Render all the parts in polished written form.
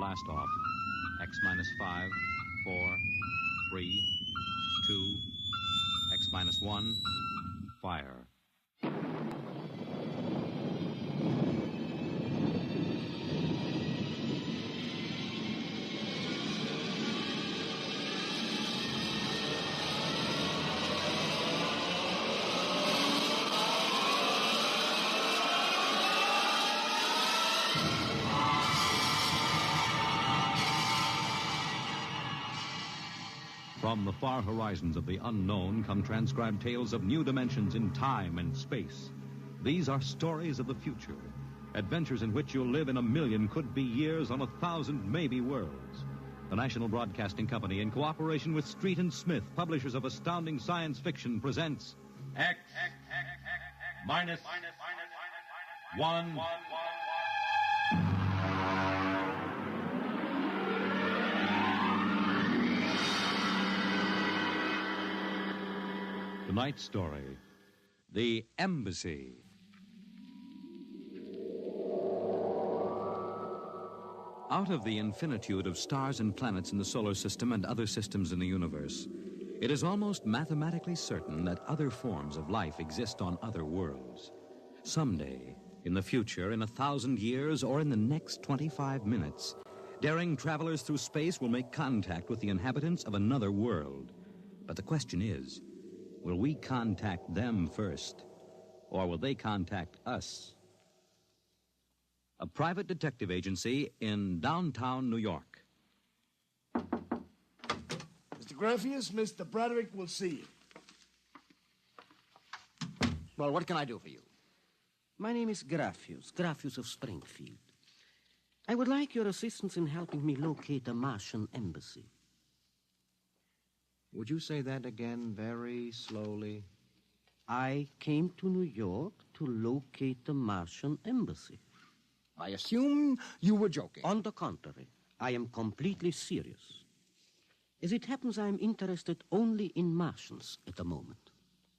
blast off. X minus 5, 4, 3, 2, X minus 1, fire. From the far horizons of the unknown come transcribed tales of new dimensions in time and space. These are stories of the future, adventures in which you'll live in 1,000,000 could-be years on 1,000 maybe worlds. The National Broadcasting Company, in cooperation with Street and Smith, publishers of astounding science fiction, presents X minus 1. Tonight's story, The Embassy. Out of the infinitude of stars and planets in the solar system and other systems in the universe, it is almost mathematically certain that other forms of life exist on other worlds. Someday, in the future, in 1,000 years, or in the next 25 minutes, daring travelers through space will make contact with the inhabitants of another world. But the question is, will we contact them first, or will they contact us? A private detective agency in downtown New York. Mr. Graffius, Mr. Broderick will see you. Well, what can I do for you? My name is Graffius of Springfield. I would like your assistance in helping me locate a Martian embassy. Would you say that again very slowly? I came to New York to locate the Martian embassy. I assume you were joking. On the contrary, I am completely serious. As it happens, I am interested only in Martians at the moment.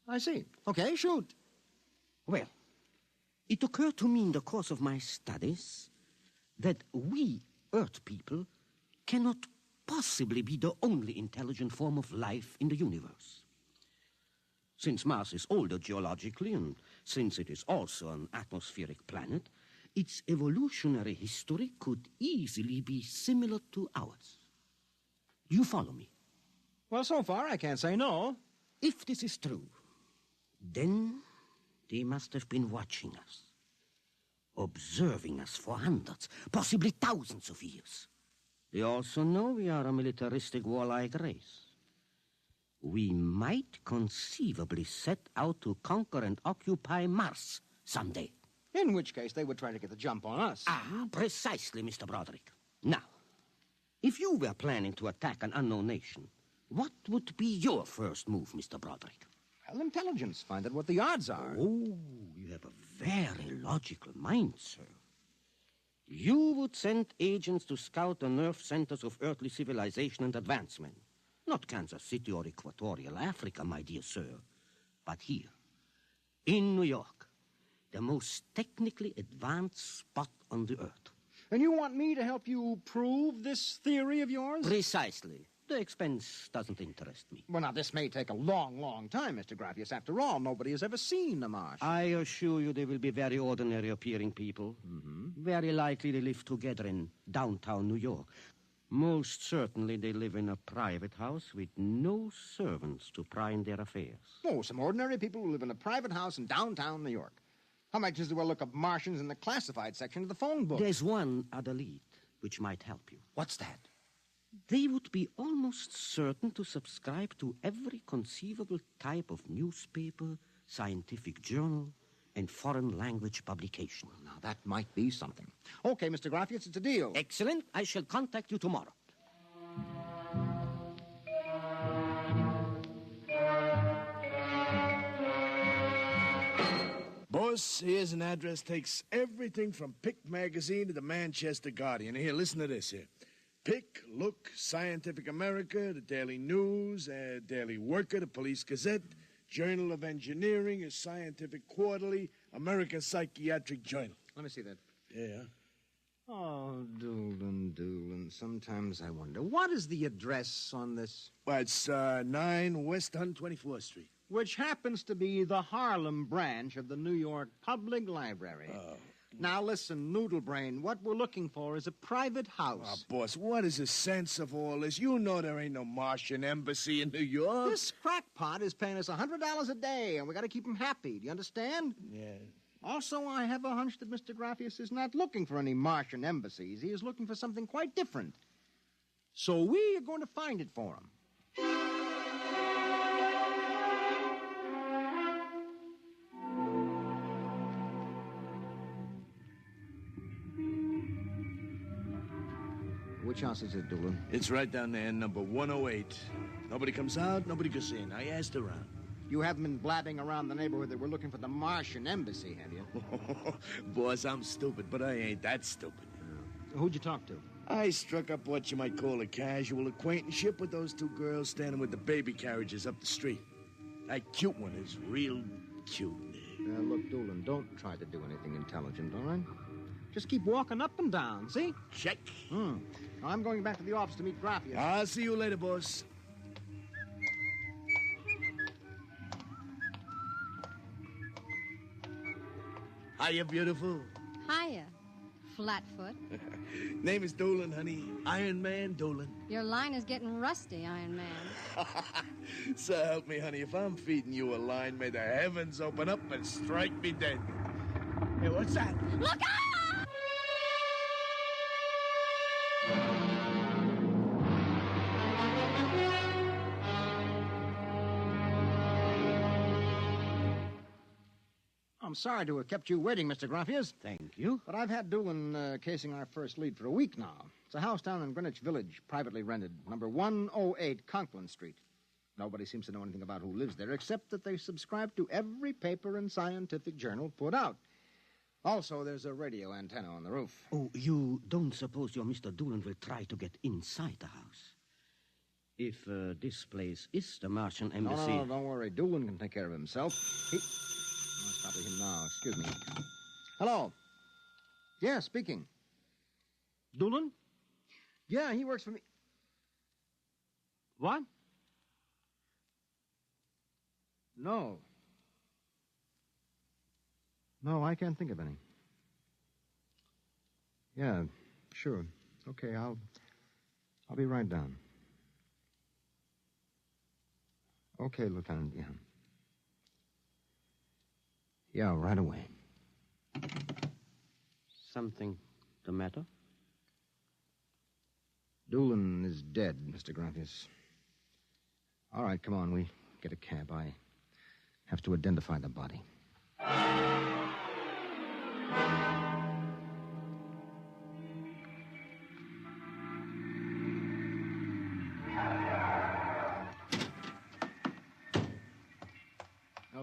I see. Okay, shoot. Well, it occurred to me in the course of my studies that we, Earth people, cannot possibly be the only intelligent form of life in the universe. Since Mars is older geologically, and since it is also an atmospheric planet, its evolutionary history could easily be similar to ours. Do you follow me? Well, so far, I can't say no. If this is true, then they must have been watching us, observing us for hundreds, possibly thousands of years. They also know we are a militaristic, warlike race. We might conceivably set out to conquer and occupy Mars someday. In which case, they would try to get the jump on us. Ah, precisely, Mr. Broderick. Now, if you were planning to attack an unknown nation, what would be your first move, Mr. Broderick? Well, intelligence. Find out what the odds are. Oh, you have a very logical mind, sir. You would send agents to scout the nerve centers of earthly civilization and advancement. Not Kansas City or Equatorial Africa, my dear sir, but here, in New York, the most technically advanced spot on the earth. And you want me to help you prove this theory of yours? Precisely. The expense doesn't interest me. Well, now, this may take a long, long time, Mr. Graffius. After all, nobody has ever seen a Martian. I assure you they will be very ordinary-appearing people. Mm-hmm. Very likely they live together in downtown New York. Most certainly they live in a private house with no servants to pry in their affairs. Oh, some ordinary people who live in a private house in downtown New York. I might just as well look up Martians in the classified section of the phone book. There's one other lead which might help you. What's that? They would be almost certain to subscribe to every conceivable type of newspaper, scientific journal, and foreign language publication. Now, that might be something. Okay, Mr. Graffius, it's a deal. Excellent. I shall contact you tomorrow. Boss, here's an address. Takes everything from Pick Magazine to the Manchester Guardian. Here, listen to this here. Pick, Look, Scientific America, the Daily News, Daily Worker, the Police Gazette, Journal of Engineering, a Scientific Quarterly, American Psychiatric Journal. Let me see that. Yeah. Oh, Doolin. Sometimes I wonder, what is the address on this? Well, it's 9 West 124th Street. Which happens to be the Harlem branch of the New York Public Library. Oh. Now listen, Noodlebrain, what we're looking for is a private house. Oh, boss, what is the sense of all this? You know there ain't no Martian embassy in New York. This crackpot is paying us $100 a day, and we got to keep him happy. Do you understand? Yeah. Also, I have a hunch that Mr. Graffius is not looking for any Martian embassies. He is looking for something quite different. So we are going to find it for him. Which house is it, Doolin? It's right down there, number 108. Nobody comes out, nobody goes in. I asked around. You haven't been blabbing around the neighborhood that we're looking for the Martian embassy, have you? Boss, I'm stupid, but I ain't that stupid. Who'd you talk to? I struck up what you might call a casual acquaintanceship with those two girls standing with the baby carriages up the street. That cute one is real cute. Look, Doolin, don't try to do anything intelligent, all right? Just keep walking up and down, see? Check. I'm going back to the office to meet Graffius. I'll see you later, boss. Hiya, beautiful. Hiya, Flatfoot. Name is Doolin, honey. Iron Man Doolin. Your line is getting rusty, Iron Man. So help me, honey. If I'm feeding you a line, may the heavens open up and strike me dead. Hey, what's that? Look out! I'm sorry to have kept you waiting, Mr. Graffius. Thank you. But I've had Doolin casing our first lead for a week now. It's a house down in Greenwich Village, privately rented, number 108 Conklin Street. Nobody seems to know anything about who lives there, except that they subscribe to every paper and scientific journal put out. Also, there's a radio antenna on the roof. Oh, you don't suppose your Mr. Doolin will try to get inside the house? If this place is the Martian embassy... No, don't worry. Doolin can take care of himself. I'll stop with him now. Excuse me. Hello. Yeah, speaking. Doolin? Yeah, he works for me. What? No. No, I can't think of any. Yeah, sure. Okay, I'll be right down. Okay, Lieutenant, yeah. Yeah, right away. Something the matter? Doolin is dead, Mr. Graffius. All right, come on, we get a cab. I have to identify the body.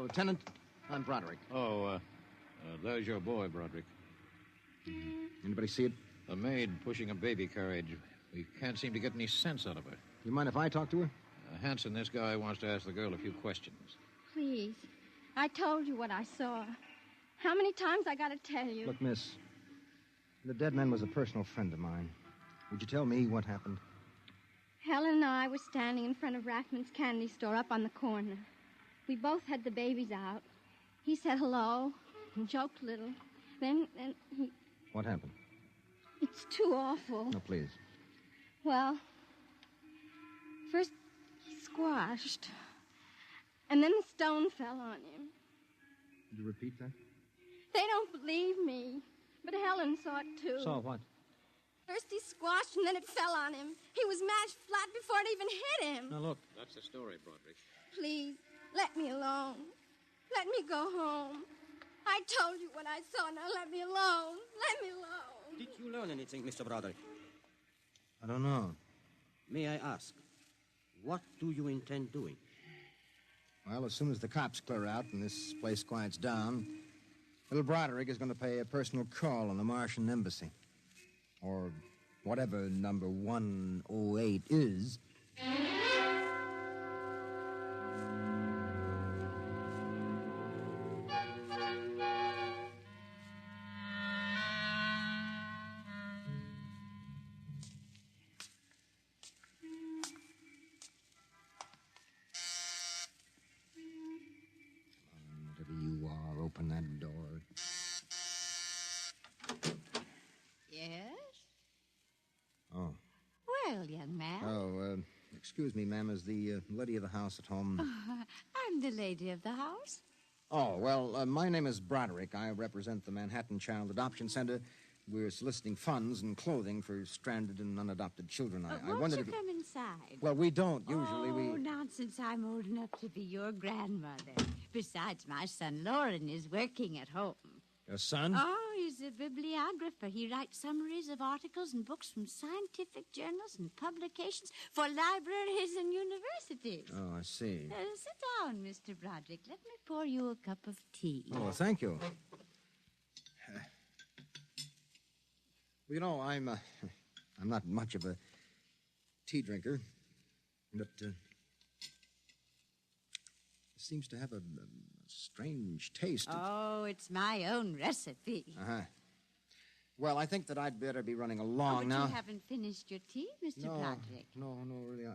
Lieutenant, I'm Broderick. There's your boy, Broderick. Anybody see it? A maid pushing a baby carriage. We can't seem to get any sense out of her. You mind if I talk to her? Hanson, this guy wants to ask the girl a few questions. Please. I told you what I saw. How many times I gotta tell you? Look, miss, the dead man was a personal friend of mine. Would you tell me what happened? Helen and I were standing in front of Rackman's candy store up on the corner. We both had the babies out. He said hello and joked a little. Then he... What happened? It's too awful. No, please. Well, first he squashed, and then the stone fell on him. Did you repeat that? They don't believe me, but Helen saw it too. Saw what? First he squashed, and then it fell on him. He was mashed flat before it even hit him. Now, look. That's the story, Broderick. Please, let me alone. Let me go home. I told you what I saw. Now let me alone. Let me alone. Did you learn anything, Mr. Broderick? I don't know. May I ask, what do you intend doing? Well, as soon as the cops clear out and this place quiets down, little Broderick is going to pay a personal call on the Martian embassy. Or whatever number 108 is. open that door. Yes? Oh. Well, young man. Oh, excuse me, ma'am. Is the lady of the house at home? I'm the lady of the house. Oh, well, my name is Broderick. I represent the Manhattan Child Adoption Center. We're soliciting funds and clothing for stranded and unadopted children. I Won't wondered you if... come inside? Well, we don't. Usually Oh, we... nonsense. I'm old enough to be your grandmother. Besides, my son Lauren is working at home. Your son? Oh, he's a bibliographer. He writes summaries of articles and books from scientific journals and publications for libraries and universities. Oh, I see. Sit down, Mr. Broderick. Let me pour you a cup of tea. Oh, thank you. You know, I'm not much of a tea drinker, but it seems to have a strange taste. Oh, it's my own recipe. Uh-huh. Well, I think that I'd better be running along but now. You haven't finished your tea, Mr. Broderick. No, really,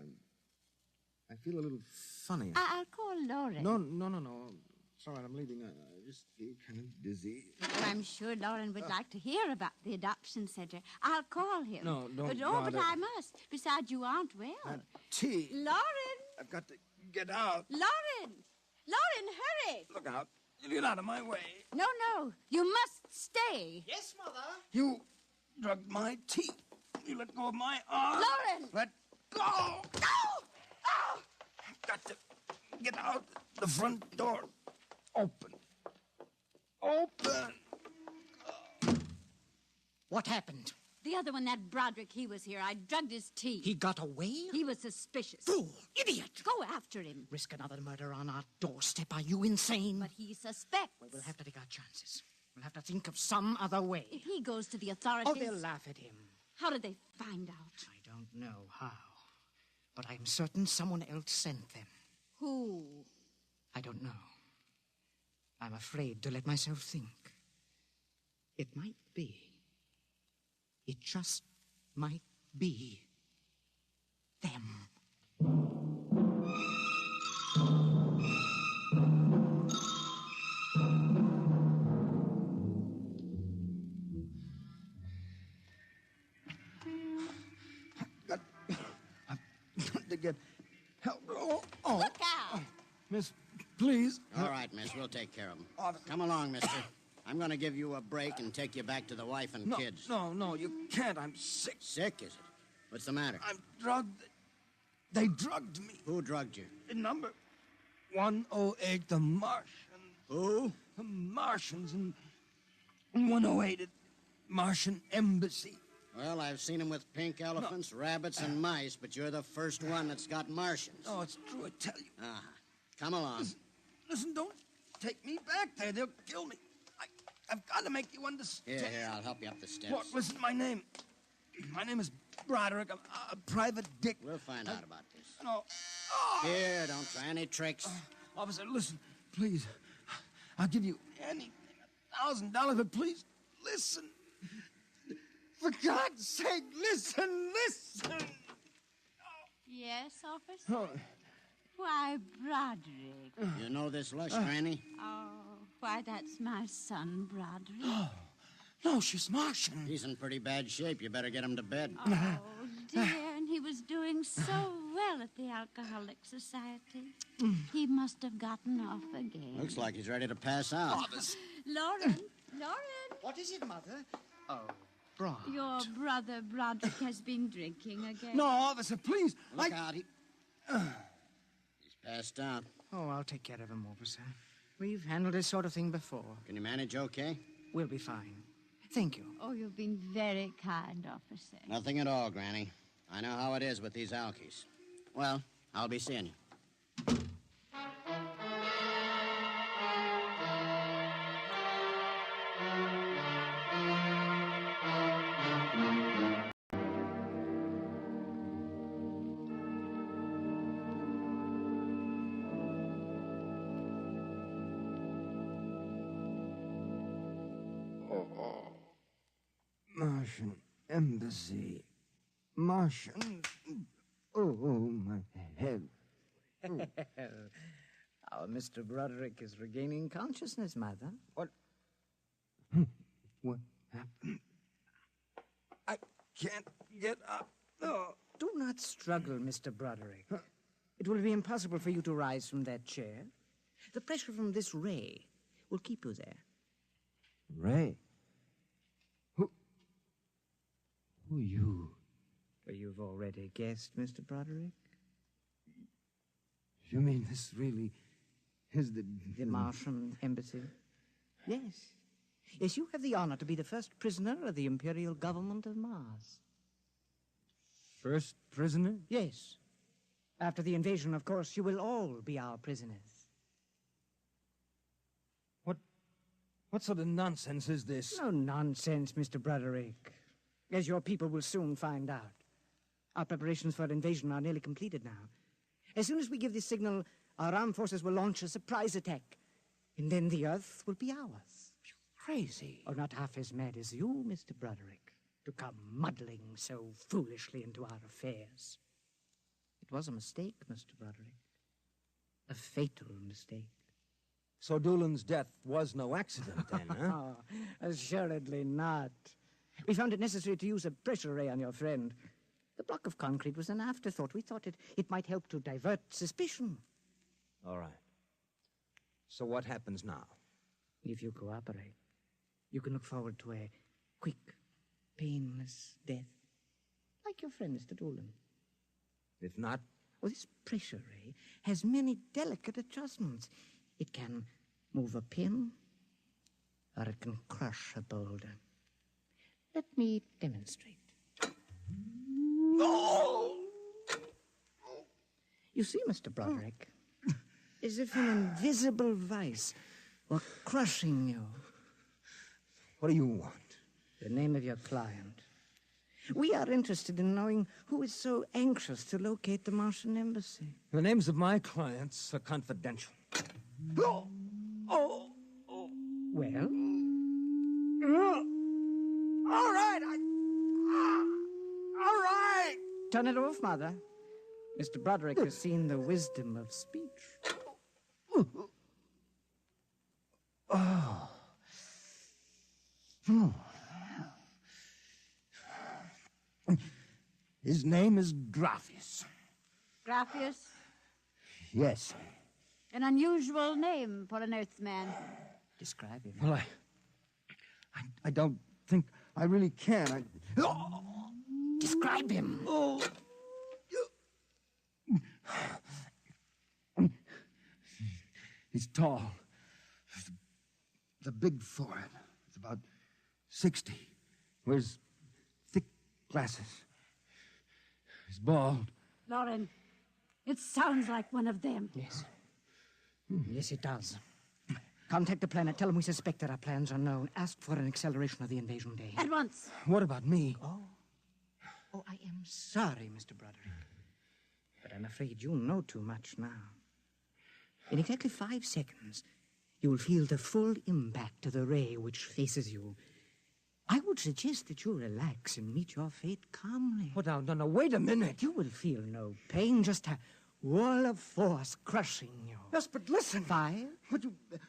I feel a little funny. I'll call Lauren. No. It's all right, I'm leaving. I just feel kind of dizzy. Oh, I'm sure Lauren would like to hear about the adoption center. I'll call him. No, don't but bother. I must. Besides, you aren't well. Tea. Lauren! I've got to get out. Lauren! Lauren, hurry! Look out. You get out of my way. No. You must stay. Yes, Mother. You drugged my tea. You let go of my arm. Lauren! Let go. No! Oh! I've got to get out. The front door. Open. What happened? The other one, that Broderick, he was here. I drugged his tea. He got away? He was suspicious. Fool! Idiot! Go after him. Risk another murder on our doorstep. Are you insane? But he suspects. Well, we'll have to take our chances. We'll have to think of some other way. If he goes to the authorities... Oh, they'll laugh at him. How did they find out? I don't know how. But I'm certain someone else sent them. Who? I don't know. I'm afraid to let myself think. It might be. It just might be them. I've got to get help. Oh. Look out! Miss, please. All right, miss, we'll take care of them. Come along, mister. I'm going to give you a break and take you back to the wife and kids. No, you can't. I'm sick. Sick, is it? What's the matter? I'm drugged. They drugged me. Who drugged you? In number 108, the Martians. Who? The Martians in 108 at Martian Embassy. Well, I've seen them with pink elephants, rabbits, and mice, but you're the first one that's got Martians. Oh, it's true, I tell you. Come along. Listen, don't take me back there. They'll kill me. I've got to make you understand. Here, I'll help you up the steps. Look, listen, my name is Broderick. I'm a private dick. We'll find out about this. No. Here, don't try any tricks. Officer, listen, please. I'll give you anything, $1,000, but please, listen. For God's sake, listen. Yes, officer? Why, Broderick. You know this lush, Granny? Oh, why, that's my son, Broderick. No, she's Martian. He's in pretty bad shape. You better get him to bed. Oh, dear, and he was doing so well at the Alcoholic Society. He must have gotten off again. Looks like he's ready to pass out. Lauren! What is it, Mother? Oh, Brod. Your brother Broderick has been drinking again. No, officer, please. Look out. He's passed out. Oh, I'll take care of him, officer. We've handled this sort of thing before. Can you manage okay? We'll be fine. Thank you. Oh, you've been very kind, officer. Nothing at all, Granny. I know how it is with these alkies. Well, I'll be seeing you. Martian Embassy. Martian. Oh, my head. Our Mr. Broderick is regaining consciousness, Mother. What? What happened? I can't get up. Oh. Do not struggle, Mr. Broderick. It will be impossible for you to rise from that chair. The pressure from this ray will keep you there. Ray? Who are you? Well, you've already guessed, Mr. Broderick. You mean this really is the Martian embassy? Yes. Yes, you have the honor to be the first prisoner of the Imperial Government of Mars. First prisoner? Yes. After the invasion, of course, you will all be our prisoners. What sort of nonsense is this? No nonsense, Mr. Broderick. As your people will soon find out. Our preparations for invasion are nearly completed now. As soon as we give the signal, our armed forces will launch a surprise attack. And then the Earth will be ours. Crazy. Or not half as mad as you, Mr. Broderick, to come muddling so foolishly into our affairs. It was a mistake, Mr. Broderick. A fatal mistake. So Doolan's death was no accident, then, huh? Oh, assuredly not. We found it necessary to use a pressure ray on your friend. The block of concrete was an afterthought. We thought it might help to divert suspicion. All right. So what happens now? If you cooperate, you can look forward to a quick, painless death. Like your friend, Mr. Doolan. If not? Well, this pressure ray has many delicate adjustments. It can move a pin, or it can crush a boulder. Let me demonstrate. No! You see, Mr. Broderick, as if an invisible vice were crushing you. What do you want? The name of your client. We are interested in knowing who is so anxious to locate the Martian embassy. The names of my clients are confidential. Well? All right, all right! Turn it off, Mother. Mr. Broderick has seen the wisdom of speech. Oh. His name is Graphius. Graphius? Yes. An unusual name for an Earthman. Describe him. Well, I don't think I really can. Describe him. Oh. He's tall. The big forehead. It's about 60. Wears thick glasses. He's bald. Lauren, it sounds like one of them. Yes. Yes, it does. Contact the planet. Tell them we suspect that our plans are known. Ask for an acceleration of the invasion day. At once. What about me? Oh, I am sorry, Mr. Broderick. But I'm afraid you know too much now. In exactly 5 seconds, you will feel the full impact of the ray which faces you. I would suggest that you relax and meet your fate calmly. Oh, no, wait a minute. You will feel no pain, just a wall of force crushing you. Yes, but listen. 5. But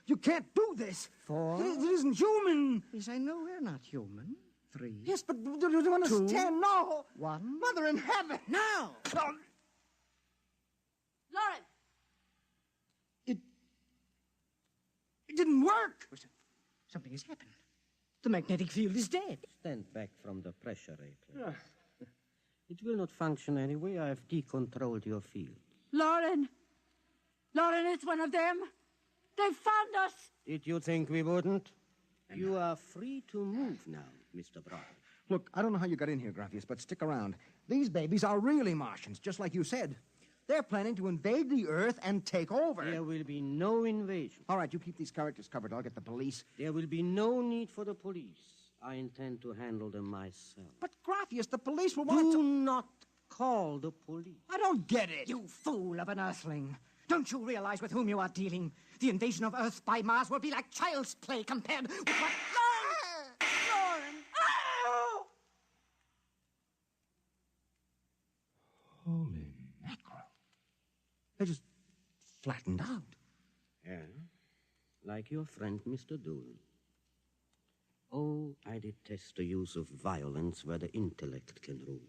you can't do this. 4. It isn't human. Yes, I know we're not human. 3. Yes, but do you understand? 2. No. 1. Mother in heaven. Now. No. Lauren! It didn't work. Something has happened. The magnetic field is dead. Stand back from the pressure ray, please. It will not function anyway. I have decontrolled your field. Lauren! Lauren, it's one of them. They found us. Did you think we wouldn't? You are free to move now, Mr. Broderick. Look, I don't know how you got in here, Graphius, but stick around. These babies are really Martians, just like you said. They're planning to invade the Earth and take over. There will be no invasion. All right, you keep these characters covered. I'll get the police. There will be no need for the police. I intend to handle them myself. But, Graphius, the police will want Do not call the police. I don't get it. You fool of an Earthling. Don't you realize with whom you are dealing? The invasion of Earth by Mars will be like child's play compared with what... Lauren! Oh! Holy mackerel. They just flattened out. Yeah? Like your friend, Mr. Doolin. Oh, I detest the use of violence where the intellect can rule.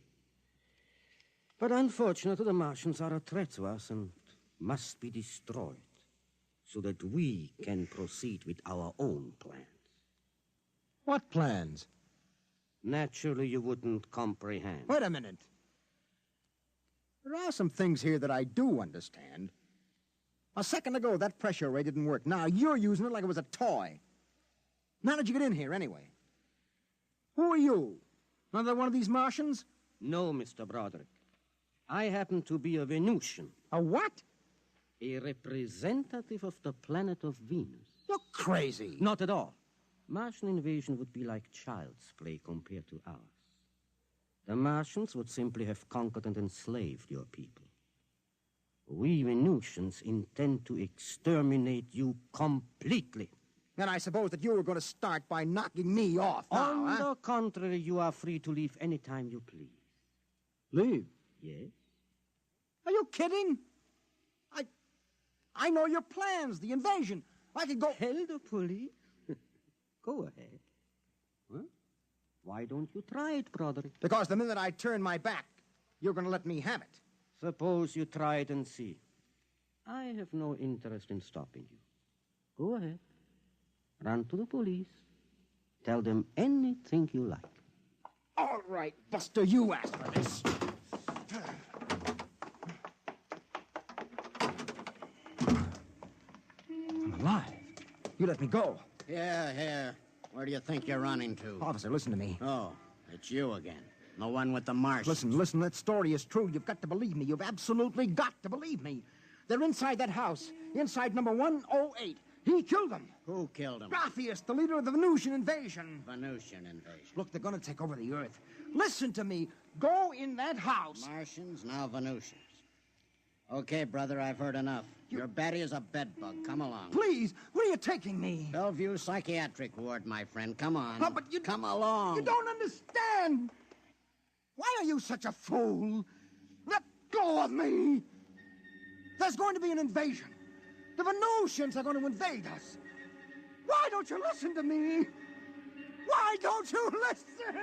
But unfortunately, the Martians are a threat to us and must be destroyed so that we can proceed with our own plans. What plans? Naturally, you wouldn't comprehend. Wait a minute. There are some things here that I do understand. A second ago, that pressure ray didn't work. Now you're using it like it was a toy. How did you get in here, anyway? Who are you? Another one of these Martians? No, Mr. Broderick. I happen to be a Venusian. A what? A representative of the planet of Venus. You're crazy. Not at all. Martian invasion would be like child's play compared to ours. The Martians would simply have conquered and enslaved your people. We Venusians intend to exterminate you completely. And I suppose that you were going to start by knocking me off now, On the contrary, you are free to leave any time you please. Leave? Yes? Are you kidding? I know your plans, the invasion. I could go... Tell the police? Go ahead. Huh? Why don't you try it, Broderick? Because the minute I turn my back, you're going to let me have it. Suppose you try it and see. I have no interest in stopping you. Go ahead. Run to the police. Tell them anything you like. All right, Buster, you asked for this. I'm alive. You let me go. Yeah. Where do you think you're running to? Officer, listen to me. Oh, it's you again. The one with the Martians. Listen, that story is true. You've got to believe me. You've absolutely got to believe me. They're inside that house, inside number 108. He killed them. Who killed him? Graphius, the leader of the Venusian invasion. Venusian invasion. Look, they're going to take over the Earth. Listen to me. Go in that house. Martians, now Venusians. Okay, brother, I've heard enough. Your Betty is a bedbug. Come along. Please, where are you taking me? Bellevue Psychiatric Ward, my friend. Come on. Oh, but you... Come along. You don't understand. Why are you such a fool? Let go of me. There's going to be an invasion. The Venusians are going to invade us. Why don't you listen to me? Why don't you listen?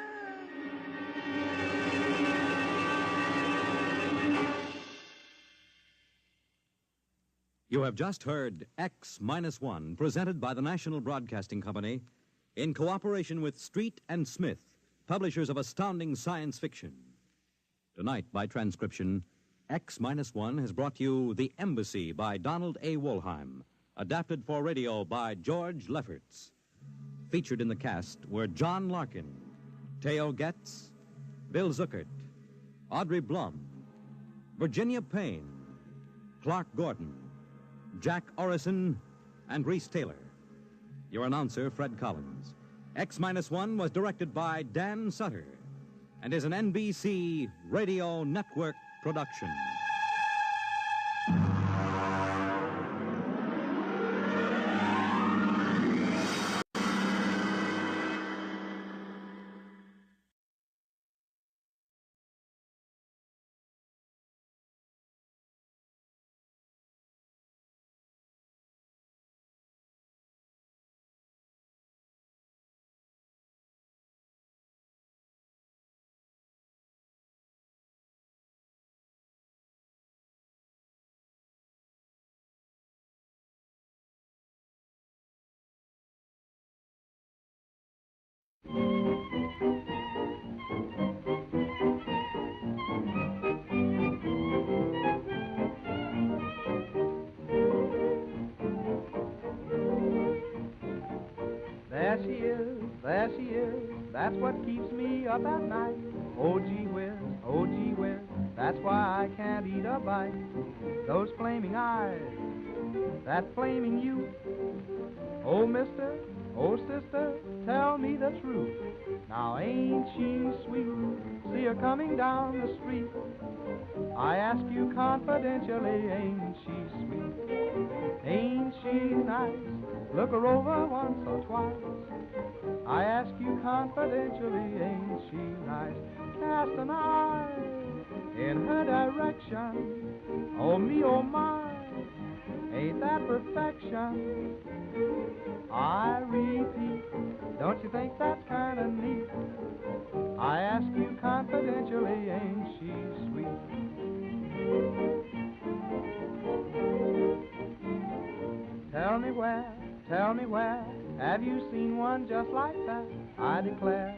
You have just heard X-1, presented by the National Broadcasting Company in cooperation with Street and Smith, publishers of astounding science fiction. Tonight, by transcription, X-1 has brought you The Embassy by Donald A. Wollheim, adapted for radio by George Lefferts. Featured in the cast were John Larkin, Theo Getz, Bill Zuckert, Audrey Blum, Virginia Payne, Clark Gordon, Jack Orison, and Reese Taylor. Your announcer, Fred Collins. X-1 was directed by Dan Sutter and is an NBC Radio Network production. There she is, that's what keeps me up at night. Oh gee whiz, that's why I can't eat a bite. Those flaming eyes, that flaming youth. Oh mister, oh sister, tell me the truth. Now ain't she sweet, see her coming down the street. I ask you confidentially, ain't she sweet? Ain't she nice? Look her over once or twice. I ask you confidentially, ain't she nice? Cast an eye in her direction. Oh me, oh my, ain't that perfection? I repeat, don't you think that's kind of neat? I ask you confidentially, ain't she sweet? Tell me where, have you seen one just like that? I declare,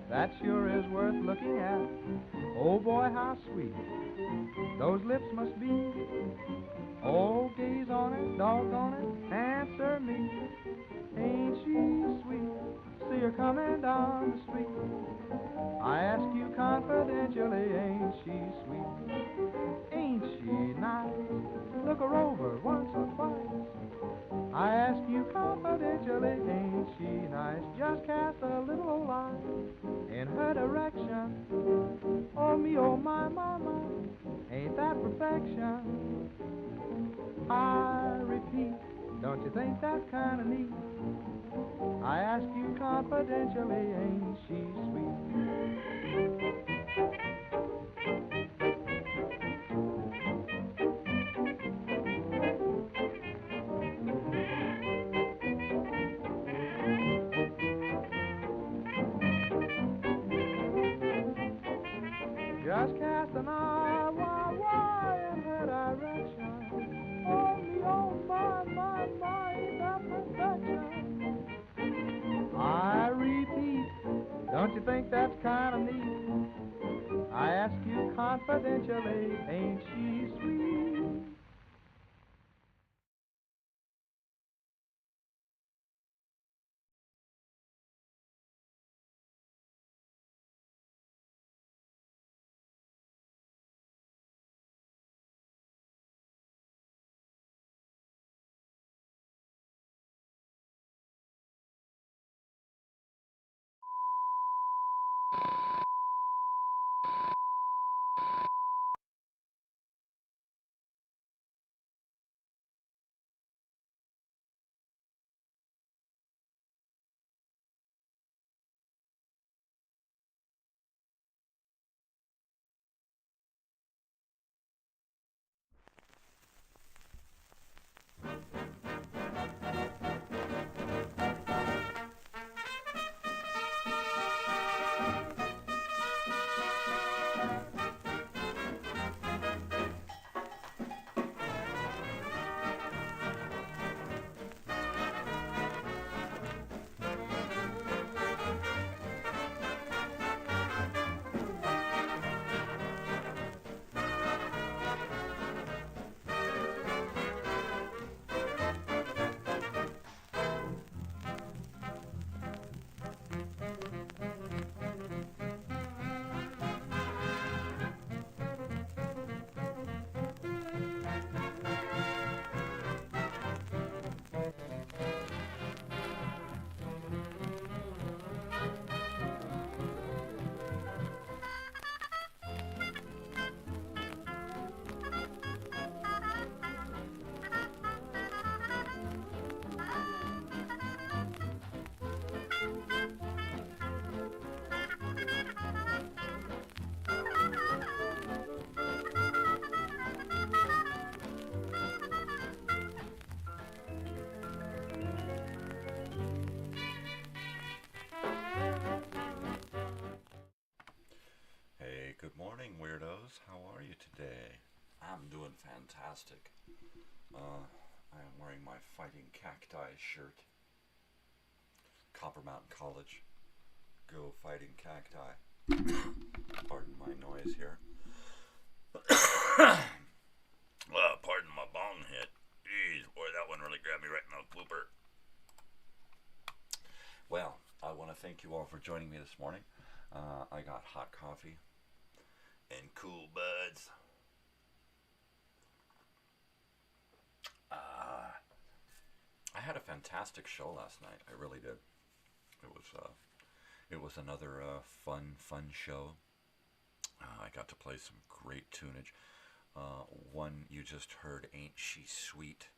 that sure is worth looking at. Oh boy, how sweet those lips must be. Oh, gaze on it, doggone it, answer me. Ain't she sweet? See her coming down the street. I ask you confidentially, ain't she sweet? Ain't she nice? Look her over once or twice. I ask you confidentially, ain't she nice? Just cast a little old eye in her direction. Oh me, oh my, ain't that perfection? I repeat, don't you think that's kind of neat? I ask you confidentially, ain't she sweet? Just cast an eye, why, in her direction. Oh me, oh my, ain't that perfection? I repeat, don't you think that's kind of neat? I ask you confidentially, ain't she sweet? Good morning, weirdos. How are you today? I'm doing fantastic. I am wearing my Fighting Cacti shirt. Copper Mountain College. Go Fighting Cacti. Pardon my noise here. Pardon my bong hit. Jeez, boy, that one really grabbed me right in the pooper. Well, I want to thank you all for joining me this morning. I got hot coffee and cool buds. I had a fantastic show last night. I really did. It was another fun show. I got to play some great tunage. One you just heard, Ain't She Sweet?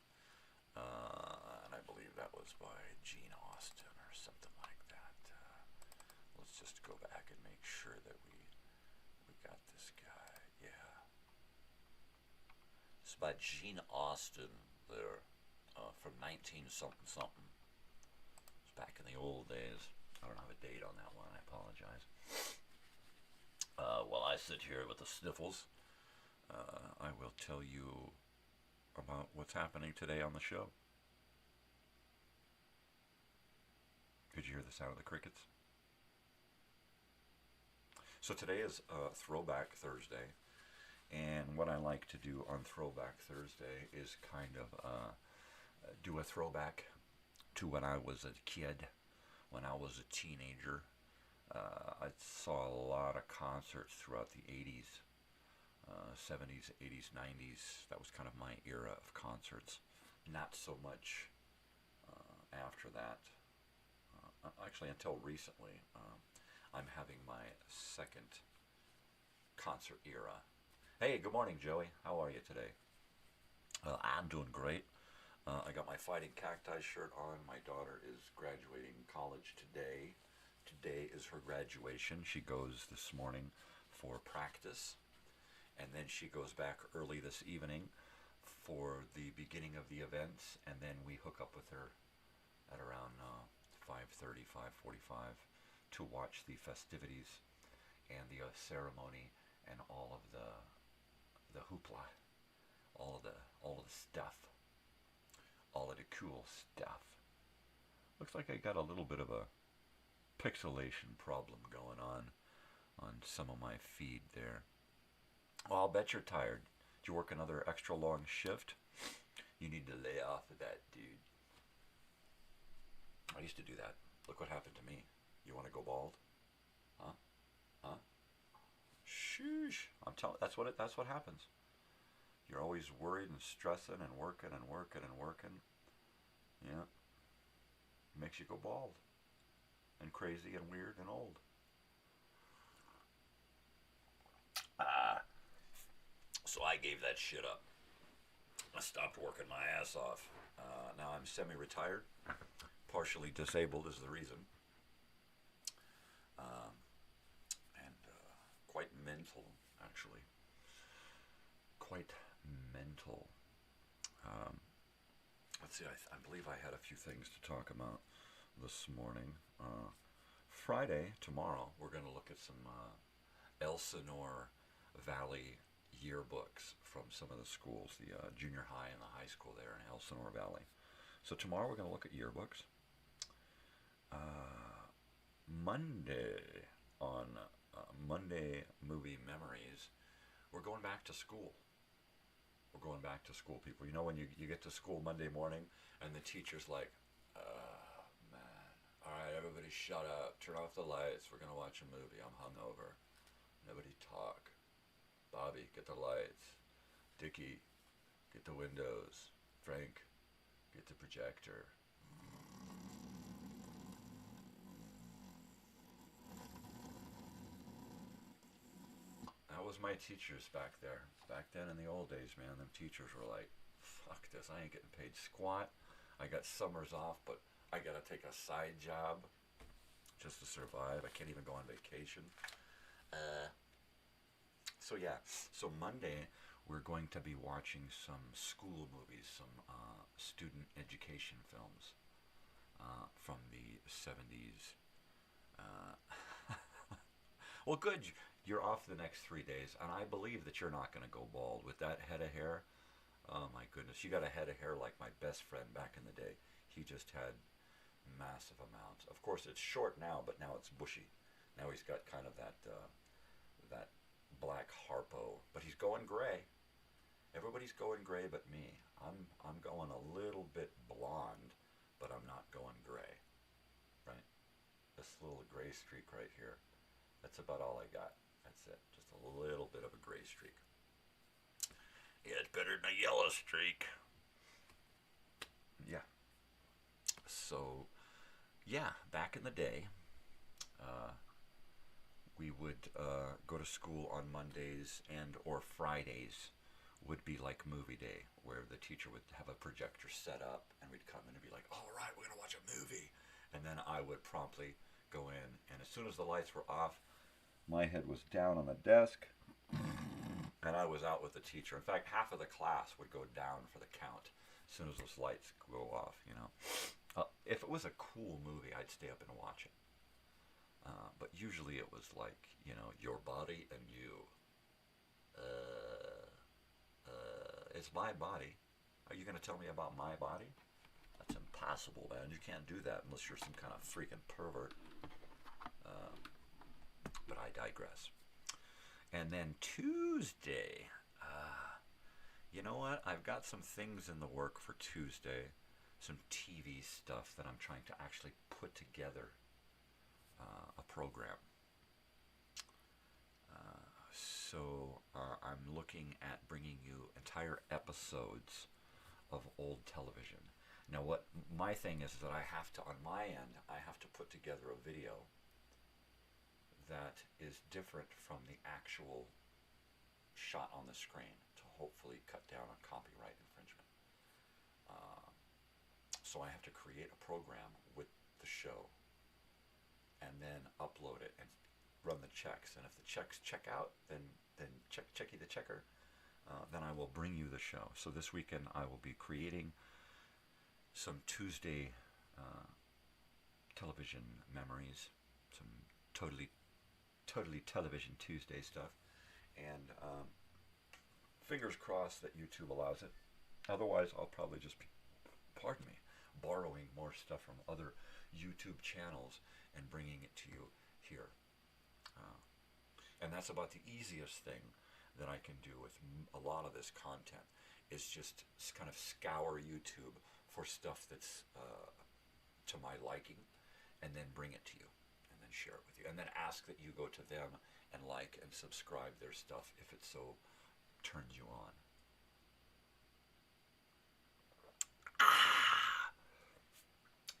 And I believe that was by Gene Austin or something like that. Let's just go back and make sure that we got this guy. Yeah. It's by Gene Austin. there from 19 something something. It's back in the old days. I don't have a date on that one. I apologize. While I sit here with the sniffles, I will tell you about what's happening today on the show. Could you hear the sound of the crickets? So today is Throwback Thursday, and what I like to do on Throwback Thursday is kind of do a throwback to when I was a kid, when I was a teenager. I saw a lot of concerts throughout the 80s, 70s, 80s, 90s. That was kind of my era of concerts. Not so much after that. Actually, until recently. I'm having my second concert era. Hey, good morning, Joey. How are you today? I'm doing great. I got my Fighting Cacti shirt on. My daughter is graduating college today. Today is her graduation. She goes this morning for practice, and then she goes back early this evening for the beginning of the events, and then we hook up with her at around 5:30, 5:45 to watch the festivities and the ceremony and all of the hoopla, all of the stuff, all of the cool stuff. Looks like I got a little bit of a pixelation problem going on some of my feed there. Well, I'll bet you're tired. Did you work another extra long shift? You need to lay off of that, dude. I used to do that. Look what happened to me. You want to go bald? Huh? Sheesh. I'm telling. That's what happens. You're always worried and stressing and working and working and working. Yeah. Makes you go bald. And crazy and weird and old. So I gave that shit up. I stopped working my ass off. Now I'm semi-retired. Partially disabled is the reason. And quite mental, actually. Quite mental. Let's see, I believe I had a few things to talk about this morning. Friday, tomorrow, we're going to look at some Elsinore Valley yearbooks from some of the schools, the junior high and the high school there in Elsinore Valley. So tomorrow we're going to look at yearbooks. Monday Movie Memories, we're going back to school. We're going back to school, people. You know when you get to school Monday morning and the teacher's like, man, all right, everybody shut up, turn off the lights, we're going to watch a movie, I'm hungover. Nobody talk. Bobby, get the lights. Dickie, get the windows. Frank, get the projector. That was my teachers back there. Back then in the old days, man, them teachers were like, fuck this, I ain't getting paid squat. I got summers off, but I gotta take a side job just to survive. I can't even go on vacation. So yeah, so Monday we're going to be watching some school movies, some student education films from the 70s. Well, good. You're off the next 3 days, and I believe that you're not going to go bald with that head of hair. Oh my goodness, you got a head of hair like my best friend back in the day. He just had massive amounts. Of course, it's short now, but now it's bushy. Now he's got kind of that that black harpo, but he's going gray. Everybody's going gray but me. I'm going a little bit blonde, but I'm not going gray. Right? This little gray streak right here. That's about all I got. That's it. Just a little bit of a gray streak. Yeah, it's better than a yellow streak. Yeah. So, yeah, back in the day, we would go to school on Mondays and or Fridays would be like movie day, where the teacher would have a projector set up and we'd come in and be like, all right, we're going to watch a movie. And then I would promptly go in, and as soon as the lights were off, my head was down on the desk, and I was out with the teacher. In fact, half of the class would go down for the count. as soon as those lights go off, you know. If it was a cool movie, I'd stay up and watch it. But usually it was like, you know, your body and you. It's my body. Are you going to tell me about my body? That's impossible, man. You can't do that unless you're some kind of freaking pervert. But I digress. And then Tuesday, you know what? I've got some things in the work for Tuesday, some TV stuff that I'm trying to actually put together a program. So I'm looking at bringing you entire episodes of old television. Now, what my thing is that I have to, on my end, I have to put together a video that is different from the actual shot on the screen to hopefully cut down on copyright infringement. So I have to create a program with the show and then upload it and run the checks. And if the checks check out, then checky the checker, then I will bring you the show. So this weekend I will be creating some Tuesday television memories, some totally television Tuesday stuff, and fingers crossed that YouTube allows it. Otherwise, I'll probably just be, pardon me, borrowing more stuff from other YouTube channels and bringing it to you here. And that's about the easiest thing that I can do with a lot of this content, is just kind of scour YouTube for stuff that's to my liking, and then bring it to you, and then share it with you, and then ask that you go to them and like and subscribe their stuff if it so turns you on.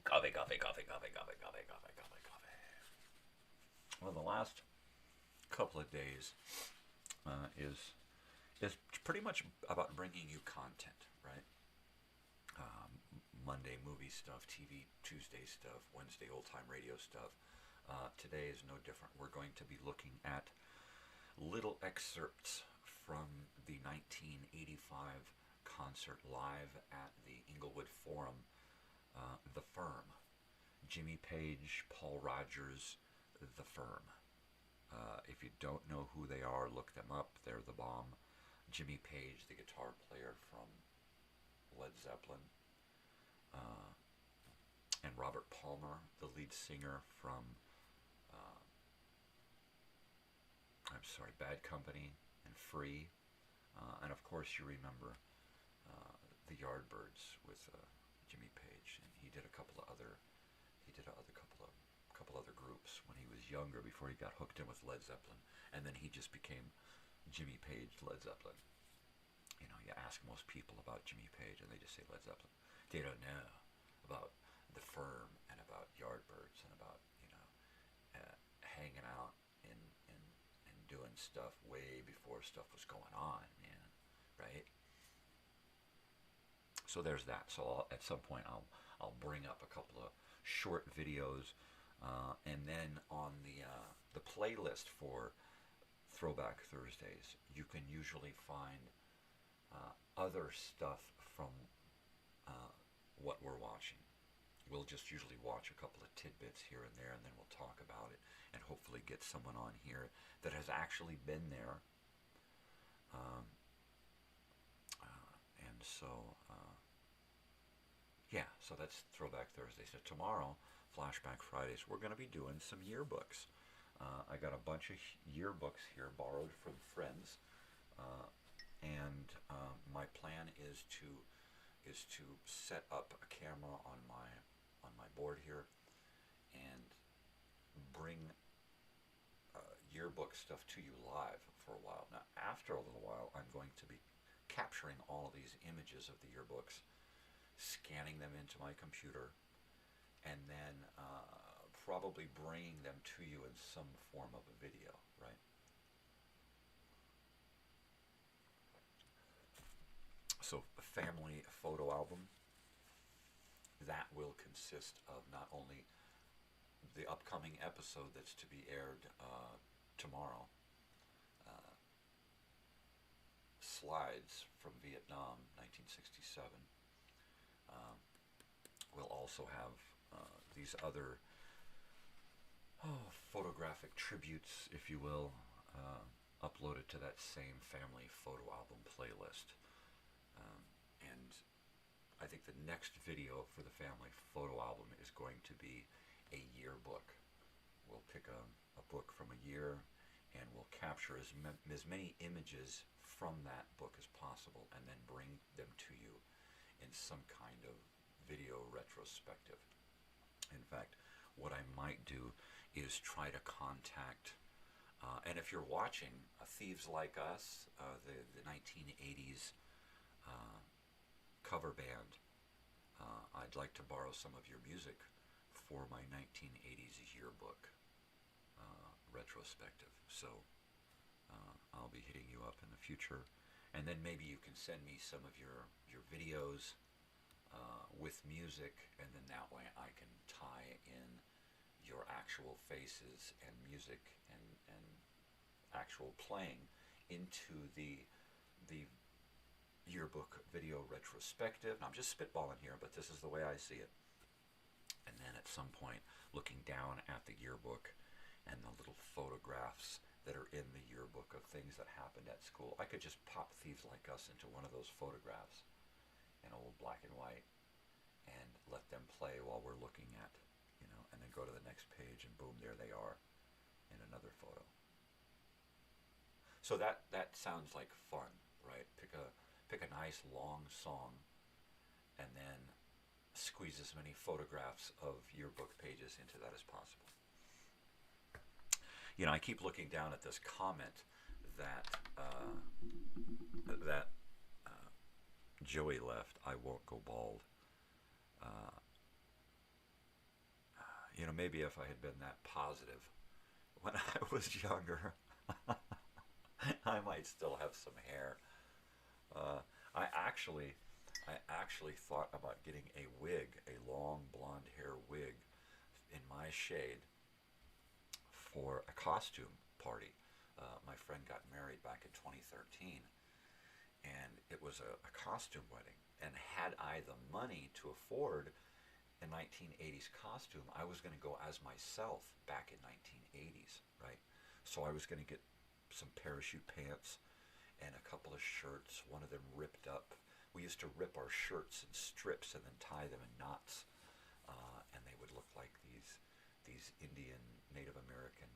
Coffee. Well, the last couple of days is pretty much about bringing you content, right? Monday movie stuff, TV Tuesday stuff, Wednesday old-time radio stuff. Today is no different. We're going to be looking at little excerpts from the 1985 concert live at the Inglewood Forum, The Firm. Jimmy Page, Paul Rogers, The Firm. If you don't know who they are, look them up. They're the bomb. Jimmy Page, the guitar player from Led Zeppelin. And Robert Palmer, the lead singer from, Bad Company and Free. And of course you remember the Yardbirds with Jimmy Page. And he did a couple of other groups when he was younger, before he got hooked in with Led Zeppelin, and then he just became Jimmy Page Led Zeppelin. You know, you ask most people about Jimmy Page and they just say Led Zeppelin. They don't know about The Firm and about Yardbirds and about, you know, hanging out and doing stuff way before stuff was going on, man, right? So there's that. So at some point I'll bring up a couple of short videos. And then on the playlist for Throwback Thursdays, you can usually find other stuff from what we're watching. We'll just usually watch a couple of tidbits here and there, and then we'll talk about it, and hopefully get someone on here that has actually been there. And so, yeah, so that's Throwback Thursday. So tomorrow, Flashback Fridays, we're going to be doing some yearbooks. I got a bunch of yearbooks here borrowed from friends, and my plan is to set up a camera on my board here and bring yearbook stuff to you live for a while. Now, after a little while, I'm going to be capturing all of these images of the yearbooks, scanning them into my computer, and then probably bringing them to you in some form of a video, right? So a family photo album, that will consist of not only the upcoming episode that's to be aired tomorrow, slides from Vietnam, 1967, also have these other photographic tributes, if you will, uploaded to that same family photo album playlist. And I think the next video for the family photo album is going to be a yearbook. We'll pick a book from a year, and we'll capture as many images from that book as possible, and then bring them to you in some kind of video retrospective. In fact, what I might do is try to contact, and if you're watching Thieves Like Us, the 1980s cover band, I'd like to borrow some of your music for my 1980s yearbook retrospective. So I'll be hitting you up in the future, and then maybe you can send me some of your videos with music, and then that way I can tie in your actual faces and music and actual playing into the yearbook video retrospective. And I'm just spitballing here, but this is the way I see it. And then at some point, looking down at the yearbook and the little photographs that are in the yearbook of things that happened at school, I could just pop Thieves Like Us into one of those photographs in old black and white and let them play while we're looking at, and then go to the next page, and boom, there they are in another photo. So that sounds like fun, right? Pick a nice long song, and then squeeze as many photographs of yearbook pages into that as possible. I keep looking down at this comment that Joey left. I won't go bald. Maybe if I had been that positive when I was younger, I might still have some hair. I actually thought about getting a wig, a long blonde hair wig in my shade for a costume party. My friend got married back in 2013, and it was a costume wedding. And had I the money to afford a 1980s costume, I was going to go as myself back in 1980s, right? So I was going to get some parachute pants and a couple of shirts, one of them ripped up. We used to rip our shirts in strips and then tie them in knots, and they would look like these Indian, Native American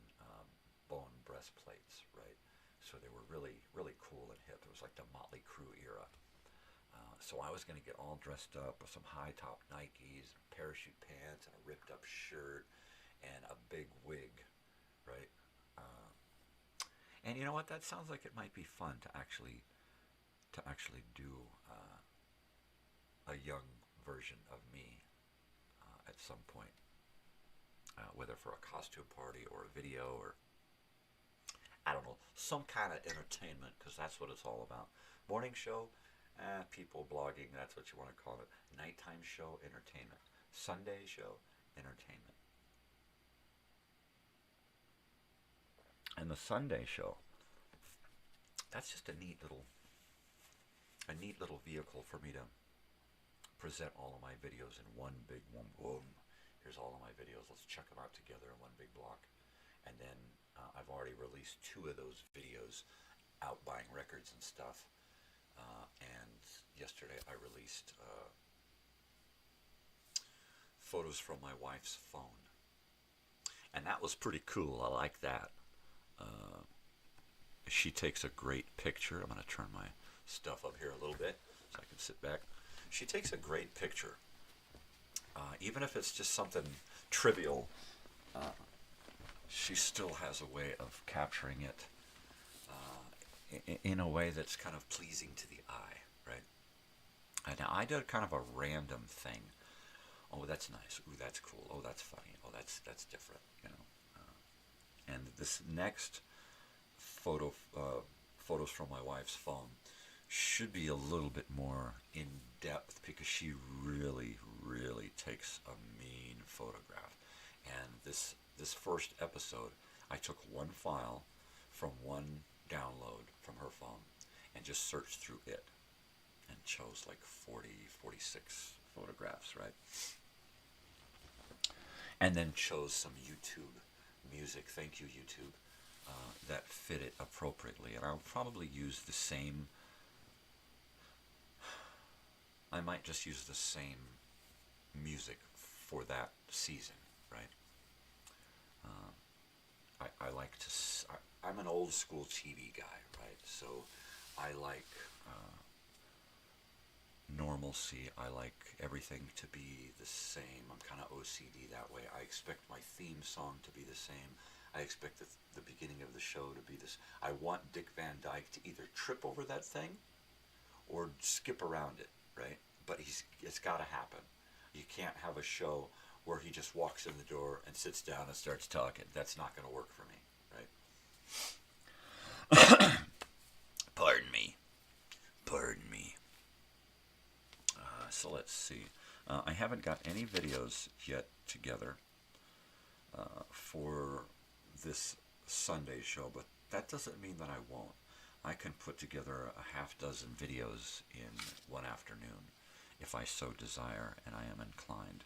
bone breastplates, right? So they were really, really cool and hip. It was like the Motley Crue era. So I was going to get all dressed up with some high-top Nikes, parachute pants, and a ripped-up shirt, and a big wig, right? And you know what? That sounds like it might be fun to actually do a young version of me at some point, whether for a costume party or a video or, I don't know, some kind of entertainment, because that's what it's all about. Morning show, people blogging, that's what you want to call it. Nighttime show, entertainment. Sunday show, entertainment. And the Sunday show, that's just a neat little vehicle for me to present all of my videos in one big one. Boom. Here's all of my videos. Let's check them out together in one big block. And then I've already released 2 of those videos out buying records and stuff. And yesterday I released photos from my wife's phone. And that was pretty cool. I like that. She takes a great picture. I'm going to turn my stuff up here a little bit so I can sit back. She takes a great picture. Even if it's just something trivial, she still has a way of capturing it in a way that's kind of pleasing to the eye, right? Now, I did kind of a random thing. Oh, that's nice. Ooh, that's cool. Oh, that's funny. Oh, that's different, and this next photos from my wife's phone should be a little bit more in depth, because she really, really takes a mean photograph. And this first episode, I took one file from one download from her phone and just searched through it and chose like 46 photographs, right? and then chose some YouTube music. Thank you, YouTube. That fit it appropriately, and I'll probably use the same. I might just use the same music for that season, right? I like to. I'm an old school TV guy, right? So I like normalcy. I like everything to be the same. I'm kind of OCD that way. I expect my theme song to be the same. I expect the beginning of the show to be this. I want Dick Van Dyke to either trip over that thing or skip around it, right? But it's got to happen. You can't have a show where he just walks in the door and sits down and starts talking. That's not going to work for me, right? Pardon me. So let's see. I haven't got any videos yet together for this Sunday show, but that doesn't mean that I won't. I can put together a half dozen videos in one afternoon if I so desire and I am inclined.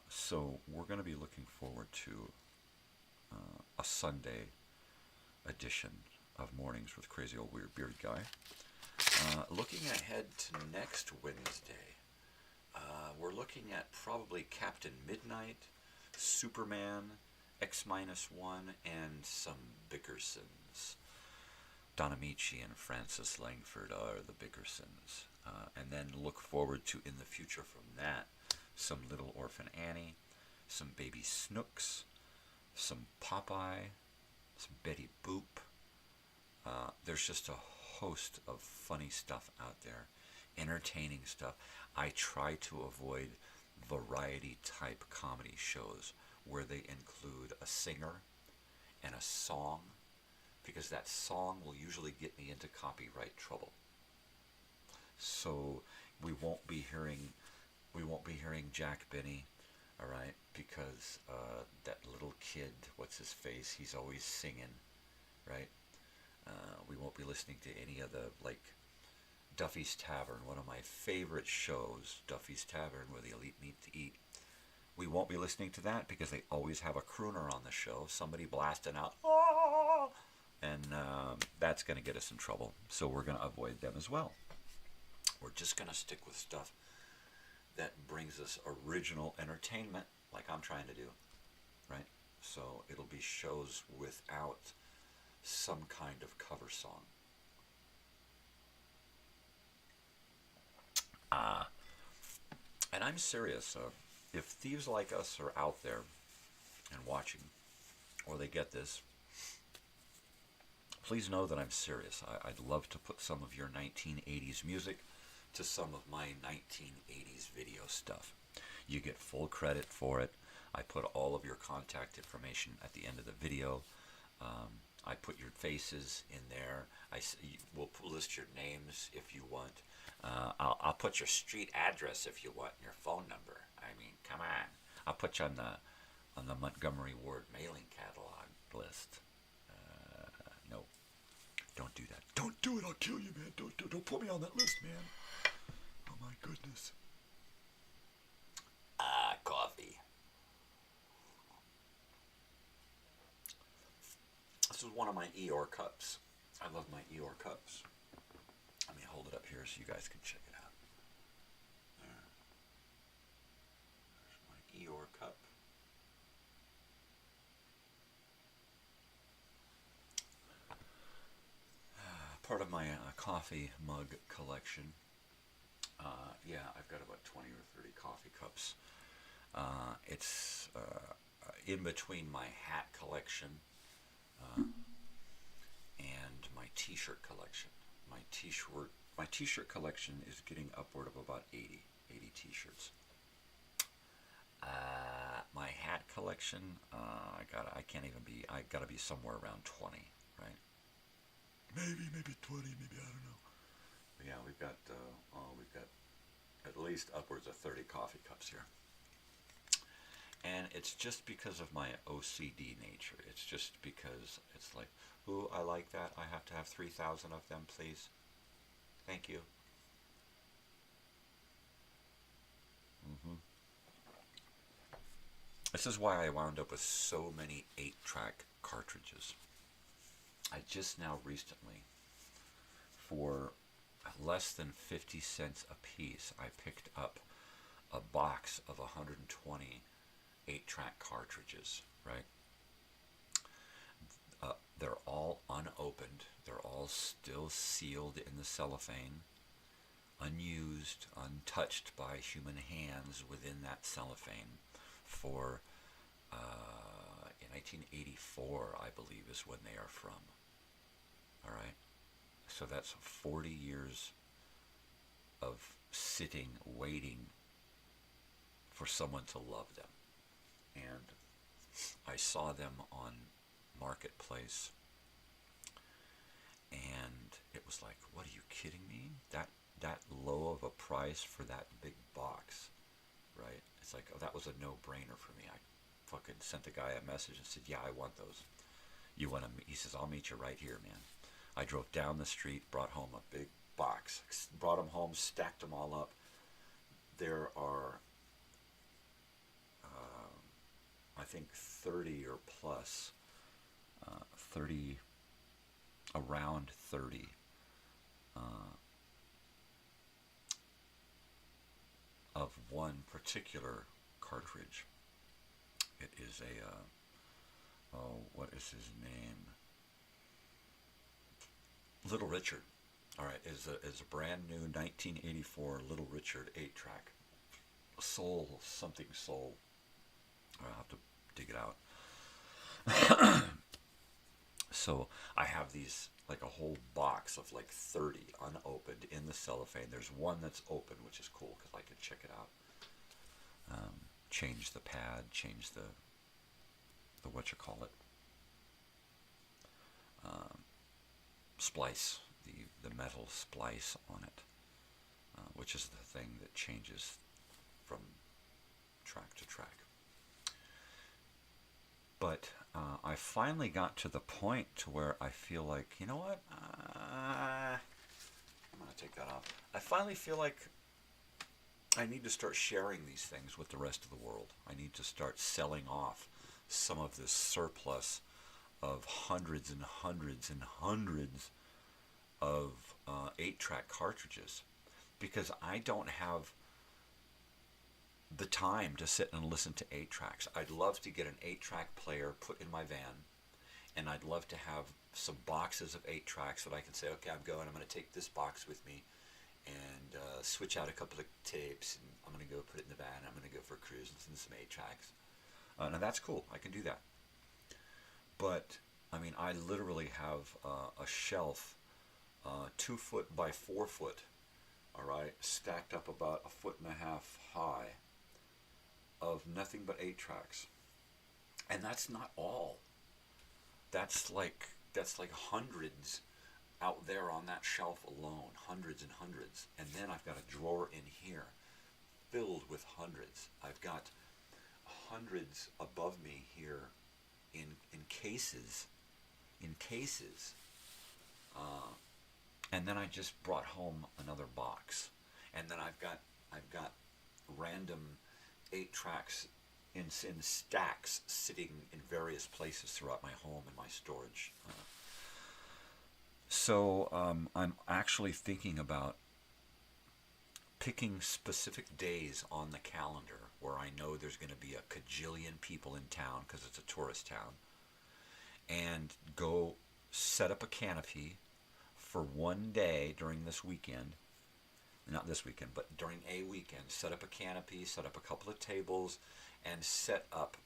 So we're going to be looking forward to a Sunday edition of Mornings with Crazy Old Weird Bearded Guy. Looking ahead to next Wednesday, we're looking at probably Captain Midnight, Superman, X-1, and some Bickersons. Don Amici and Francis Langford are the Bickersons. And then look forward to, in the future from that, some Little Orphan Annie, some Baby Snooks, some Popeye, some Betty Boop. There's just a host of funny stuff out there, entertaining stuff. I try to avoid variety type comedy shows where they include a singer and a song, because that song will usually get me into copyright trouble. So we won't be hearing Jack Benny, all right, because that little kid, what's his face, he's always singing, right? We won't be listening to any of the, like, Duffy's Tavern, one of my favorite shows, Duffy's Tavern, where the elite meet to eat. We won't be listening to that because they always have a crooner on the show, somebody blasting out, oh! And that's going to get us in trouble. So we're going to avoid them as well. We're just going to stick with stuff that brings us original entertainment, like I'm trying to do, right? So it'll be shows without some kind of cover song. And I'm serious. If thieves like us are out there and watching, or they get this, please know that I'm serious. I'd love to put some of your 1980s music to some of my 1980s video stuff. You get full credit for it. I put all of your contact information at the end of the video. I put your faces in there. We'll list your names if you want. I'll put your street address if you want, and your phone number. I mean, come on. I'll put you on the Montgomery Ward mailing catalog list. No, don't do that. Don't do it. I'll kill you, man. Don't put me on that list, man. Oh my goodness. Coffee. This is one of my Eeyore cups. I love my Eeyore cups. Let me hold it up here so you guys can check it out. There. There's my Eeyore cup. Part of my coffee mug collection. Yeah, I've got about 20 or 30 coffee cups. It's in between my hat collection and my t-shirt collection. My t-shirt collection is getting upward of about 80 t-shirts. My hat collection, I gotta be somewhere around 20, right? Maybe 20, maybe, I don't know. But yeah, we've got at least upwards of 30 coffee cups here. And it's just because of my OCD nature. It's just because it's like, ooh, I like that. I have to have 3,000 of them, please. Thank you. This is why I wound up with so many 8-track cartridges. I just now recently, for less than 50 cents a piece, I picked up a box of 120 8-track cartridges, right? They're all unopened. They're all still sealed in the cellophane, unused, untouched by human hands within that cellophane for, in 1984, I believe, is when they are from. All right? So that's 40 years of sitting, waiting for someone to love them. And I saw them on Marketplace, and it was like, what, are you kidding me? That low of a price for that big box, right? It's like, oh, that was a no-brainer for me. I fucking sent the guy a message and said, yeah, I want those. You want them? He says, I'll meet you right here, man. I drove down the street, brought home a big box, brought them home, stacked them all up. There are, I think, 30 or plus, 30, around 30 of one particular cartridge. It is a, what is his name? Little Richard. All right, is a brand new 1984 Little Richard 8-track. Soul, something soul. I'll have to dig it out. So I have these, like a whole box of like 30 unopened in the cellophane. There's one that's open, which is cool because I can check it out. Change the pad, change the whatchamacallit, splice, the metal splice on it, which is the thing that changes from track to track. But I finally got to the point to where I feel like, you know what? I'm going to take that off. I finally feel like I need to start sharing these things with the rest of the world. I need to start selling off some of this surplus of hundreds and hundreds and hundreds of 8-track cartridges, because I don't have the time to sit and listen to 8-tracks. I'd love to get an 8-track player put in my van, and I'd love to have some boxes of 8-tracks that I can say, okay, I'm going to take this box with me and switch out a couple of tapes, and I'm going to go put it in the van. I'm going to go for a cruise and listen to some 8-tracks. Now that's cool. I can do that. But, I mean, I literally have a shelf 2 foot by 4 foot, all right, stacked up about 1.5 feet high, of nothing but 8-tracks. And that's not all. That's like hundreds out there on that shelf alone, hundreds and hundreds. And then I've got a drawer in here filled with hundreds. I've got hundreds above me here in cases, and then I just brought home another box, and then I've got random 8-tracks in stacks sitting in various places throughout my home and my storage. So I'm actually thinking about picking specific days on the calendar where I know there's going to be a cajillion people in town because it's a tourist town, and go set up a canopy for one day during this weekend. Not this weekend, but during a weekend. Set up a canopy, set up a couple of tables, and set up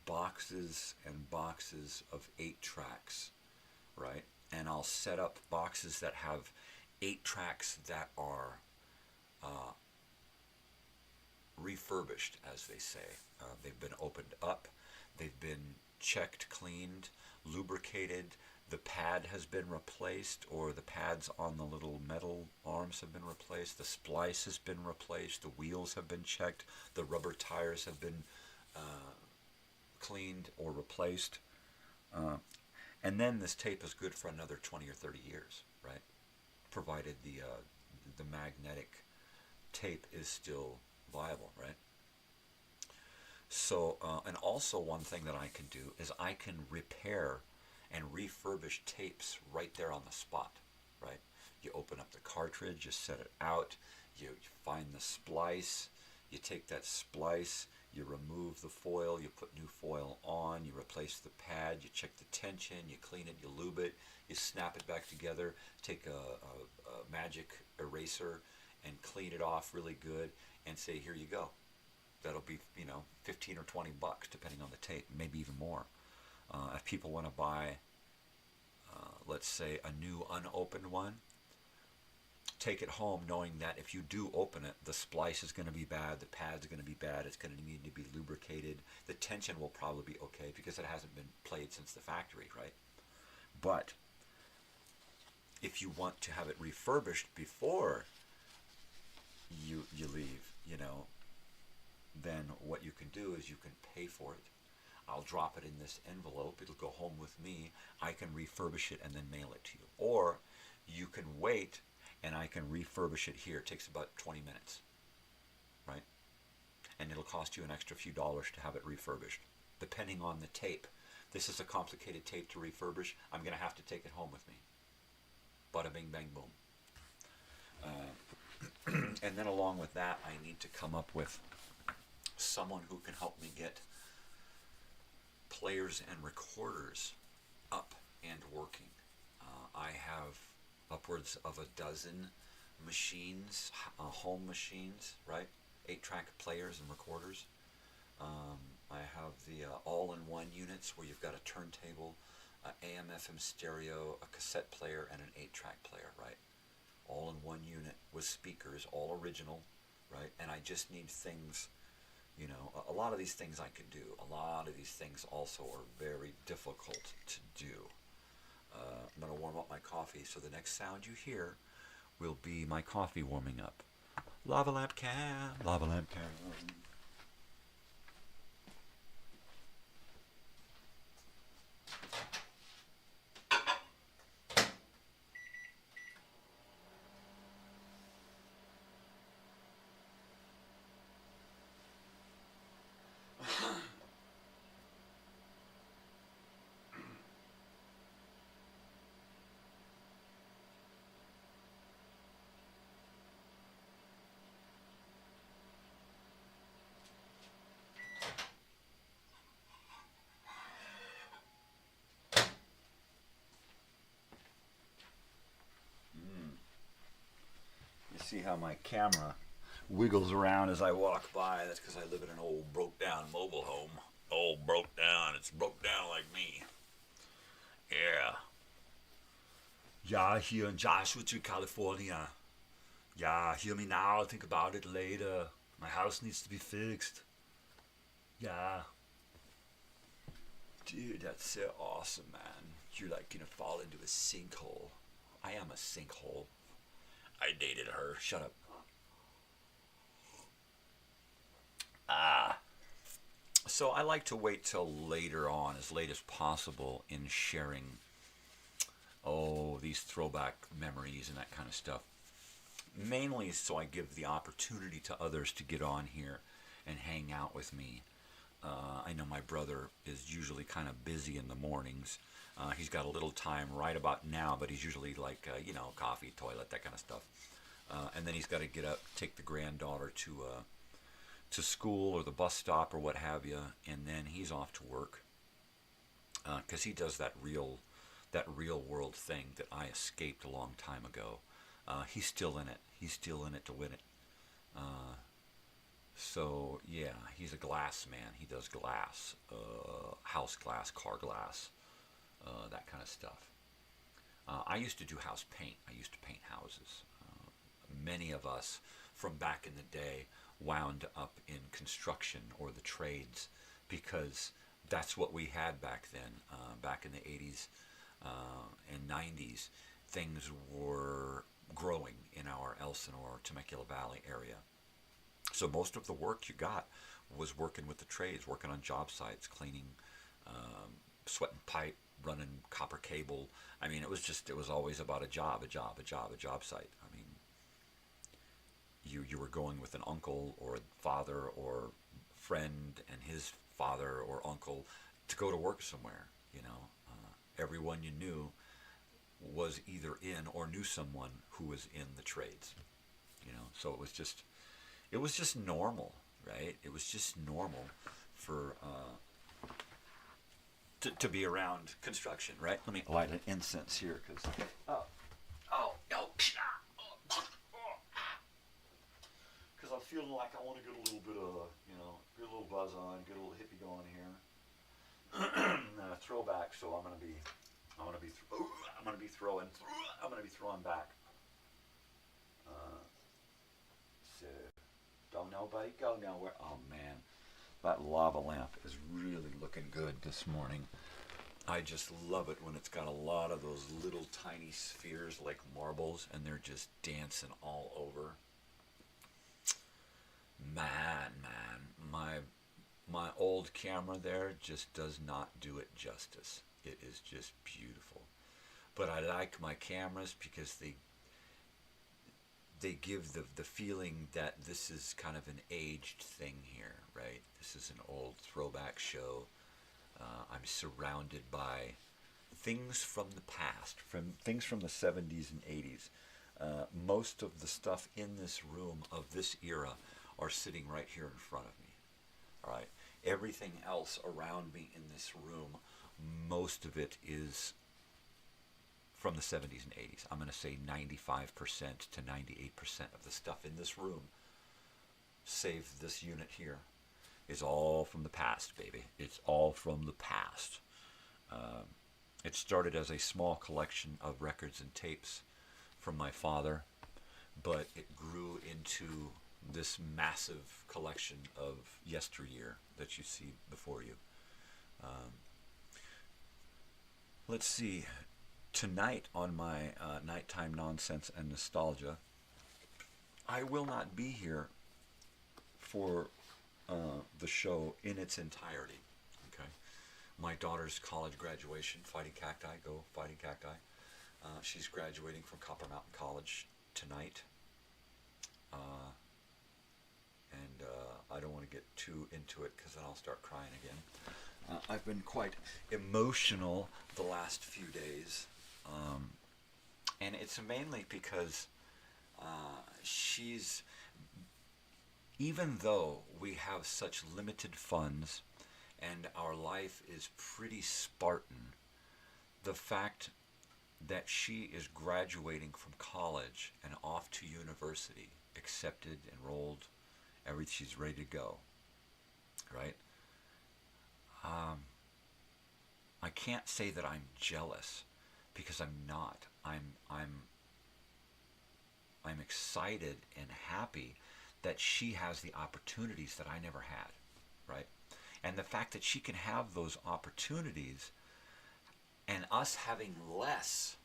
boxes and boxes of 8-tracks, right? And I'll set up boxes that have 8-tracks that are refurbished, as they say. They've been opened up, they've been checked, cleaned, lubricated, the pad has been replaced, or the pads on the little metal arms have been replaced, the splice has been replaced, the wheels have been checked, the rubber tires have been cleaned or replaced. And then this tape is good for another 20 or 30 years, right? Provided the magnetic tape is still viable, right? So, and also one thing that I can do is I can repair and refurbish tapes right there on the spot, right? You open up the cartridge, you set it out, you find the splice, you take that splice, you remove the foil, you put new foil on, you replace the pad, you check the tension, you clean it, you lube it, you snap it back together, take a magic eraser and clean it off really good and say, here you go. That'll be, 15 or 20 bucks depending on the tape, maybe even more. If people want to buy, let's say, a new unopened one, take it home knowing that if you do open it, the splice is going to be bad, the pad's going to be bad, it's going to need to be lubricated. The tension will probably be okay because it hasn't been played since the factory, right? But if you want to have it refurbished before you leave, then what you can do is you can pay for it. I'll drop it in this envelope. It'll go home with me. I can refurbish it and then mail it to you. Or you can wait and I can refurbish it here. It takes about 20 minutes, right? And it'll cost you an extra few dollars to have it refurbished, depending on the tape. This is a complicated tape to refurbish. I'm going to have to take it home with me. Bada bing, bang, boom. And then along with that, I need to come up with someone who can help me get players and recorders up and working. I have upwards of a dozen machines, home machines, right? 8-track players and recorders. I have the all-in-one units where you've got a turntable, AM/FM stereo, a cassette player, and an 8-track player, right? All in one unit with speakers, all original, right? And I just need things, a lot of these things I can do. A lot of these things also are very difficult to do. I'm going to warm up my coffee, so the next sound you hear will be my coffee warming up. Lava lamp can, lava lamp can. See how my camera wiggles around as I walk by. That's because I live in an old broke down mobile home. Old broke down. It's broke down like me. Yeah. Yeah, here in Rancho California. Yeah, hear me now. Think about it later. My house needs to be fixed. Yeah. Dude, that's so awesome, man. You're like gonna fall into a sinkhole. I am a sinkhole. I dated her. Shut up. So I like to wait till later on, as late as possible, in sharing, these throwback memories and that kind of stuff. Mainly so I give the opportunity to others to get on here and hang out with me. I know my brother is usually kind of busy in the mornings. He's got a little time right about now, but he's usually like, coffee, toilet, that kind of stuff. And then he's got to get up, take the granddaughter to school or the bus stop or what have you, and then he's off to work. Because he does that real world thing that I escaped a long time ago. He's still in it. He's still in it to win it. So, yeah, he's a glass man. He does glass, house glass, car glass, that kind of stuff. I used to do house paint. I used to paint houses. Many of us from back in the day wound up in construction or the trades because that's what we had back then. Back in the 80s and 90s, things were growing in our Elsinore, Temecula Valley area. So most of the work you got was working with the trades, working on job sites, cleaning, sweating pipe, running copper cable. I mean, it was always about a job site. I mean, you were going with an uncle or a father or friend and his father or uncle to go to work somewhere. Everyone you knew was either in or knew someone who was in the trades. So it was just normal, right? It was just normal for to be around construction, right? Let me light an incense here, because because I'm feeling like I want to get a little bit of get a little buzz on, get a little hippie going here. Throwback, so I'm gonna be throwing back. So don't nobody go nowhere. Oh man, that lava lamp is really looking good this morning. I just love it when it's got a lot of those little tiny spheres like marbles, and they're just dancing all over. Man, my old camera there just does not do it justice. It is just beautiful. But I like my cameras because they give the feeling that this is kind of an aged thing here, right? This is an old throwback show. I'm surrounded by things from the past, things from the 70s and 80s. Most of the stuff in this room of this era are sitting right here in front of me. All right. Everything else around me in this room, most of it is from the 70s and 80s. I'm going to say 95% to 98% of the stuff in this room, save this unit here, is all from the past, baby. It's all from the past. It started as a small collection of records and tapes from my father, but it grew into this massive collection of yesteryear that you see before you. Let's see. Tonight on my Nighttime Nonsense and Nostalgia, I will not be here for the show in its entirety. Okay, my daughter's college graduation, Fighting Cacti, go Fighting Cacti. She's graduating from Copper Mountain College tonight. And I don't want to get too into it because then I'll start crying again. I've been quite emotional the last few days. And it's mainly because she's, even though we have such limited funds and our life is pretty Spartan, the fact that she is graduating from college and off to university, accepted, enrolled, everything, she's ready to go, right? I can't say that I'm jealous, because I'm not. I'm excited and happy that she has the opportunities that I never had, right? And the fact that she can have those opportunities, and us having less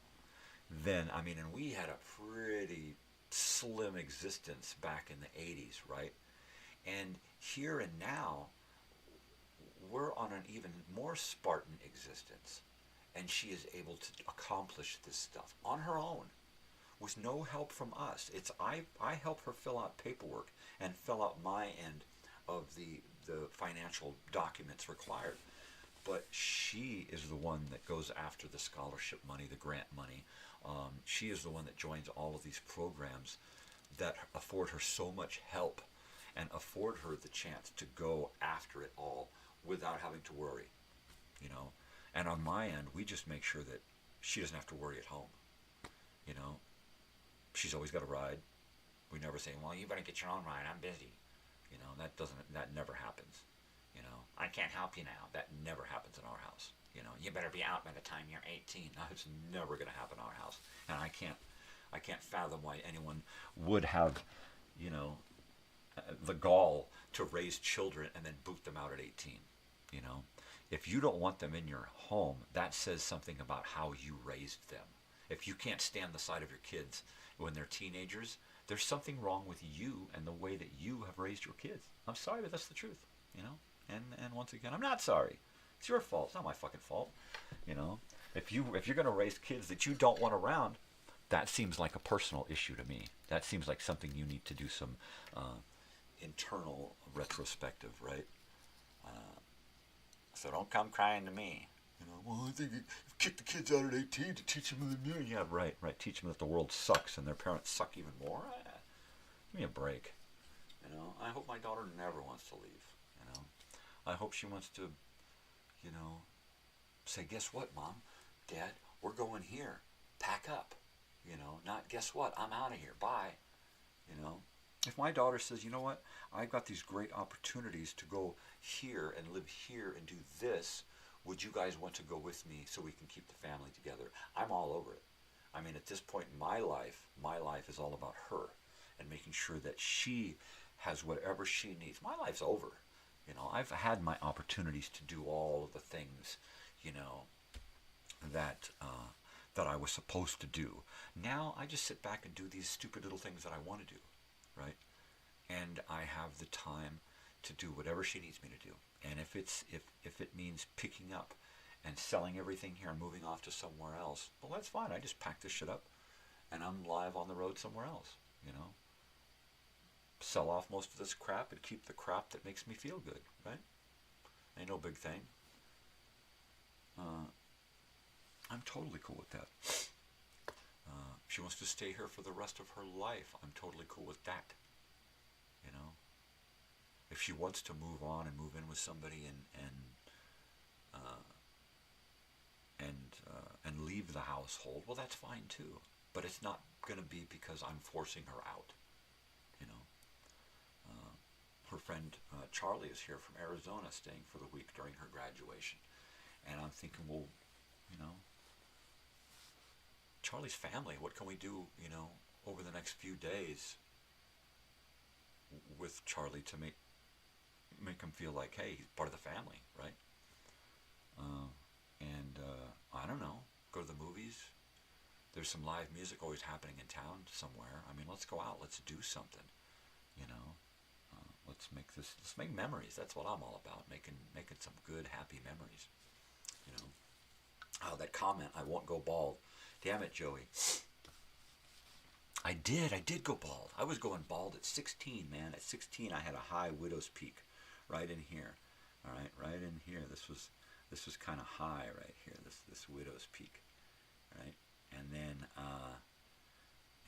than, and we had a pretty slim existence back in the 80s, right? And here and now, we're on an even more Spartan existence. And she is able to accomplish this stuff on her own with no help from us. I help her fill out paperwork and fill out my end of the financial documents required. But she is the one that goes after the scholarship money, the grant money. She is the one that joins all of these programs that afford her so much help and afford her the chance to go after it all without having to worry, And on my end, we just make sure that she doesn't have to worry at home, She's always got a ride. We never say, well, you better get your own ride, I'm busy. That never happens. I can't help you now. That never happens in our house. You better be out by the time you're 18. No, it's never going to happen in our house. And I can't fathom why anyone would have, the gall to raise children and then boot them out at 18. If you don't want them in your home, that says something about how you raised them. If you can't stand the sight of your kids when they're teenagers, there's something wrong with you and the way that you have raised your kids. I'm sorry, but that's the truth, And once again, I'm not sorry. It's your fault. It's not my fucking fault. If you're going to raise kids that you don't want around, that seems like a personal issue to me. That seems like something you need to do some internal retrospective, right? So don't come crying to me. You know, well, I think you kick the kids out at 18 to teach them the new. Yeah, right. Teach them that the world sucks and their parents suck even more. Give me a break. You know, I hope my daughter never wants to leave. You know, I hope she wants to, you know, say, guess what, Mom, Dad, we're going here. Pack up. You know, not guess what, I'm out of here. Bye. You know, if my daughter says, you know what, I've got these great opportunities to go here and live here and do this, would you guys want to go with me so we can keep the family together? I'm all over it. I mean, at this point in my life is all about her and making sure that she has whatever she needs. My life's over. You know, I've had my opportunities to do all of the things, you know, that I was supposed to do. Now I just sit back and do these stupid little things that I want to do, right? And I have the time to do whatever she needs me to do. And if it means picking up and selling everything here and moving off to somewhere else, well, that's fine. I just pack this shit up and I'm live on the road somewhere else, you know? Sell off most of this crap and keep the crap that makes me feel good, right? Ain't no big thing. I'm totally cool with that. If she wants to stay here for the rest of her life, I'm totally cool with that. You know? If she wants to move on and move in with somebody and leave the household, well, that's fine too. But it's not going to be because I'm forcing her out. You know? Her friend Charlie is here from Arizona, staying for the week during her graduation. And I'm thinking, well, you know, Charlie's family, what can we do, you know, over the next few days with Charlie to make him feel like, hey, he's part of the family, right? I don't know, go to the movies. There's some live music always happening in town somewhere. I mean, let's go out, let's do something, you know. Let's make memories. That's what I'm all about, making some good, happy memories, you know. Oh, that comment, I won't go bald. Damn it, Joey. I did go bald. I was going bald at 16, man. At 16, I had a high widow's peak right in here. All right, right in here. This was kind of high right here, this widow's peak, right? And then,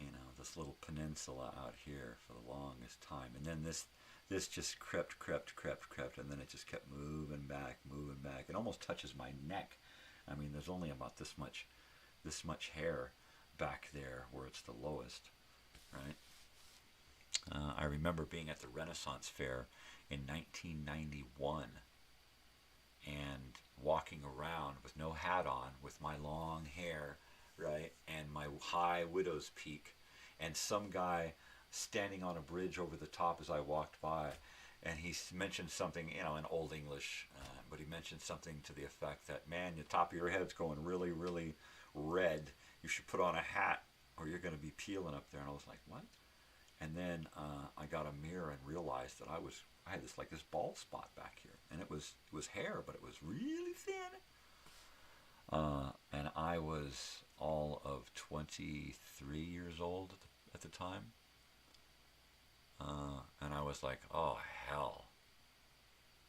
you know, this little peninsula out here for the longest time. And then this just crept, and then it just kept moving back. It almost touches my neck. I mean, there's only about this much hair back there where it's the lowest, right? I remember being at the Renaissance Fair in 1991 and walking around with no hat on, with my long hair, right, and my high widow's peak, and some guy standing on a bridge over the top as I walked by, and he mentioned something, you know, in Old English, but he mentioned something to the effect that, man, the top of your head's going really, really red. You should put on a hat or you're going to be peeling up there. And I was like, what? And then I got a mirror and realized that I had this bald spot back here, and it was hair, but it was really thin. And I was all of 23 years old at the time. And I was like, oh, hell.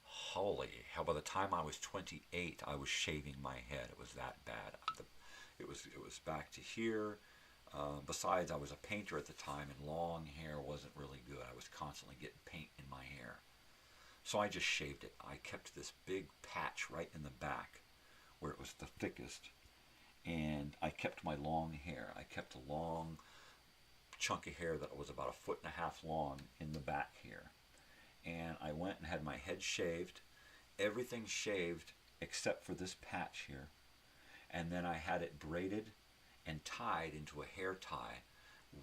Holy hell. By the time I was 28, I was shaving my head. It was that bad. It was back to here. Besides, I was a painter at the time, and long hair wasn't really good. I was constantly getting paint in my hair. So I just shaved it. I kept this big patch right in the back where it was the thickest. And I kept my long hair. I kept a long chunk of hair that was about 1.5 feet long in the back here. And I went and had my head shaved, everything shaved except for this patch here. And then I had it braided and tied into a hair tie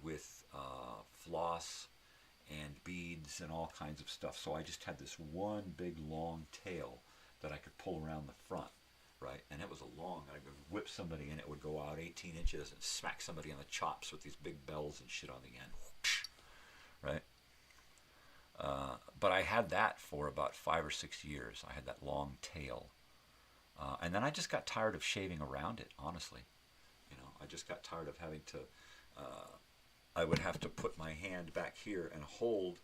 with floss and beads and all kinds of stuff. So I just had this one big long tail that I could pull around the front, right? And it was I could whip somebody and it would go out 18 inches and smack somebody on the chops with these big bells and shit on the end, right? But I had that for about 5 or 6 years. I had that long tail. And then I just got tired of shaving around it, honestly. You know, I just got tired of having to, I would have to put my hand back here and hold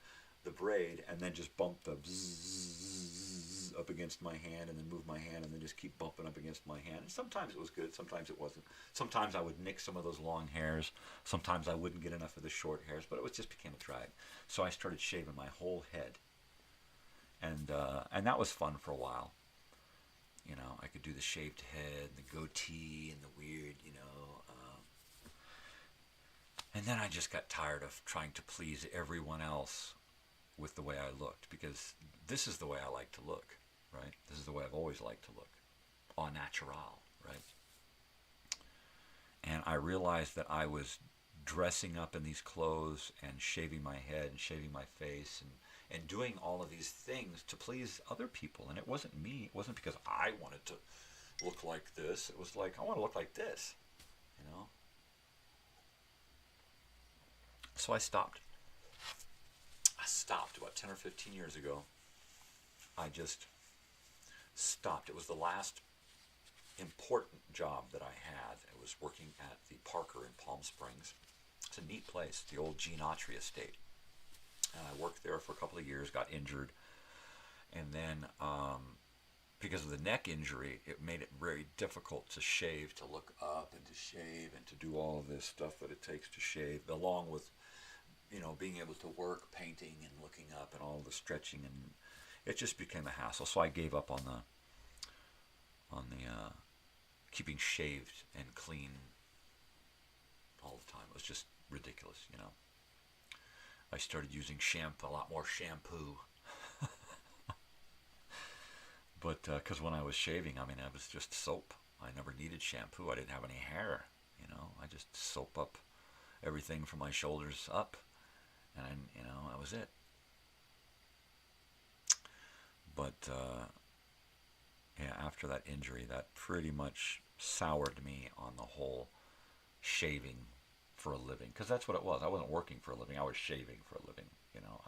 the braid and then just bump the bzzz up against my hand and then move my hand and then just keep bumping up against my hand. And sometimes it was good, sometimes it wasn't. Sometimes I would nick some of those long hairs. Sometimes I wouldn't get enough of the short hairs, but it just became a drag. So I started shaving my whole head. And that was fun for a while. You know, I could do the shaved head, the goatee, and the weird, you know. And then I just got tired of trying to please everyone else with the way I looked, because this is the way I like to look, right? This is the way I've always liked to look, au natural, right? And I realized that I was dressing up in these clothes and shaving my head and shaving my face and doing all of these things to please other people. And it wasn't me. It wasn't because I wanted to look like this. It was like, I want to look like this, you know? So I stopped. I stopped about 10 or 15 years ago. I just stopped. It was the last important job that I had. It was working at the Parker in Palm Springs. It's a neat place, the old Gene Autry estate. And I worked there for a couple of years, got injured, and then because of the neck injury, it made it very difficult to shave, to look up and to shave and to do all of this stuff that it takes to shave, along with, you know, being able to work painting and looking up and all the stretching, and it just became a hassle. So I gave up on the keeping shaved and clean all the time. It was just ridiculous, you know. I started using shampoo, a lot more shampoo. But because when I was shaving, I mean, I was just soap. I never needed shampoo. I didn't have any hair, you know. I just soap up everything from my shoulders up, and, you know, that was it. But yeah, after that injury, that pretty much soured me on the whole shaving for a living, because that's what it was. I wasn't working for a living. I was shaving for a living. You know,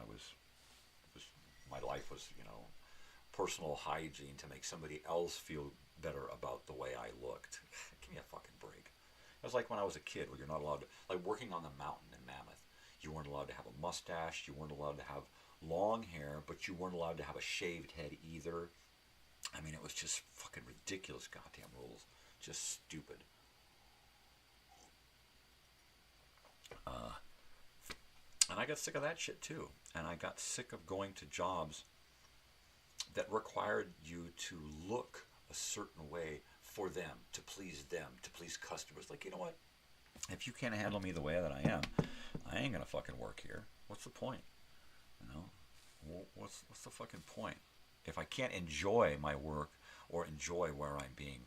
my life was, you know, personal hygiene to make somebody else feel better about the way I looked. Give me a fucking break. It was like when I was a kid, where you're not allowed to, like working on the mountain in Mammoth, you weren't allowed to have a mustache, you weren't allowed to have long hair, but you weren't allowed to have a shaved head either. I mean, it was just fucking ridiculous goddamn rules. Just stupid. And I got sick of that shit too. And I got sick of going to jobs that required you to look a certain way for them, to please customers. Like, you know what? If you can't handle me the way that I am, I ain't gonna fucking work here. What's the point? You know? What's the fucking point? If I can't enjoy my work or enjoy where I'm being,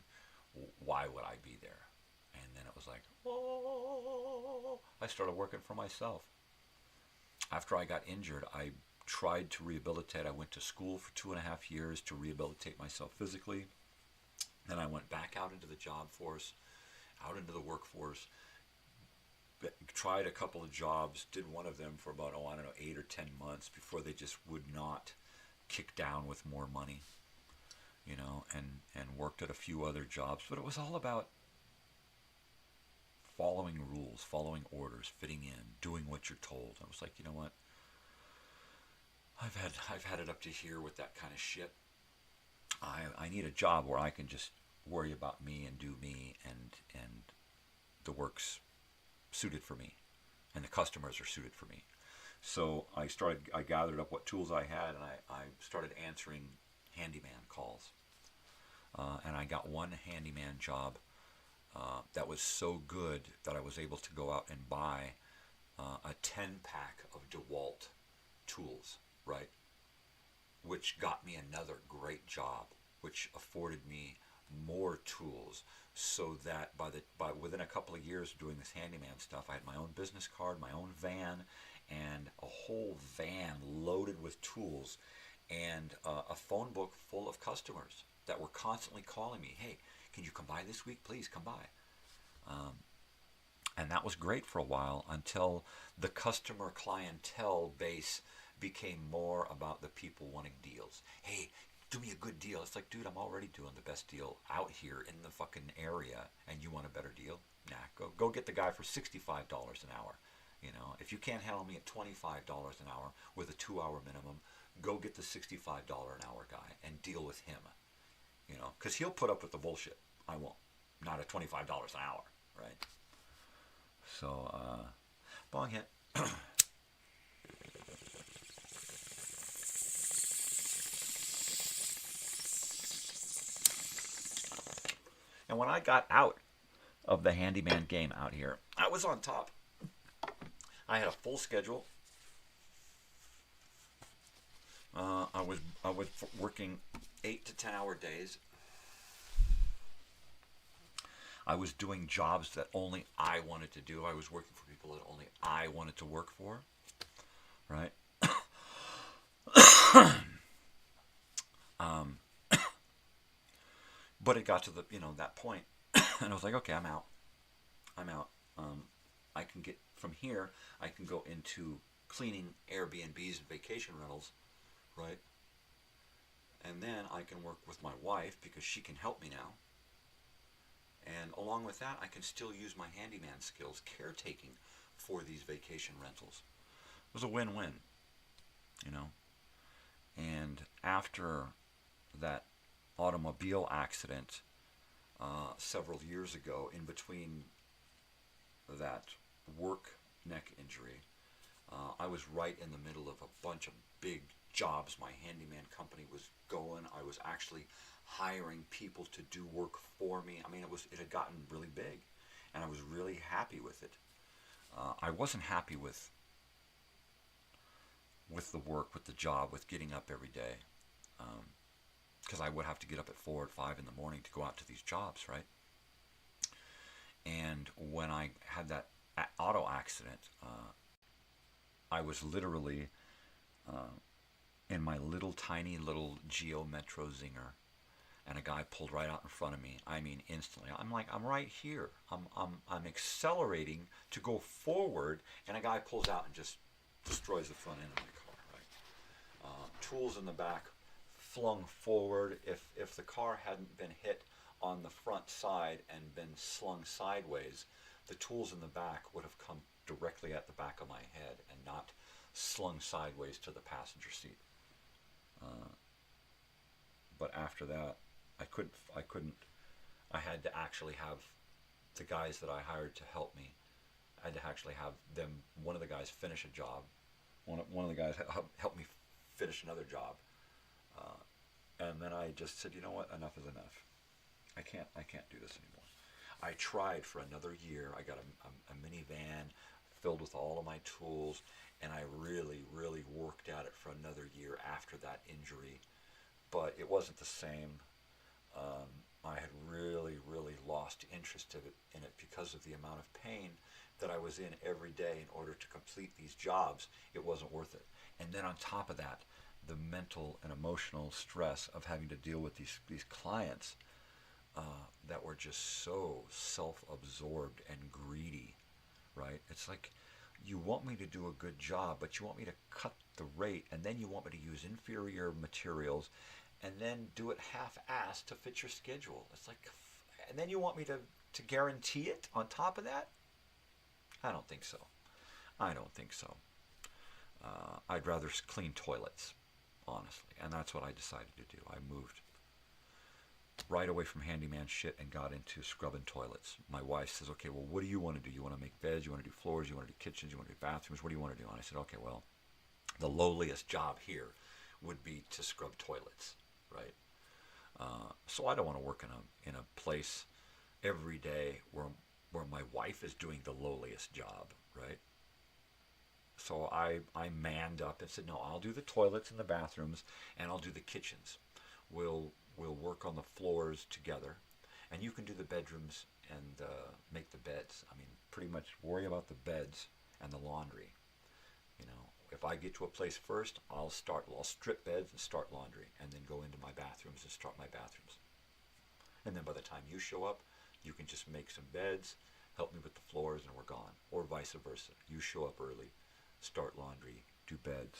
why would I be there? And then it was like, oh, I started working for myself. After I got injured, I tried to rehabilitate. I went to school for 2.5 years to rehabilitate myself physically. Then I went back out into the job force, out into the workforce, tried a couple of jobs, did one of them for about, 8 or 10 months before they just would not kick down with more money, you know, and worked at a few other jobs. But it was all about following rules, following orders, fitting in, doing what you're told. I was like, you know what? I've had it up to here with that kind of shit. I need a job where I can just worry about me and do me, and the work's suited for me, and the customers are suited for me. So I gathered up what tools I had, and I started answering handyman calls. And I got one handyman job that was so good that I was able to go out and buy a 10-pack of DeWalt tools, right? Which got me another great job, which afforded me more tools, so that by within a couple of years of doing this handyman stuff, I had my own business card, my own van, and a whole van loaded with tools, and a phone book full of customers that were constantly calling me, hey, can you come by this week? Please come by. And that was great for a while, until the customer clientele base became more about the people wanting deals. Hey, do me a good deal. It's like, dude, I'm already doing the best deal out here in the fucking area, and you want a better deal? Nah, go get the guy for $65 an hour. You know, if you can't handle me at $25 an hour with a 2-hour minimum, go get the $65 an hour guy and deal with him. You know, because he'll put up with the bullshit. I won't. Not at $25 an hour, right? So, Bong Hit. And when I got out of the handyman game out here, I was on top. I had a full schedule. I was working 8 to 10 hour days. I was doing jobs that only I wanted to do. I was working for people that only I wanted to work for, right? But it got to the, that point, and I was like, okay, I'm out. I can get from here. I can go into cleaning Airbnbs and vacation rentals, right? And then I can work with my wife because she can help me now. And along with that, I can still use my handyman skills, caretaking for these vacation rentals. It was a win-win, And after that automobile accident several years ago, in between that work neck injury, I was right in the middle of a bunch of big jobs. My handyman company was going. I was actually hiring people to do work for me. I mean, it had gotten really big, and I was really happy with it. I wasn't happy with the work, with the job, with getting up every day, because I would have to get up at 4 or 5 in the morning to go out to these jobs, right? And when I had that auto accident, I was literally in my tiny little Geo Metro Zinger, and a guy pulled right out in front of me. I mean, instantly. I'm like, I'm right here. I'm accelerating to go forward, and a guy pulls out and just destroys the front end of my car. Right? Tools in the back flung forward. If the car hadn't been hit on the front side and been slung sideways, the tools in the back would have come directly at the back of my head and not slung sideways to the passenger seat. But after that, I had to actually have the guys that I hired to help me. I had to actually have them, one of the guys finish a job. One of the guys help me finish another job. And then I just said, you know what, enough is enough. I can't do this anymore. I tried for another year. I got a minivan filled with all of my tools, and I really, really worked at it for another year after that injury. But it wasn't the same. I had really, really lost interest in it because of the amount of pain that I was in every day in order to complete these jobs. It wasn't worth it. And then on top of that, the mental and emotional stress of having to deal with these clients that were just so self-absorbed and greedy, right? It's like, you want me to do a good job, but you want me to cut the rate, and then you want me to use inferior materials, and then do it half-assed to fit your schedule. It's like, and then you want me to guarantee it on top of that? I don't think so. I'd rather clean toilets, honestly, and that's what I decided to do. I moved right away from handyman shit and got into scrubbing toilets. My wife says, okay, well, what do you want to do? You want to make beds? You want to do floors? You want to do kitchens? You want to do bathrooms? What do you want to do? And I said, okay, well, the lowliest job here would be to scrub toilets, right? So I don't want to work in a place every day where my wife is doing the lowliest job, right? So I manned up and said, no, I'll do the toilets and the bathrooms, and I'll do the kitchens. We'll work on the floors together, and you can do the bedrooms and make the beds. I mean, pretty much worry about the beds and the laundry. If I get to a place first, I'll strip beds and start laundry, and then go into my bathrooms and start my bathrooms. And then by the time you show up, you can just make some beds, help me with the floors, and we're gone. Or vice versa. You show up early, start laundry, do beds.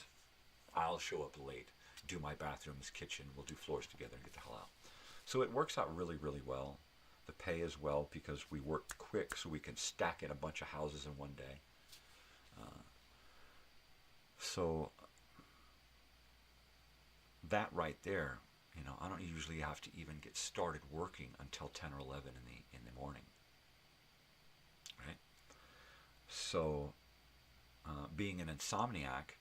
I'll show up late, do my bathrooms, kitchen, we'll do floors together and get the hell out. So it works out really, really well. The pay as well, because we work quick so we can stack in a bunch of houses in one day. So that right there, you know, I don't usually have to even get started working until 10 or 11 in the morning, right? So being an insomniac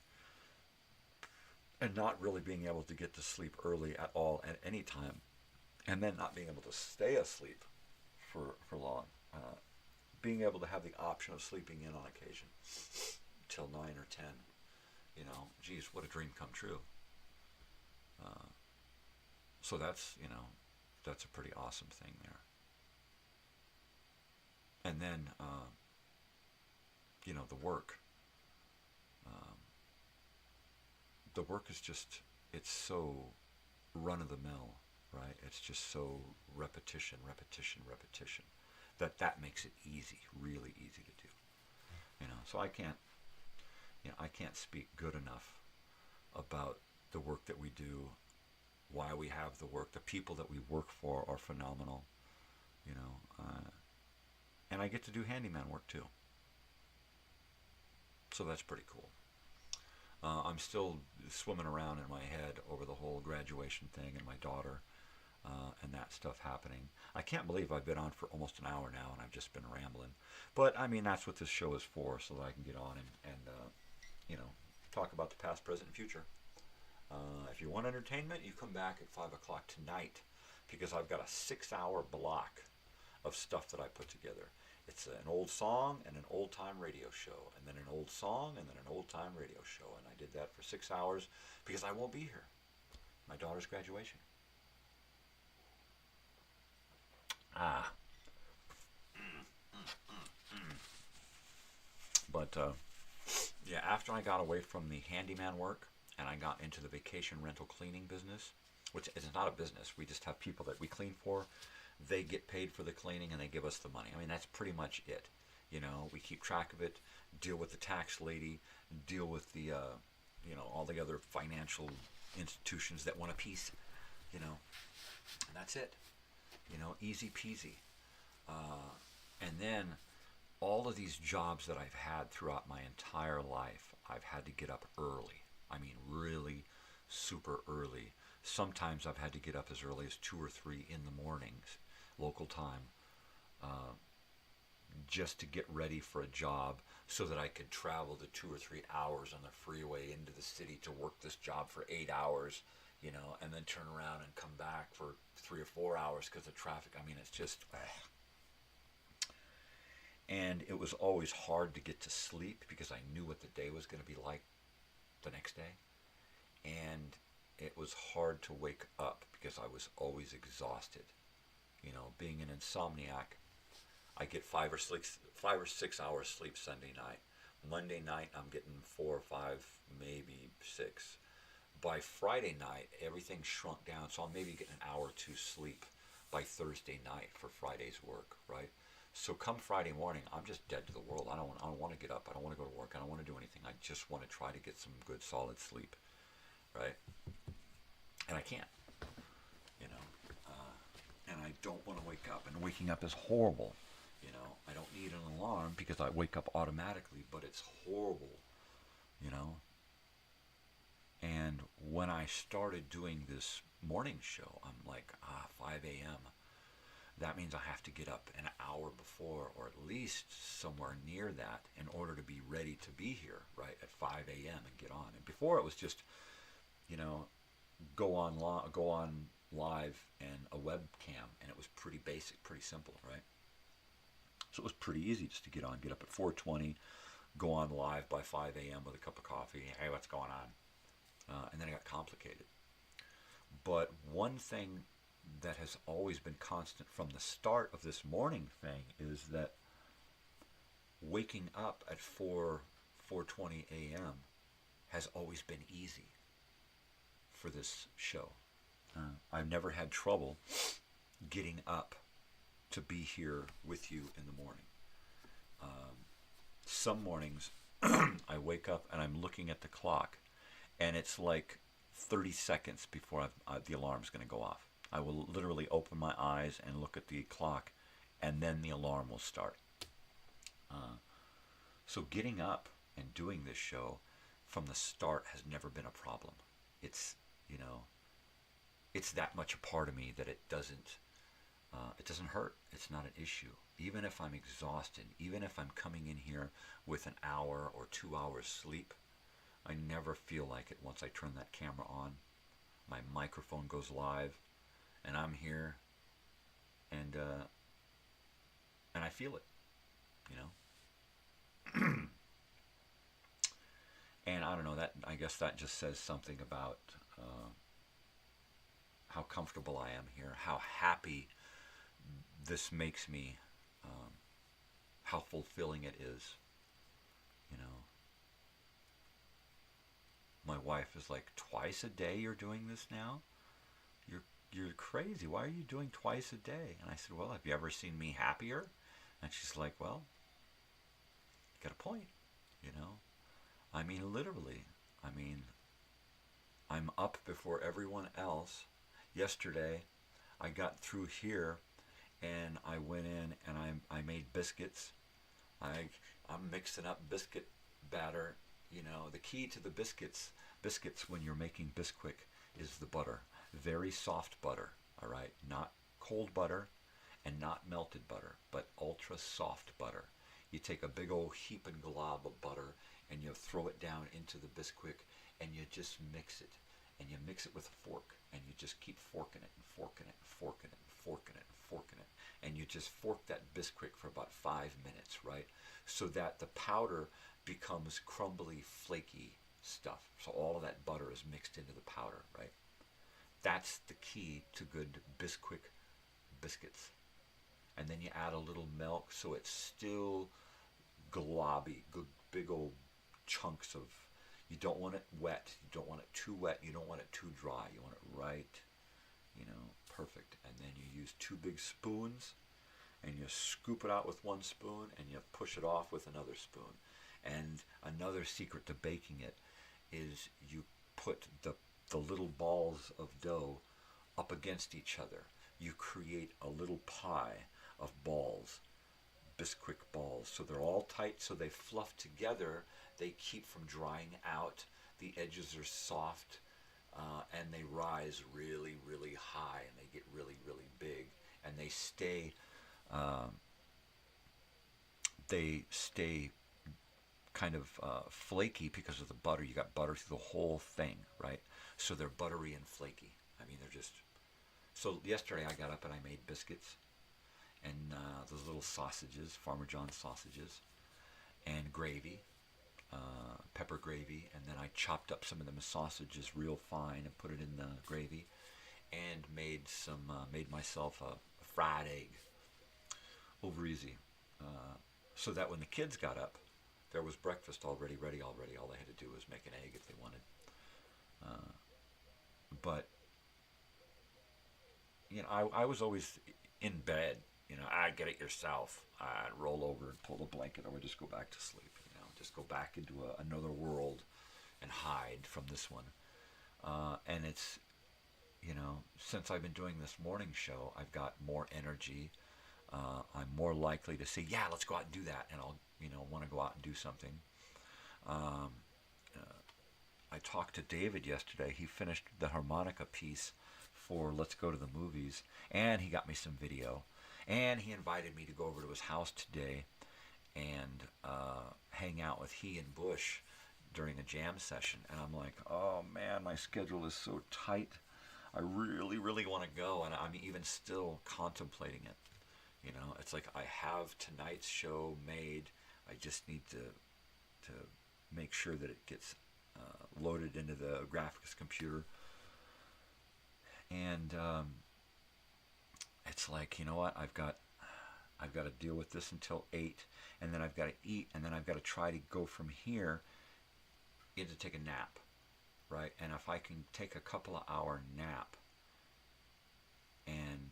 and not really being able to get to sleep early at all at any time, and then not being able to stay asleep for long, being able to have the option of sleeping in on occasion till 9 or 10, you know, geez, what a dream come true. So that's, you know, that's a pretty awesome thing there. And then, you know, the work. The work is just, it's so run-of-the-mill, right? It's just so repetition, that makes it easy, really easy to do. You know, so I can't speak good enough about the work that we do, why we have the work. The people that we work for are phenomenal, you know, and I get to do handyman work too. So that's pretty cool. I'm still swimming around in my head over the whole graduation thing and my daughter and that stuff happening. I can't believe I've been on for almost an hour now and I've just been rambling. But, I mean, that's what this show is for, so that I can get on and you know, talk about the past, present, and future. If you want entertainment, you come back at 5 o'clock tonight because I've got a 6-hour block of stuff that I put together. It's an old song and an old-time radio show, and then an old song and then an old-time radio show. And I did that for 6 hours because I won't be here. My daughter's graduation. But, yeah, after I got away from the handyman work and I got into the vacation rental cleaning business, which is not a business, we just have people that we clean for. They get paid for the cleaning and they give us the money. I mean, that's pretty much it. You know, we keep track of it, deal with the tax lady, deal with the, you know, all the other financial institutions that want a piece, you know, and that's it. You know, easy peasy. And then all of these jobs that I've had throughout my entire life, I've had to get up early. I mean, really super early. Sometimes I've had to get up as early as 2 or 3 in the mornings, local time, just to get ready for a job so that I could travel the 2 or 3 hours on the freeway into the city to work this job for 8 hours, you know, and then turn around and come back for 3 or 4 hours because of traffic. I mean, it's just... And it was always hard to get to sleep because I knew what the day was going to be like the next day. And it was hard to wake up because I was always exhausted. You know, being an insomniac, I get 5 or 6 hours sleep Sunday night. Monday night, I'm getting 4 or 5, maybe 6. By Friday night, everything shrunk down, so I'm maybe getting an hour or 2 sleep by Thursday night for Friday's work, right? So come Friday morning, I'm just dead to the world. I don't want to get up. I don't want to go to work. I don't want to do anything. I just want to try to get some good, solid sleep, right? And I can't, you know. And I don't want to wake up. And waking up is horrible, you know. I don't need an alarm because I wake up automatically, but it's horrible, you know. And when I started doing this morning show, I'm like, 5 a.m., that means I have to get up an hour before, or at least somewhere near that, in order to be ready to be here, right, at 5 a.m. and get on. And before it was just, you know, go on live and a webcam, and it was pretty basic, pretty simple, right? So it was pretty easy just to get on, get up at 4:20, go on live by 5 a.m. with a cup of coffee. Hey, what's going on? And then it got complicated. But one thing that has always been constant from the start of this morning thing is that waking up at 4:20 a.m. has always been easy for this show. I've never had trouble getting up to be here with you in the morning. Some mornings I wake up and I'm looking at the clock and it's like 30 seconds before the alarm's going to go off. I will literally open my eyes and look at the clock, and then the alarm will start. So getting up and doing this show from the start has never been a problem. It's, you know, it's that much a part of me that it doesn't hurt. It's not an issue. Even if I'm exhausted, even if I'm coming in here with an hour or 2 hours sleep, I never feel like it once I turn that camera on. My microphone goes live, and I'm here, and I feel it, you know. And I don't know, that I guess that just says something about how comfortable I am here, how happy this makes me, how fulfilling it is, you know. My wife is like, twice a day you're doing this now? You're crazy. Why are you doing twice a day? And I said, well, have you ever seen me happier? And she's like, well, you got a point, you know. I mean, literally. I mean, I'm up before everyone else. Yesterday, I got through here, and I went in and I made biscuits. I'm mixing up biscuit batter. You know, the key to the biscuits when you're making Bisquick is the butter. Very soft butter, all right? Not cold butter and not melted butter, but ultra soft butter. You take a big old heap and glob of butter and you throw it down into the Bisquick and you just mix it. And you mix it with a fork and you just keep forking it and forking it and forking it and forking it and forking it. And you just fork that Bisquick for about 5 minutes, right? So that the powder becomes crumbly, flaky stuff. So all of that butter is mixed into the powder, right? That's the key to good Bisquick biscuits. And then you add a little milk so it's still globby, good big old chunks of, you don't want it wet, you don't want it too wet, you don't want it too dry, you want it right, you know, perfect. And then you use 2 big spoons and you scoop it out with 1 spoon and you push it off with another spoon. And another secret to baking it is you put the little balls of dough up against each other. You create a little pie of balls, Bisquick balls. So they're all tight, so they fluff together. They keep from drying out. The edges are soft, and they rise really, really high, and they get really, really big. And they stay kind of flaky because of the butter. You got butter through the whole thing, right? So they're buttery and flaky. I mean, they're just... So yesterday I got up and I made biscuits and those little sausages, Farmer John's sausages, and gravy, pepper gravy, and then I chopped up some of the sausages real fine and put it in the gravy, and made myself a fried egg, over easy, so that when the kids got up, there was breakfast already ready. All they had to do was make an egg if they wanted. But you know, I was always in bed. You know, I'd get it yourself. I'd roll over and pull the blanket, or just go back to sleep. You know, just go back into another world and hide from this one. And it's, you know, since I've been doing this morning show, I've got more energy. I'm more likely to say, yeah, let's go out and do that, and I'll, you know, want to go out and do something. I talked to David yesterday. He finished the harmonica piece for Let's Go to the Movies, and he got me some video, and he invited me to go over to his house today and hang out with he and Bush during a jam session. And I'm like, oh man, my schedule is so tight. I really, really want to go, and I'm even still contemplating it. You know, it's like I have tonight's show made. I just need to make sure that it gets loaded into the graphics computer. And it's like, you know what? I've got to deal with this until 8, and then I've got to eat, and then I've got to try to go from here in to take a nap, right? And if I can take a couple of hour nap, and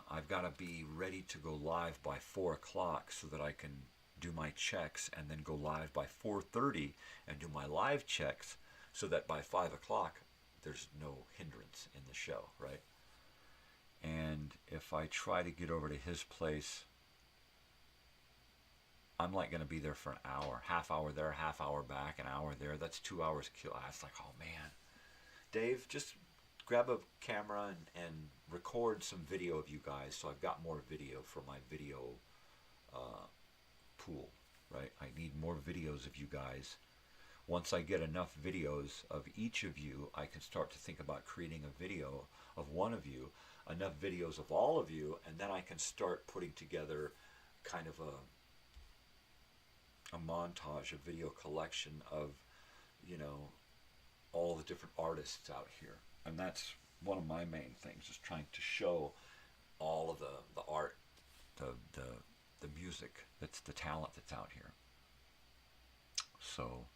I've got to be ready to go live by 4 o'clock so that I can do my checks, and then go live by 4:30 and do my live checks, so that by 5 o'clock there's no hindrance in the show, right? And if I try to get over to his place I'm like going to be there for an hour, half hour there, half hour back, an hour there. That's 2 hours kill. It's like, oh man, Dave, just grab a camera and record some video of you guys, so I've got more video for my video pool, right? I need more videos of you guys. Once I get enough videos of each of you, I can start to think about creating a video of one of you, enough videos of all of you, and then I can start putting together kind of a montage, a video collection of, you know, all the different artists out here. And that's one of my main things, is trying to show all of the art, the music, that's the talent that's out here. So,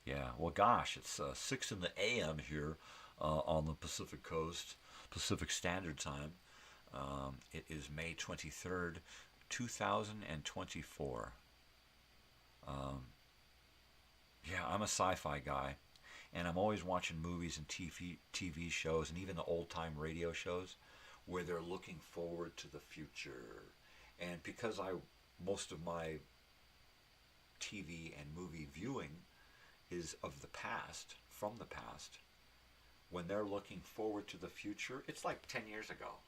yeah, well, gosh, it's 6 a.m. here on the Pacific Coast, Pacific Standard Time. It is May 23rd, 2024. Yeah, I'm a sci-fi guy, and I'm always watching movies and TV shows, and even the old-time radio shows, where they're looking forward to the future. And because most of my TV and movie viewing is of the past, from the past, when they're looking forward to the future, it's like 10 years ago.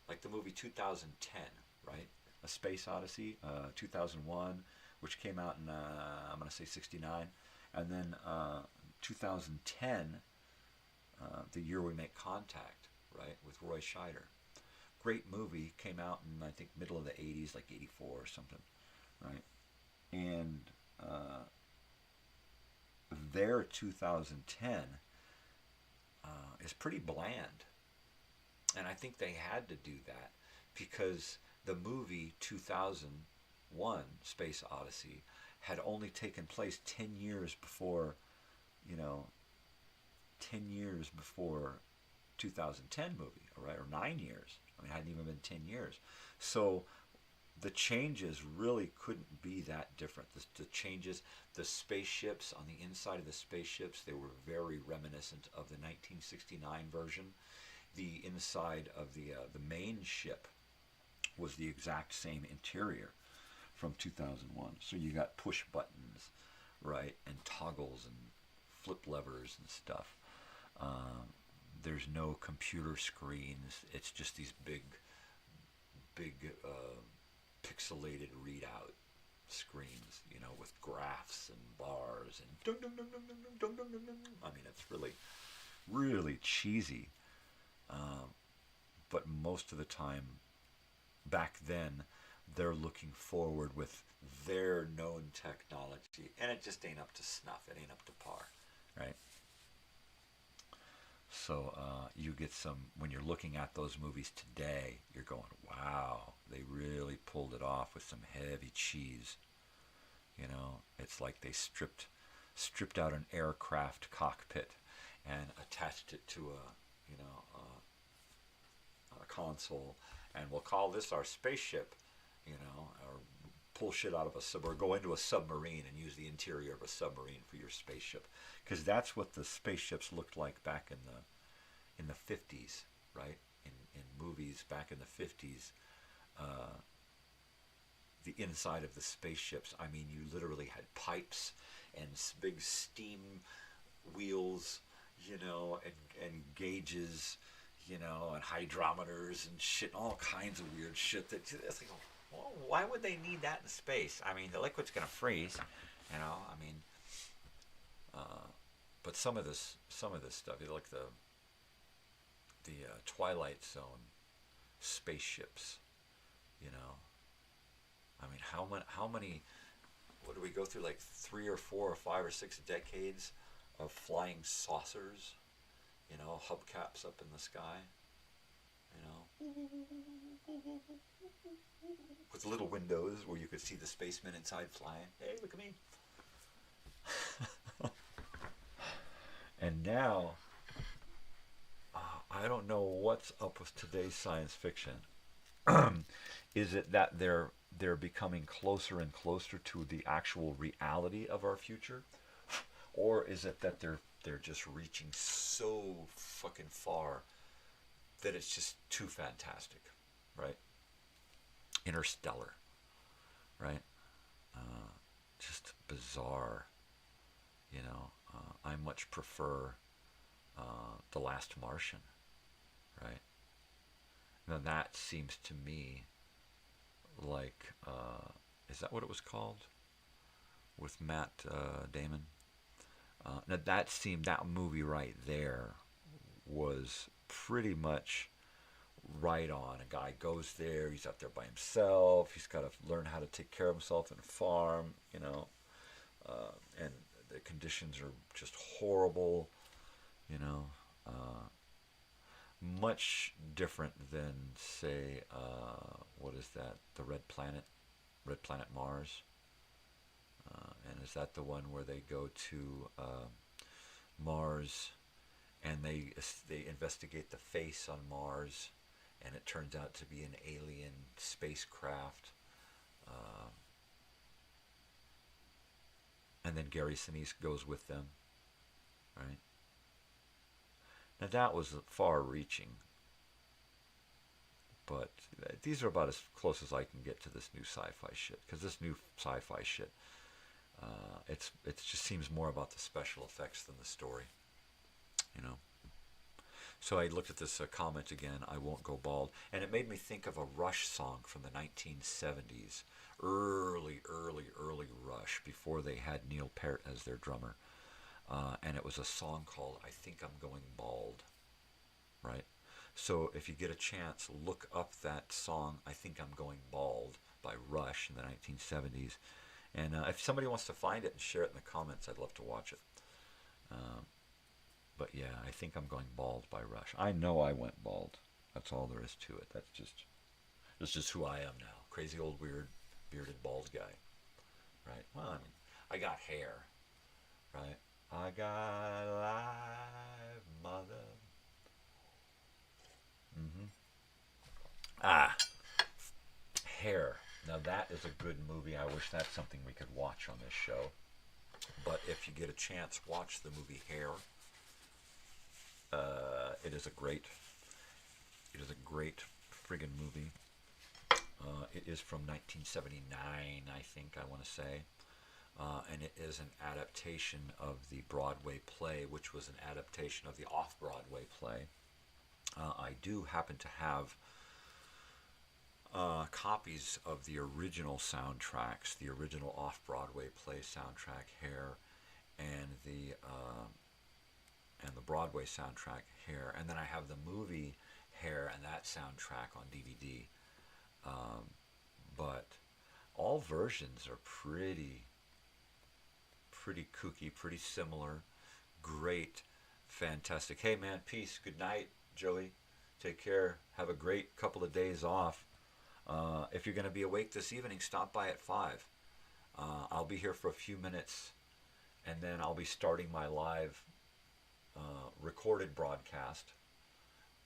Like the movie 2010, right? A Space Odyssey, 2001, which came out in, I'm going to say 69. And then 2010, the year we make contact, right, with Roy Scheider. Great movie, came out in, I think, middle of the 80s, like 84 or something, right? And their 2010 is pretty bland. And I think they had to do that because the movie 2001, Space Odyssey, had only taken place 10 years before, 10 years before 2010 movie, all right, or 9 years. I mean, it hadn't even been 10 years. So the changes really couldn't be that different. The changes, the spaceships, on the inside of the spaceships, they were very reminiscent of the 1969 version. The inside of the main ship was the exact same interior from 2001. So you got push buttons, right, and toggles and flip levers and stuff. There's no computer screens. It's just these big pixelated readout screens, with graphs and bars and dum dum dum dum dum dum dum dum dum. I mean, it's really, really cheesy. But most of the time, back then, they're looking forward with their known technology, and it just ain't up to snuff. It ain't up to par, right? So you get some, when you're looking at those movies today, you're going, wow, they really pulled it off with some heavy cheese. It's like they stripped out an aircraft cockpit and attached it to a console, and we'll call this our spaceship, or pull shit out of or go into a submarine and use the interior of a submarine for your spaceship, because that's what the spaceships looked like back in the 50s, right? In movies back in the 50s, the inside of the spaceships, I mean, you literally had pipes and big steam wheels, and gauges, and hydrometers and shit, all kinds of weird shit. It's like, well, why would they need that in space? I mean, the liquid's going to freeze, I mean, but some of this stuff, like the Twilight Zone spaceships, I mean, how many, what do we go through, like 3 or 4 or 5 or 6 decades of flying saucers, hubcaps up in the sky, with little windows where you could see the spacemen inside flying. Hey, look at me. And now, I don't know what's up with today's science fiction. Is it that they're becoming closer and closer to the actual reality of our future? Or is it that they're just reaching so fucking far that it's just too fantastic, right? Interstellar, right? just bizarre. You know, I much prefer The Last Martian, right? Now that seems to me like, is that what it was called? With Matt Damon? Now that movie right there was pretty much right on. A guy goes there, he's out there by himself, he's got to learn how to take care of himself and farm, you know, and the conditions are just horrible, you know, much different than, say, what is that, the Red Planet Mars, and is that the one where they go to Mars and they investigate the face on Mars, and it turns out to be an alien spacecraft, and then Gary Sinise goes with them, right? Now that was far-reaching, but these are about as close as I can get to this new sci-fi shit, because this new sci-fi shit, it just seems more about the special effects than the story, you know. So I looked at this comment again, I Won't Go Bald, and it made me think of a Rush song from the 1970s, early Rush, before they had Neil Peart as their drummer. And it was a song called I Think I'm Going Bald, right? So if you get a chance, look up that song, I Think I'm Going Bald, by Rush in the 1970s. And if somebody wants to find it and share it in the comments, I'd love to watch it. But yeah, I Think I'm Going Bald by Rush. I know I went bald. That's all there is to it. That's just who I am now. Crazy old weird bearded bald guy. Right? Well, I mean, I got hair. Right? I got a live mother. Hair. Now that is a good movie. I wish that's something we could watch on this show. But if you get a chance, watch the movie Hair. It is a great friggin' movie. It is from 1979, I think, I want to say. And it is an adaptation of the Broadway play, which was an adaptation of the off-Broadway play. I do happen to have copies of the original soundtracks, the original off-Broadway play soundtrack, Hair, and the Broadway soundtrack, Hair, and then I have the movie Hair and that soundtrack on DVD. But all versions are pretty kooky, pretty similar, great, fantastic. Hey man, peace, good night, Joey. Take care. Have a great couple of days off. If you're going to be awake this evening, stop by at 5. I'll be here for a few minutes, and then I'll be starting my live recorded broadcast,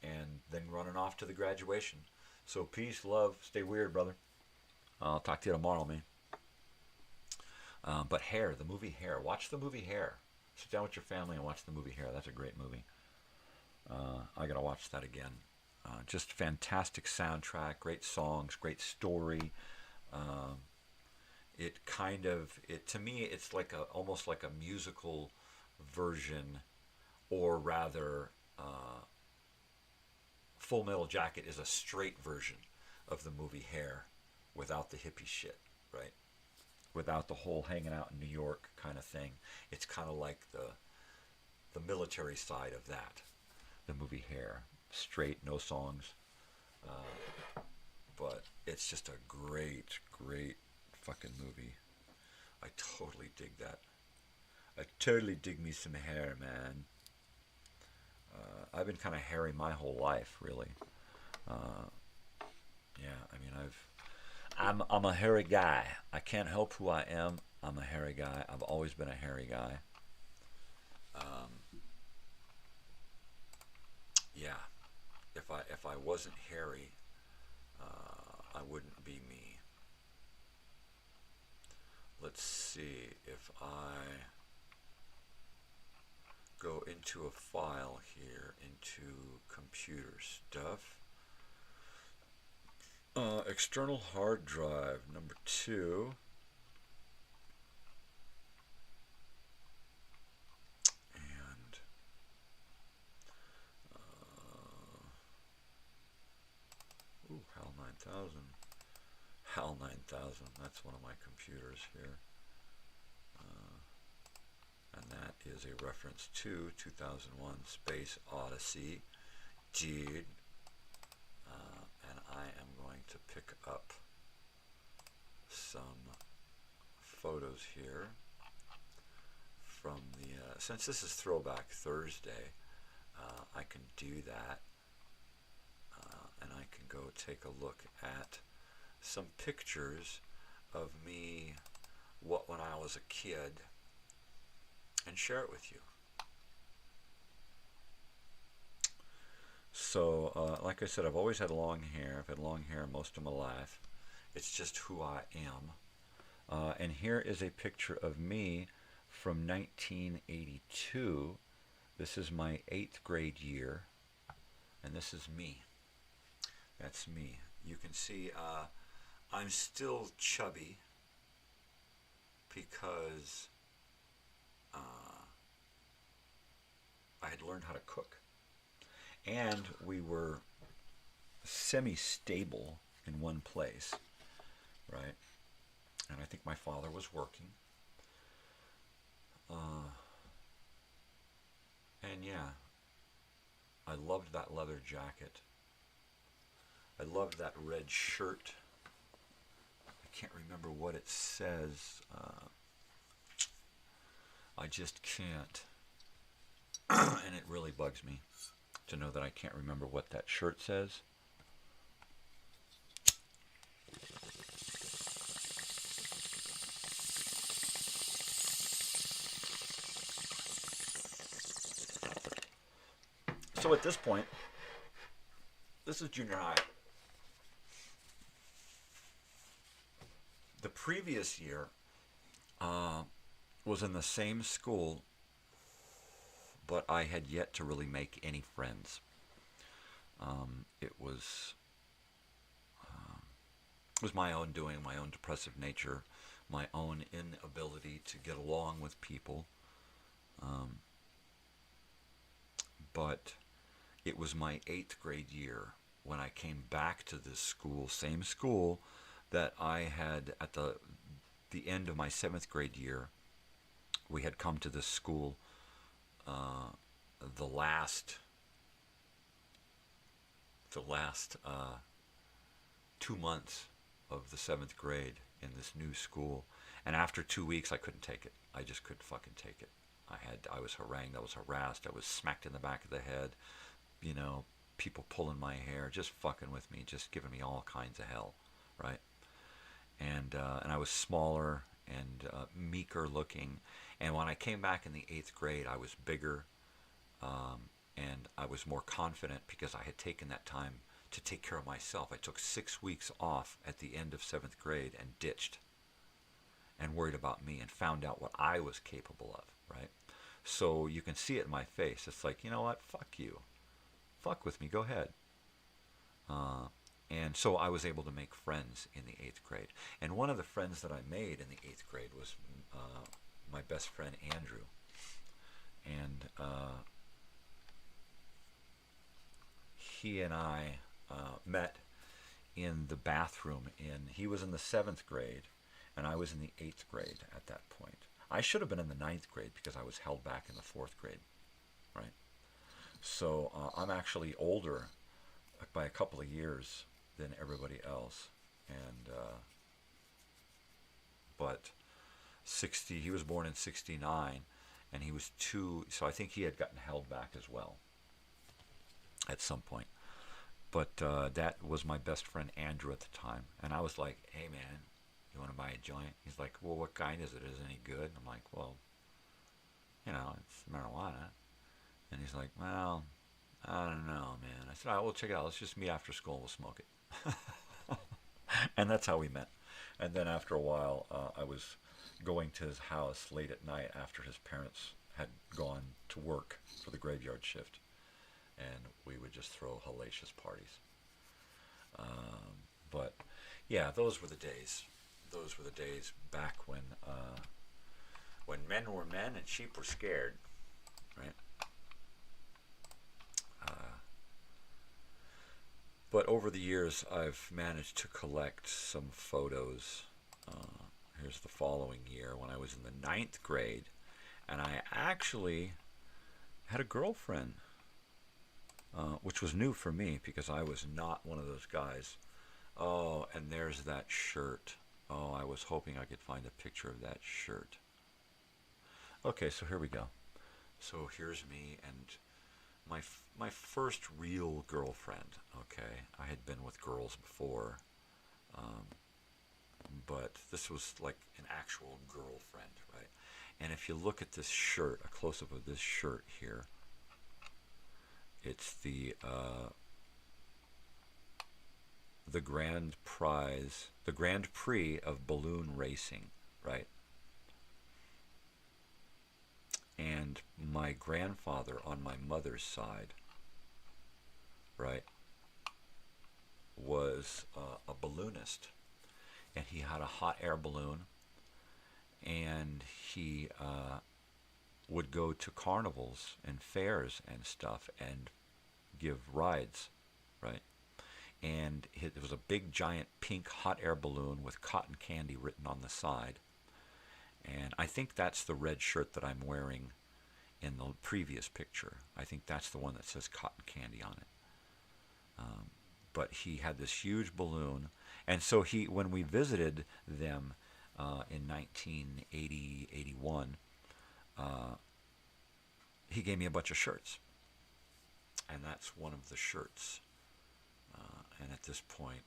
and then running off to the graduation. So peace, love, stay weird, brother. I'll talk to you tomorrow, man. But Hair, the movie Hair. Watch the movie Hair. Sit down with your family and watch the movie Hair. That's a great movie. I got to watch that again. Just fantastic soundtrack, great songs, great story. To me, it's like almost like a musical version, or rather, Full Metal Jacket is a straight version of the movie Hair, without the hippie shit, right? Without the whole hanging out in New York kind of thing. It's kind of like the military side of that, the movie Hair. Straight, no songs. But it's just a great fucking movie. I totally dig that. I totally dig me some hair, man. I've been kind of hairy my whole life, really. Yeah, I mean, I'm a hairy guy. I can't help who I am. I'm a hairy guy. I've always been a hairy guy. Yeah. If I wasn't hairy, I wouldn't be me. Let's see if I go into a file here, into computer stuff. External hard drive number 2. 9000. HAL 9000. That's one of my computers here. And that is a reference to 2001 Space Odyssey. Dude. And I am going to pick up some photos here from the, since this is Throwback Thursday, I can do that, and I can go take a look at some pictures of me when I was a kid and share it with you. So, like I said, I've always had long hair. I've had long hair most of my life. It's just who I am. And here is a picture of me from 1982. This is my 8th grade year. And this is me. That's me. You can see I'm still chubby because I had learned how to cook. And we were semi-stable in one place, right? And I think my father was working. And yeah, I loved that leather jacket. I loved that red shirt. I can't remember what it says. I just can't. And it really bugs me to know that I can't remember what that shirt says. So at this point, this is junior high. The previous year was in the same school, but I had yet to really make any friends. It was my own doing, my own depressive nature, my own inability to get along with people. But it was my 8th grade year when I came back to this school, same school that I had at the end of my 7th grade year. We had come to this school the last 2 months of the 7th grade in this new school, and after 2 weeks I couldn't take it. I just couldn't fucking take it. I was harangued, I was harassed, I was smacked in the back of the head, you know, people pulling my hair, just fucking with me, just giving me all kinds of hell, right? And I was smaller and meeker looking, and when I came back in the 8th grade, I was bigger, and I was more confident because I had taken that time to take care of myself. I took 6 weeks off at the end of 7th grade and ditched and worried about me and found out what I was capable of, right? So you can see it in my face. It's like, you know what? Fuck you. Fuck with me. Go ahead. And so I was able to make friends in the 8th grade. And one of the friends that I made in the 8th grade was my best friend, Andrew. And he and I met in the bathroom. He was in the 7th grade, and I was in the 8th grade at that point. I should have been in the 9th grade because I was held back in the 4th grade, right? So I'm actually older by a couple of years than everybody else. And but he was born in 69, and he was 2, so I think he had gotten held back as well at some point. But that was my best friend Andrew at the time, and I was like, hey man, you want to buy a joint? He's like, well, what kind is it? Is it any good? I'm like, well, you know, it's marijuana. And he's like, well, I don't know, man. I said, all right, we'll check it out. Let's just meet after school and we'll smoke it. And that's how we met. And then after a while, I was going to his house late at night after his parents had gone to work for the graveyard shift. And we would just throw hellacious parties. But, yeah, those were the days. Those were the days back when men were men and sheep were scared, right? But over the years, I've managed to collect some photos. Here's the following year when I was in the 9th grade, and I actually had a girlfriend, which was new for me because I was not one of those guys. Oh, and there's that shirt. Oh, I was hoping I could find a picture of that shirt. Okay, so here we go. So here's me and my first real girlfriend. Okay, I had been with girls before, but this was like an actual girlfriend, right? And if you look at this shirt, a close-up of this shirt here, it's the Grand Prize, the Grand Prix of balloon racing, right? And my grandfather on my mother's side, right, was a balloonist, and he had a hot air balloon, and he would go to carnivals and fairs and stuff and give rides, right? And it was a big giant pink hot air balloon with cotton candy written on the side. And I think that's the red shirt that I'm wearing in the previous picture. I think that's the one that says cotton candy on it. But he had this huge balloon, and so when we visited them in 1980, 81, he gave me a bunch of shirts, and that's one of the shirts. And at this point,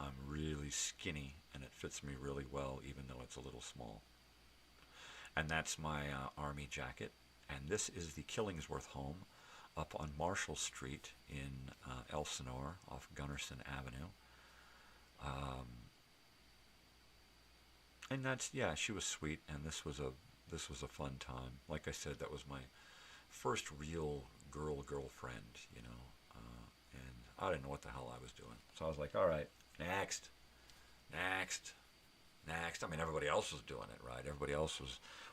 I'm really skinny, and it fits me really well, even though it's a little small. And that's my Army jacket. And this is the Killingsworth home up on Marshall Street in Elsinore, off Gunnarsson Avenue. And that's, yeah, she was sweet, and this was a fun time. Like I said, that was my first real girlfriend, you know. And I didn't know what the hell I was doing. So I was like, all right, next. I mean, everybody else was doing it, right? Everybody else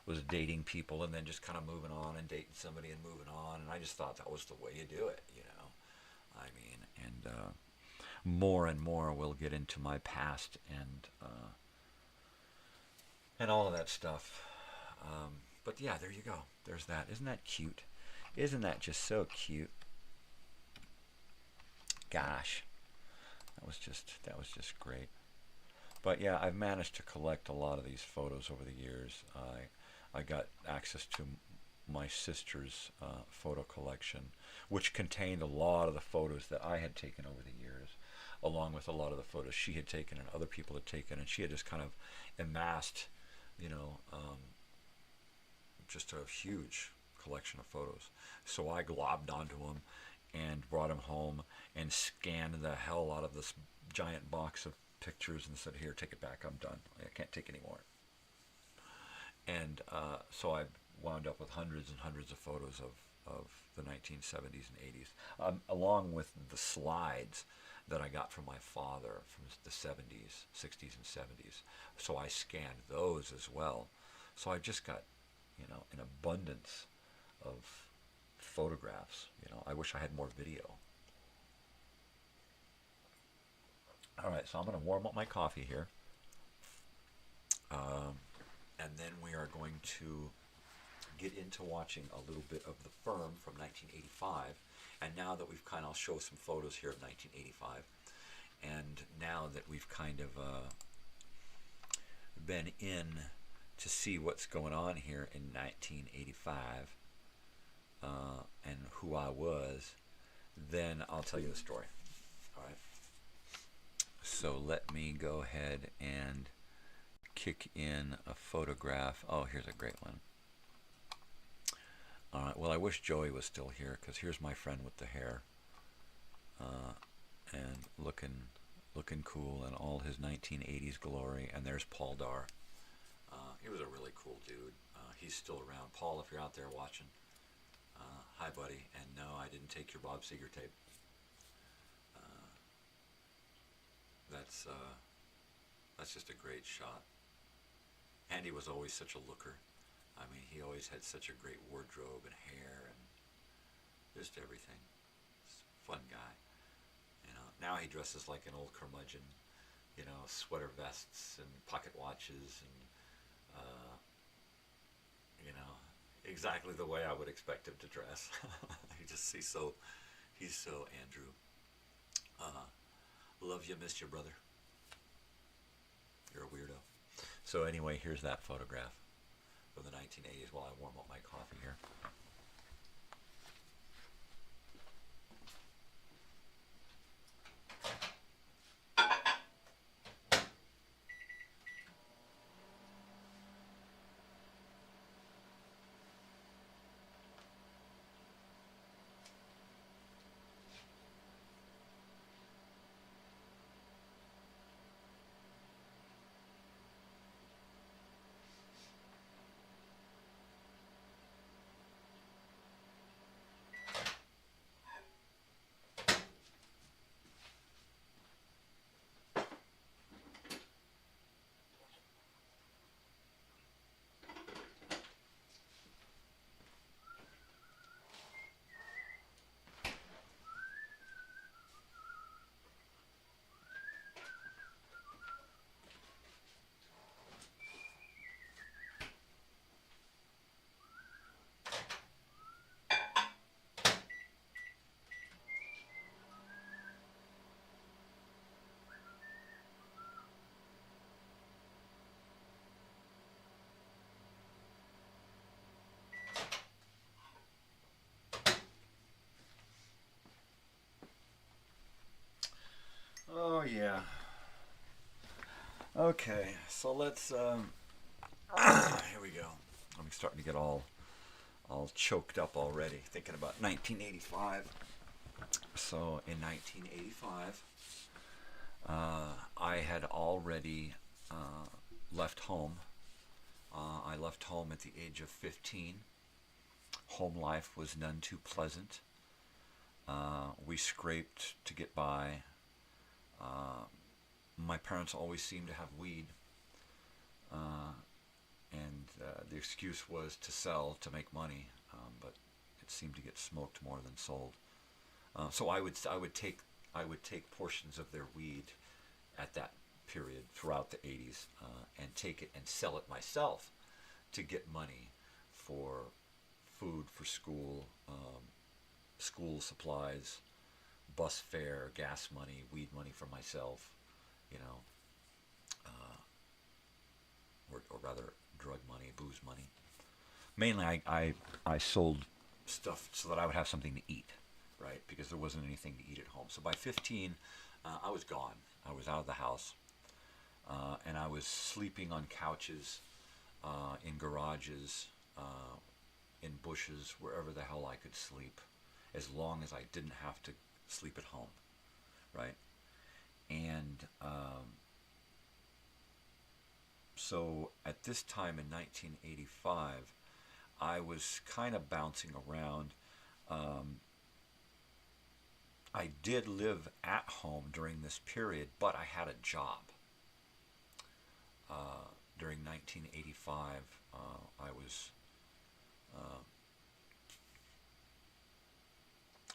was dating people and then just kind of moving on and dating somebody and moving on. And I just thought that was the way you do it, you know. I mean, and more and more we'll get into my past and all of that stuff. But yeah, there you go. There's that. Isn't that cute? Isn't that just so cute? Gosh, that was just great. But yeah, I've managed to collect a lot of these photos over the years. I got access to my sister's photo collection, which contained a lot of the photos that I had taken over the years, along with a lot of the photos she had taken and other people had taken, and she had just kind of amassed, you know, just a huge collection of photos. So I globbed onto them and brought them home and scanned the hell out of this giant box of pictures and said, here, take it back, I'm done, I can't take any more. And so I wound up with hundreds and hundreds of photos of the 1970s and 80s, along with the slides that I got from my father from the 70s, 60s and 70s. So I scanned those as well. So I just got, you know, an abundance of photographs. You know, I wish I had more video. All right, so I'm going to warm up my coffee here. And then we are going to get into watching a little bit of The Firm from 1985. And now that we've I'll show some photos here of 1985. And now that we've kind of been in to see what's going on here in 1985 and who I was, then I'll tell you the story. All right. So let me go ahead and kick in a photograph. Oh, here's a great one. All right. Well, I wish Joey was still here, because here's my friend with the hair, and looking cool in all his 1980s glory. And there's Paul Dar. He was a really cool dude. He's still around. Paul, if you're out there watching, hi, buddy. And no, I didn't take your Bob Seger tape. That's just a great shot. And he was always such a looker. I mean, he always had such a great wardrobe and hair and just everything. He's a fun guy. You know, now he dresses like an old curmudgeon, you know, sweater vests and pocket watches and, you know, exactly the way I would expect him to dress. He's so Andrew. Love you, missed you, brother. You're a weirdo. So anyway, here's that photograph of the 1980s while I warm up my coffee here. Oh yeah. Okay, so let's here we go. I'm starting to get all choked up already thinking about 1985. So in 1985, I had already left home. I left home at the age of 15. Home life was none too pleasant. We scraped to get by. My parents always seemed to have weed, and the excuse was to sell to make money, but it seemed to get smoked more than sold. So I would take portions of their weed at that period throughout the 80s and take it and sell it myself to get money for food for school, school supplies, bus fare, gas money, weed money for myself, you know, or rather drug money, booze money. Mainly I sold stuff so that I would have something to eat, right? Because there wasn't anything to eat at home. So by 15, I was gone. I was out of the house. And I was sleeping on couches, in garages, in bushes, wherever the hell I could sleep, as long as I didn't have to sleep at home, right? And so at this time in 1985, I was kind of bouncing around. I did live at home during this period, but I had a job. During 1985,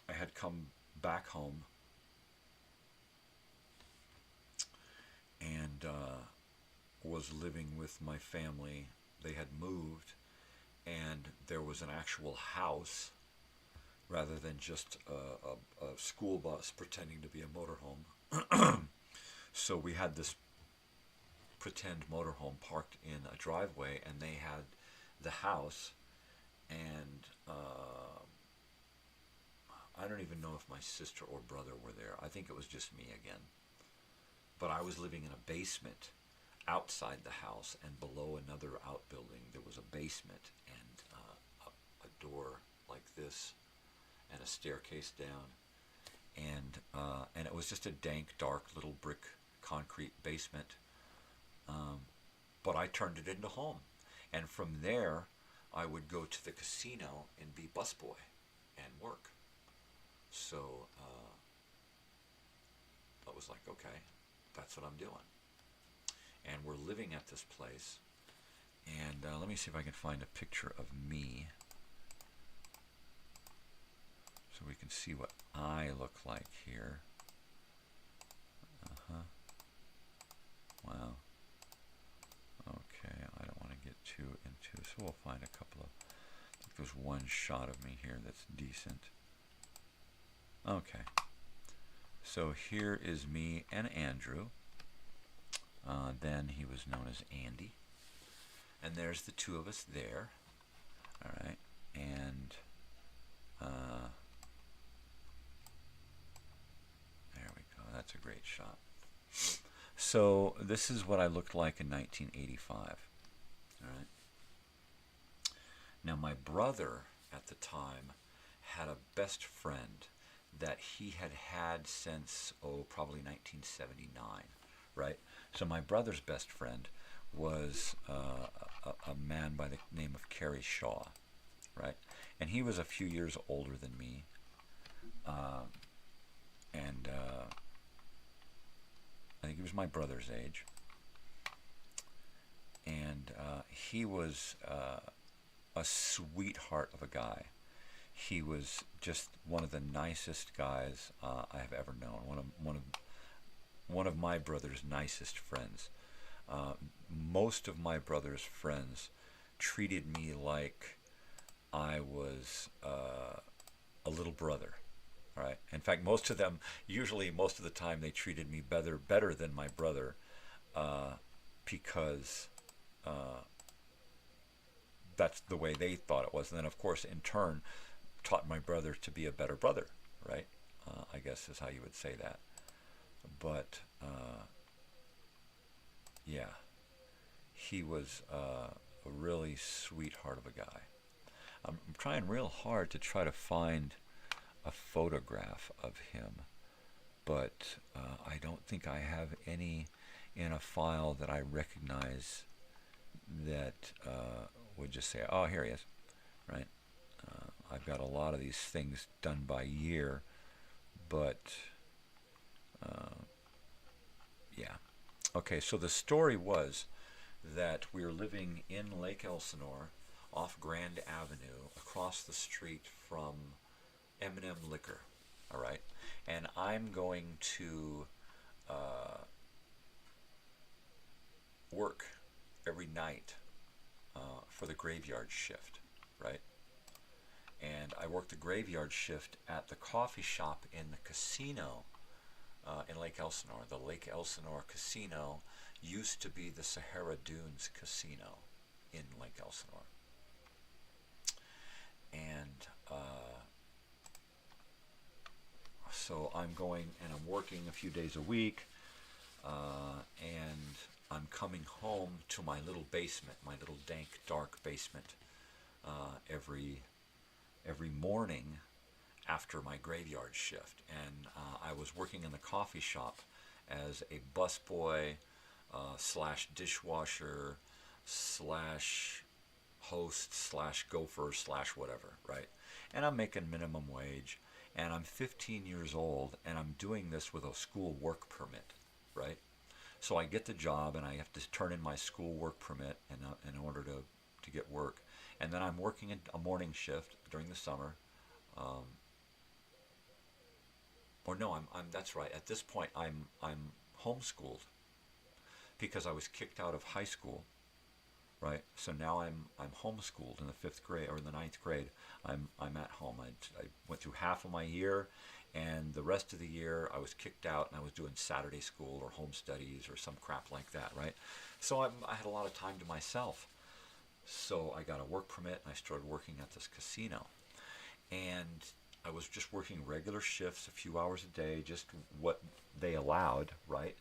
I had come back home and was living with my family. They had moved, and there was an actual house rather than just a school bus pretending to be a motorhome. So we had this pretend motorhome parked in a driveway, and they had the house, and I don't even know if my sister or brother were there. I think it was just me again. But I was living in a basement outside the house, and below another outbuilding there was a basement and a door like this and a staircase down, and it was just a dank, dark little brick concrete basement. But I turned it into home, and from there I would go to the casino and be busboy and work. So I was like, okay, that's what I'm doing. And we're living at this place, and let me see if I can find a picture of me so we can see what I look like here. there's one shot of me here that's decent. Okay. So here is me and Andrew. Then he was known as Andy. And there's the two of us there. All right. And there we go. That's a great shot. So this is what I looked like in 1985. All right. Now my brother at the time had a best friend that he had had since, probably 1979, right? So my brother's best friend was a man by the name of Kerry Shaw, right? And he was a few years older than me. And I think he was my brother's age. And he was a sweetheart of a guy. He was just one of the nicest guys I have ever known. One of my brother's nicest friends. Most of my brother's friends treated me like I was a little brother. Right? In fact, most of them, usually most of the time, they treated me better than my brother because that's the way they thought it was. And then, of course, in turn, taught my brother to be a better brother, right? I guess is how you would say that. But, yeah, he was a really sweetheart of a guy. I'm trying real hard to try to find a photograph of him, but I don't think I have any in a file that I recognize that would just say, oh, here he is, right? I've got a lot of these things done by year, but yeah. Okay, so the story was that we were living in Lake Elsinore off Grand Avenue across the street from M&M Liquor, all right? And I'm going to work every night for the graveyard shift, right? And I worked the graveyard shift at the coffee shop in the casino in Lake Elsinore. The Lake Elsinore Casino used to be the Sahara Dunes Casino in Lake Elsinore. And so I'm going and I'm working a few days a week, and I'm coming home to my little basement, my little dank, dark basement, every morning after my graveyard shift. And I was working in the coffee shop as a busboy slash dishwasher slash host slash gopher slash whatever, right? And I'm making minimum wage, and I'm 15 years old, and I'm doing this with a school work permit, right? So I get the job, and I have to turn in my school work permit in order to get work. And then I'm working a morning shift during the summer. Or no, I'm that's right. At this point, I'm homeschooled because I was kicked out of high school, right? So now I'm homeschooled in the 5th grade or in the 9th grade. I'm at home. I went through half of my year, and the rest of the year I was kicked out, and I was doing Saturday school or home studies or some crap like that, right? So I had a lot of time to myself. So I got a work permit, and I started working at this casino. And I was just working regular shifts, a few hours a day, just what they allowed, right?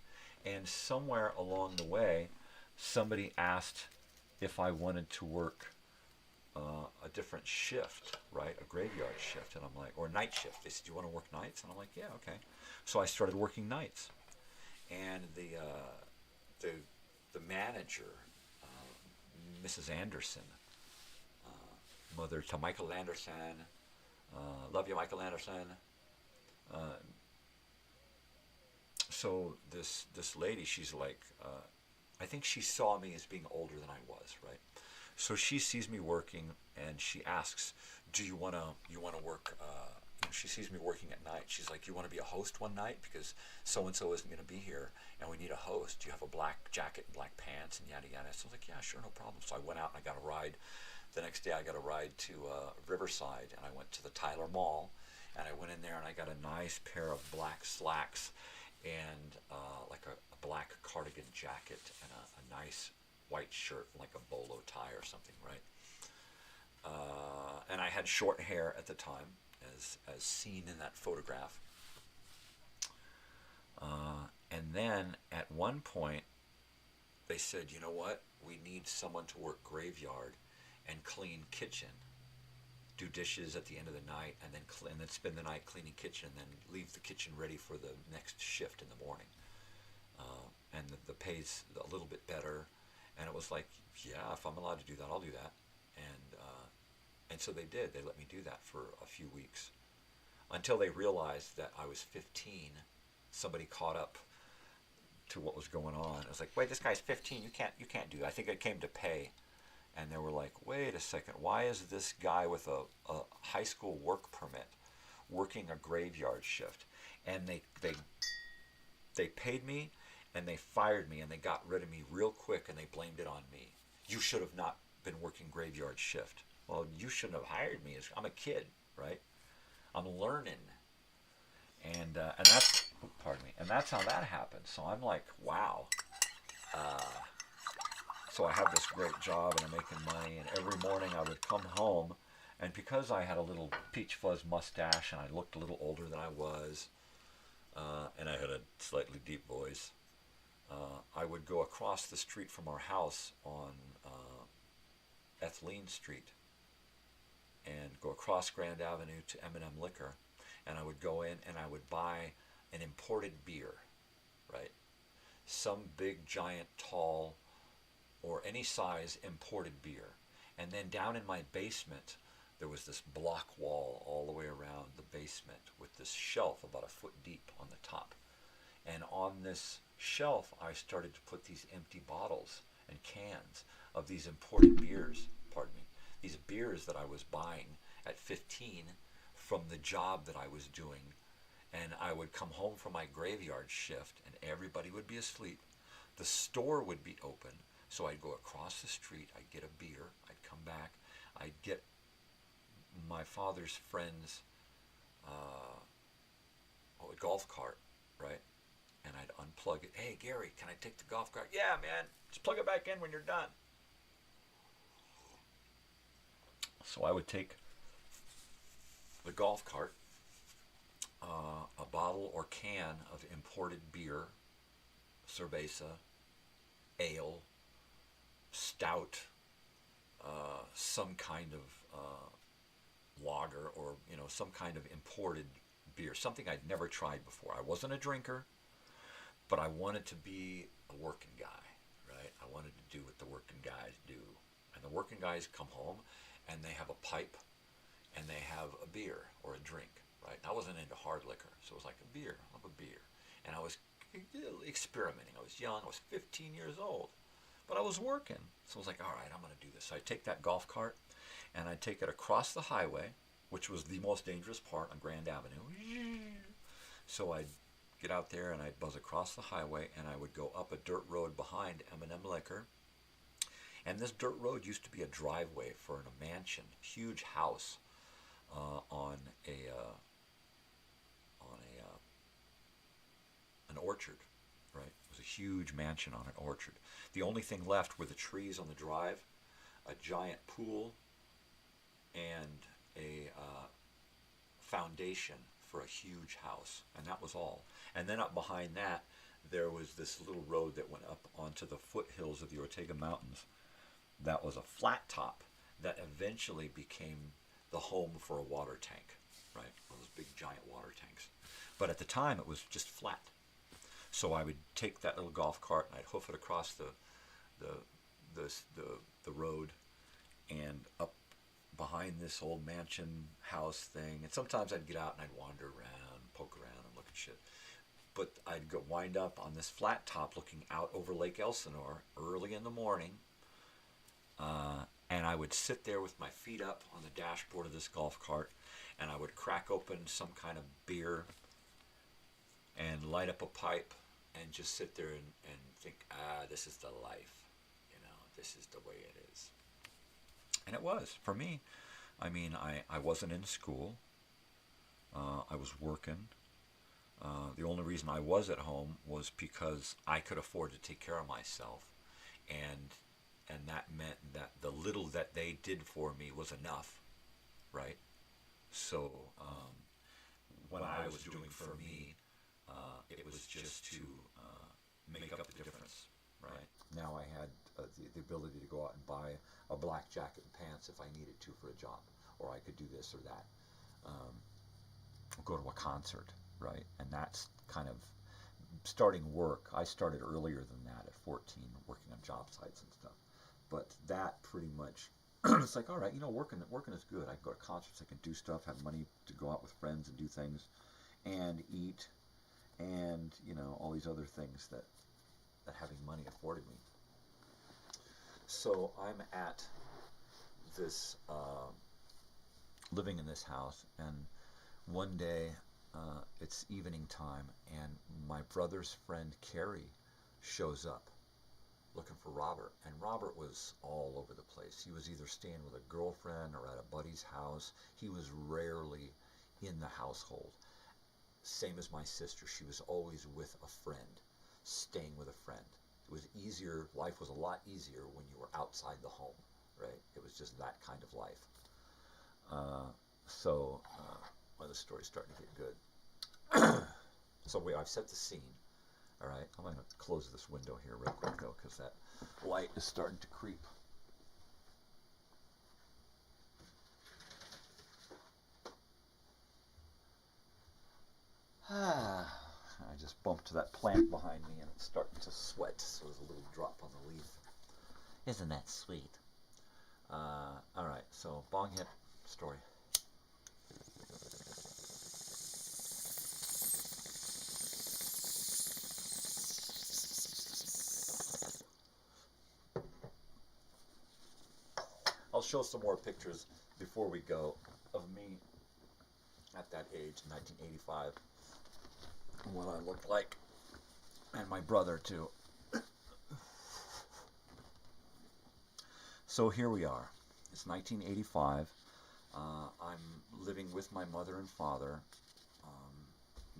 And somewhere along the way, somebody asked if I wanted to work a different shift, right? A graveyard shift. And I'm like, or night shift. They said, do you want to work nights? And I'm like, yeah, okay. So I started working nights. And the manager, Mrs. Anderson, mother to Michael Anderson, love you, Michael Anderson. So this lady, she's like, I think she saw me as being older than I was, right? So she sees me working, and she asks, "Do you wanna work?" She sees me working at night. She's like, "You want to be a host one night because so and so isn't going to be here, and we need a host. Do you have a black jacket and black pants and yada yada?" So I was like, "Yeah, sure, no problem." So I went out and I got a ride the next day I got a ride to Riverside, and I went to the Tyler Mall, and I went in there and I got a nice pair of black slacks and like a black cardigan jacket and a nice white shirt and like a bolo tie or something, right? And I had short hair at the time, as seen in that photograph. And then at one point, they said, you know what? We need someone to work graveyard and clean kitchen, do dishes at the end of the night, and then spend the night cleaning kitchen, and then leave the kitchen ready for the next shift in the morning. And the pay's a little bit better. And it was like, yeah, if I'm allowed to do that, I'll do that. And so they did. They let me do that for a few weeks, until they realized that I was 15. Somebody caught up to what was going on. I was like, wait, this guy's 15. You can't do that. I think it came to pay. And they were like, wait a second. Why is this guy with a high school work permit working a graveyard shift? And they paid me, and they fired me, and they got rid of me real quick, and they blamed it on me. You should have not been working graveyard shift. Well, you shouldn't have hired me. I'm a kid, right? I'm learning. And that's, pardon me, and that's how that happened. So I'm like, wow. So I have this great job, and I'm making money, and every morning I would come home, and because I had a little peach fuzz mustache, and I looked a little older than I was, and I had a slightly deep voice, I would go across the street from our house on Ethline Street, and go across Grand Avenue to M&M Liquor, and I would go in and I would buy an imported beer, right? Some big, giant, tall, or any size imported beer. And then down in my basement, there was this block wall all the way around the basement with this shelf about a foot deep on the top. And on this shelf, I started to put these empty bottles and cans of these imported beers, these beers that I was buying at 15 from the job that I was doing. And I would come home from my graveyard shift, and everybody would be asleep. The store would be open, so I'd go across the street, I'd get a beer, I'd come back, I'd get my father's friend's golf cart, right? And I'd unplug it. Hey, Gary, can I take the golf cart? Yeah, man, just plug it back in when you're done. So I would take the golf cart, a bottle or can of imported beer, cerveza, ale, stout, some kind of lager, or some kind of imported beer, something I'd never tried before. I wasn't a drinker, but I wanted to be a working guy, right? I wanted to do what the working guys do. And the working guys come home, and they have a pipe, and they have a beer or a drink, right? I wasn't into hard liquor, so it was like a beer, I'll have a beer. And I was experimenting. I was young, I was 15 years old, but I was working. So I was like, all right, I'm going to do this. So I'd take that golf cart, and I'd take it across the highway, which was the most dangerous part on Grand Avenue. So I'd get out there, and I'd buzz across the highway, and I would go up a dirt road behind M&M Liquor. And this dirt road used to be a driveway for a mansion, huge house on an orchard, right? It was a huge mansion on an orchard. The only thing left were the trees on the drive, a giant pool, and a foundation for a huge house, and that was all. And then up behind that, there was this little road that went up onto the foothills of the Ortega Mountains. That was a flat top that eventually became the home for a water tank, right? One of those big giant water tanks. But at the time, it was just flat. So I would take that little golf cart, and I'd hoof it across the road and up behind this old mansion house thing. And sometimes I'd get out and I'd wander around, poke around, and look at shit. But I'd go wind up on this flat top looking out over Lake Elsinore early in the morning. And I would sit there with my feet up on the dashboard of this golf cart, and I would crack open some kind of beer and light up a pipe and just sit there and think, this is the life. This is the way it is. And it was, for me. I mean, I wasn't in school. I was working. The only reason I was at home was because I could afford to take care of myself. And that meant that the little that they did for me was enough, right? So what I was doing for me, it was just to make up the difference, right? Now I had the ability to go out and buy a black jacket and pants if I needed to for a job, or I could do this or that. Go to a concert, right? And that's kind of starting work. I started earlier than that at 14, working on job sites and stuff. But that pretty much, it's like, all right, working is good. I can go to concerts, I can do stuff, have money to go out with friends and do things, and eat, and all these other things that having money afforded me. So I'm at this, living in this house, and one day it's evening time, and my brother's friend Carrie shows up looking for Robert. And Robert was all over the place. He was either staying with a girlfriend or at a buddy's house. He was rarely in the household. Same as my sister. She was always with a friend, staying with a friend. It was easier. Life was a lot easier when you were outside the home, right? It was just that kind of life. Well, the story's starting to get good. So I've set the scene. All right, I'm going to close this window here real quick, though, because that light is starting to creep. I just bumped that plant behind me, and it's starting to sweat, so there's a little drop on the leaf. Isn't that sweet? All right, so Bong Hit story. I'll show some more pictures before we go of me at that age, 1985, and what I looked like, and my brother too. So here we are. It's 1985. I'm living with my mother and father,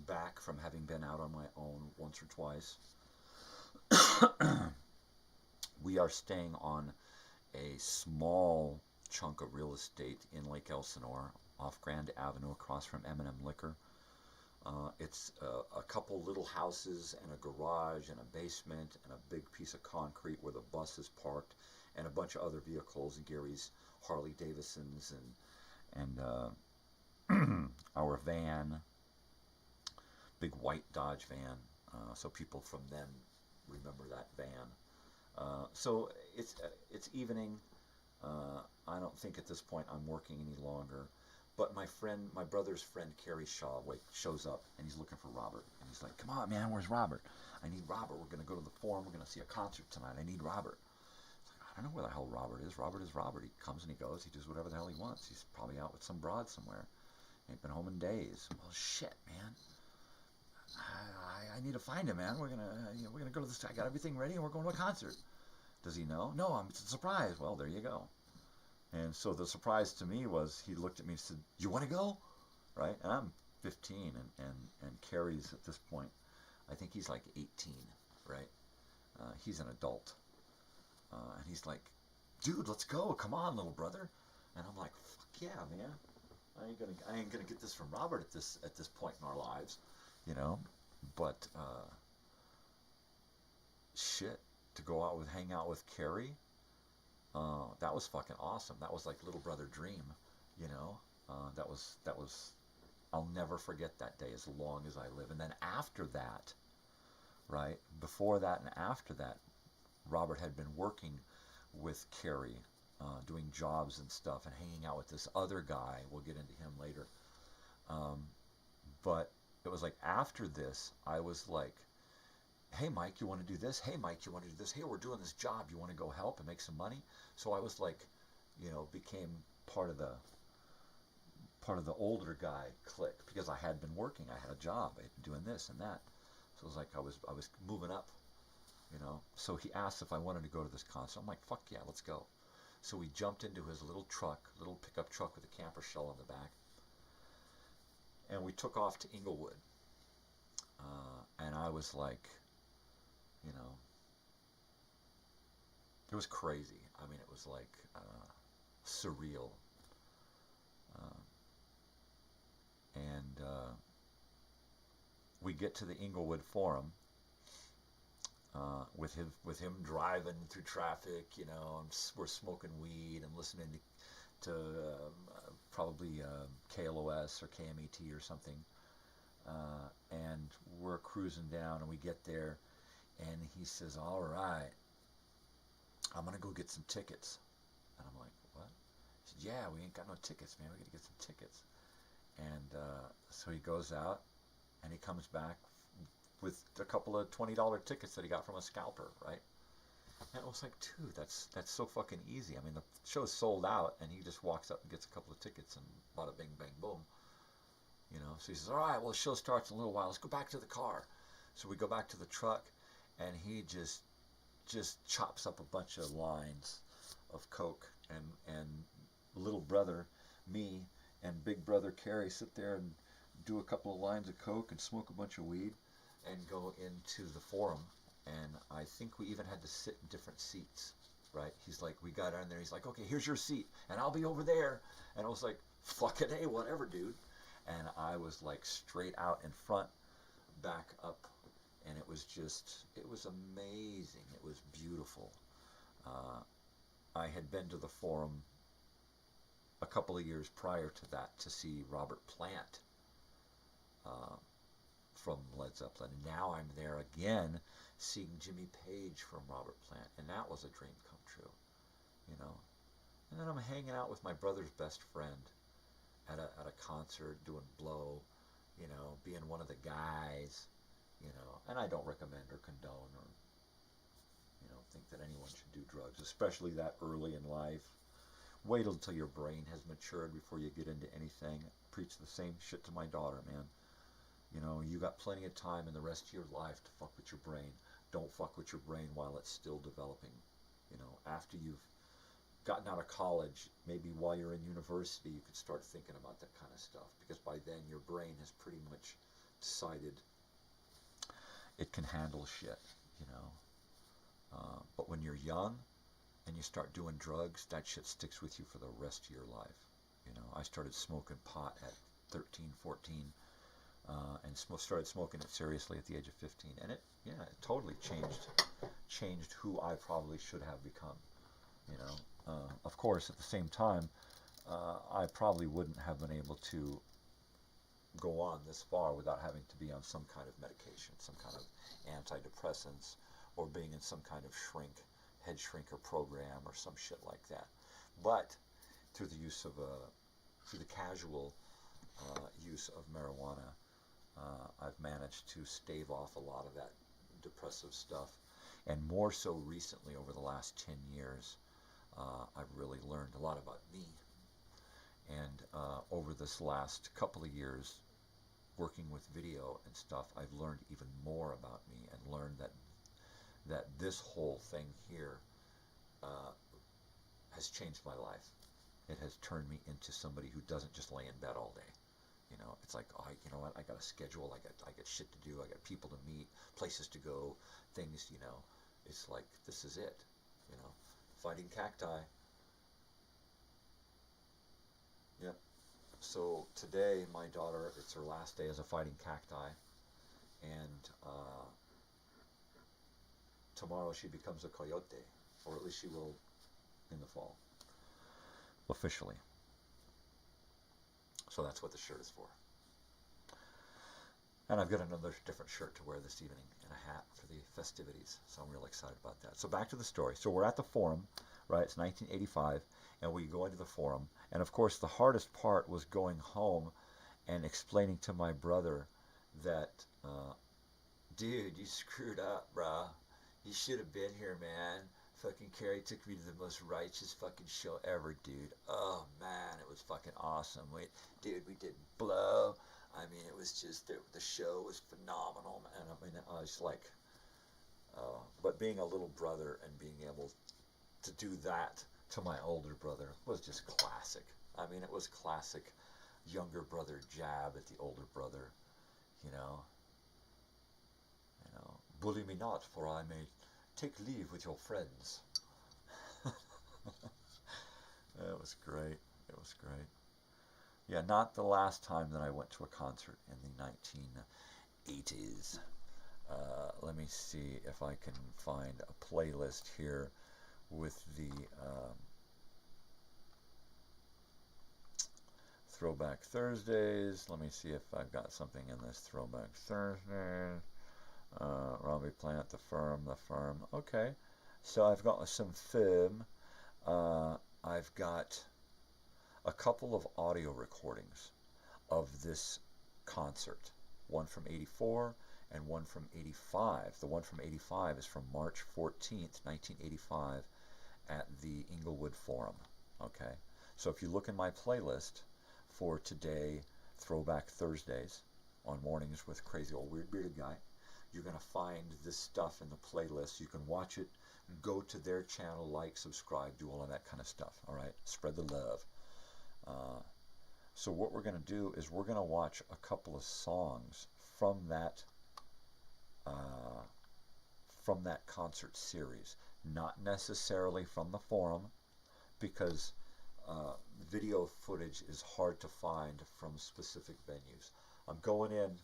back from having been out on my own once or twice. We are staying on a small chunk of real estate in Lake Elsinore, off Grand Avenue, across from M&M Liquor. It's a couple little houses and a garage and a basement and a big piece of concrete where the bus is parked, and a bunch of other vehicles, Gary's Harley Davidsons and our van, big white Dodge van. So people from then remember that van. So it's evening. I don't think at this point I'm working any longer. But my brother's friend Kerry Shaw shows up, and he's looking for Robert. And he's like, "Come on, man, where's Robert? I need Robert. We're going to go to the Forum. We're going to see a concert tonight. I need Robert." It's like, I don't know where the hell Robert is. Robert is Robert. He comes and he goes. He does whatever the hell he wants. He's probably out with some broad somewhere. Ain't been home in days. Well, shit, man. I need to find him, man. We're gonna go to this. I got everything ready, and we're going to a concert. Does he know? No, it's a surprise. Well, there you go. And so the surprise to me was he looked at me and said, "You want to go?" Right? And I'm 15, and Carrie's at this point, I think he's like 18, right? He's an adult. And he's like, "Dude, let's go. Come on, little brother." And I'm like, "Fuck yeah, man. I ain't gonna get this from Robert at this point in our lives, you know." But shit, to go out hang out with Carrie, that was fucking awesome. That was like little brother dream, you know. That was I'll never forget that day as long as I live. And then after that, right, before that and after that, Robert had been working with Carrie, doing jobs and stuff, and hanging out with this other guy. We'll get into him later. But it was like after this, I was like, "Hey, Mike, you want to do this? Hey, Mike, you want to do this? Hey, we're doing this job. You want to go help and make some money?" So I was like, you know, became part of the older guy clique, because I had been working. I had a job. I had been doing this and that. So it was like I was moving up, you know. So he asked if I wanted to go to this concert. I'm like, "Fuck yeah, let's go." So we jumped into his little pickup truck with a camper shell on the back, and we took off to Inglewood. And I was like, you know, it was crazy. I mean, it was like surreal. And we get to the Inglewood Forum with him driving through traffic, you know, and we're smoking weed and listening to probably KLOS or KMET or something. And we're cruising down, and we get there, and he says, all right, I'm going to go get some tickets. And I'm like, what? He said, yeah, we ain't got no tickets, man. We got to get some tickets. And so he goes out, and he comes back with a couple of $20 tickets that he got from a scalper, right? And I was like, dude, that's so fucking easy. I mean, the show's sold out, and he just walks up and gets a couple of tickets, and bada bing, bang, boom. You know, so he says, all right, well, the show starts in a little while. Let's go back to the car. So we go back to the truck, and he just chops up a bunch of lines of coke, and little brother, me, and big brother Kerry sit there and do a couple of lines of coke and smoke a bunch of weed and go into the Forum. And I think we even had to sit in different seats, right? He's like, we got in there. He's like, okay, here's your seat, and I'll be over there. And I was like, fucking hey, whatever, dude. And I was like straight out in front, back up, and it was amazing. It was beautiful. I had been to the Forum a couple of years prior to that to see Robert Plant from Led Zeppelin. And now I'm there again seeing Jimmy Page from Robert Plant, and that was a dream come true, you know. And then I'm hanging out with my brother's best friend at a concert, doing blow, you know, being one of the guys, you know. And I don't recommend or condone or, you know, think that anyone should do drugs, especially that early in life. Wait until your brain has matured before you get into anything. Preach the same shit to my daughter, man. You know, you got plenty of time in the rest of your life to fuck with your brain. Don't fuck with your brain while it's still developing. You know, after you've gotten out of college, maybe while you're in university, you could start thinking about that kind of stuff, because by then your brain has pretty much decided it can handle shit, you know. But when you're young and you start doing drugs, that shit sticks with you for the rest of your life. You know, I started smoking pot at 13, 14, and started smoking it seriously at the age of 15, and it totally changed who I probably should have become, you know. Of course, at the same time, I probably wouldn't have been able to go on this far without having to be on some kind of medication, some kind of antidepressants, or being in some kind of head shrinker program or some shit like that. But through the use of through the casual use of marijuana, I've managed to stave off a lot of that depressive stuff, and more so recently over the last 10 years. I've really learned a lot about me, and over this last couple of years working with video and stuff, I've learned even more about me, and learned that this whole thing here has changed my life. It has turned me into somebody who doesn't just lay in bed all day. You know, it's like, oh, you know what, I got a schedule, I got shit to do, I got people to meet, places to go, things, you know. It's like, this is it, you know. Fighting cacti. Yep. So today, my daughter, it's her last day as a fighting cacti, and tomorrow she becomes a coyote, or at least she will in the fall, officially. So that's what the shirt is for. And I've got another different shirt to wear this evening, and a hat for the festivities. So I'm really excited about that. So back to the story. So we're at the Forum, right? It's 1985, and we go into the Forum. And of course, the hardest part was going home and explaining to my brother that, dude, you screwed up, bruh. You should have been here, man. Fucking Carrie took me to the most righteous fucking show ever, dude. Oh, man, it was fucking awesome. We did blow. I mean, it was just, the show was phenomenal, man. I mean, I was like, but being a little brother and being able to do that to my older brother was just classic. I mean, it was classic younger brother jab at the older brother, you know. Bully me not, for I may take leave with your friends. It was great. It was great. Yeah, not the last time that I went to a concert in the 1980s. Let me see if I can find a playlist here with the Throwback Thursdays. Let me see if I've got something in this Throwback Thursday. Robbie Plant, the firm. Okay, so I've got some film. I've got a couple of audio recordings of this concert. One from 84 and one from 85. The one from 85 is from March 14th, 1985 at the Inglewood Forum. Okay, so if you look in my playlist for today, Throwback Thursdays on Mornings with Crazy Old Weird Bearded Guy, you're going to find this stuff in the playlist. You can watch it, go to their channel, like, subscribe, do all of that kind of stuff. All right, spread the love. So what we're going to do is we're going to watch a couple of songs from that concert series. Not necessarily from the forum, because video footage is hard to find from specific venues. I'm going in.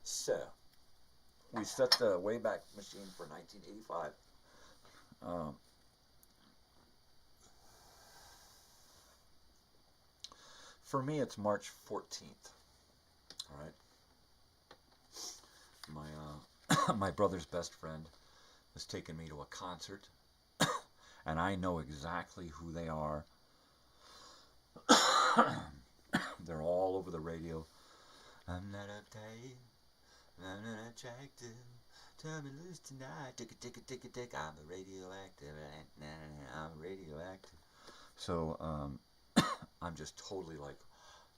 So, we set the Wayback Machine for 1985. For me, it's March 14th. All right. My brother's best friend has taken me to a concert, and I know exactly who they are. They're all over the radio. I'm not uptight. I'm not attractive. Tell me loose tonight. Tick. I'm a radioactive. I'm radioactive. So, I'm just totally like,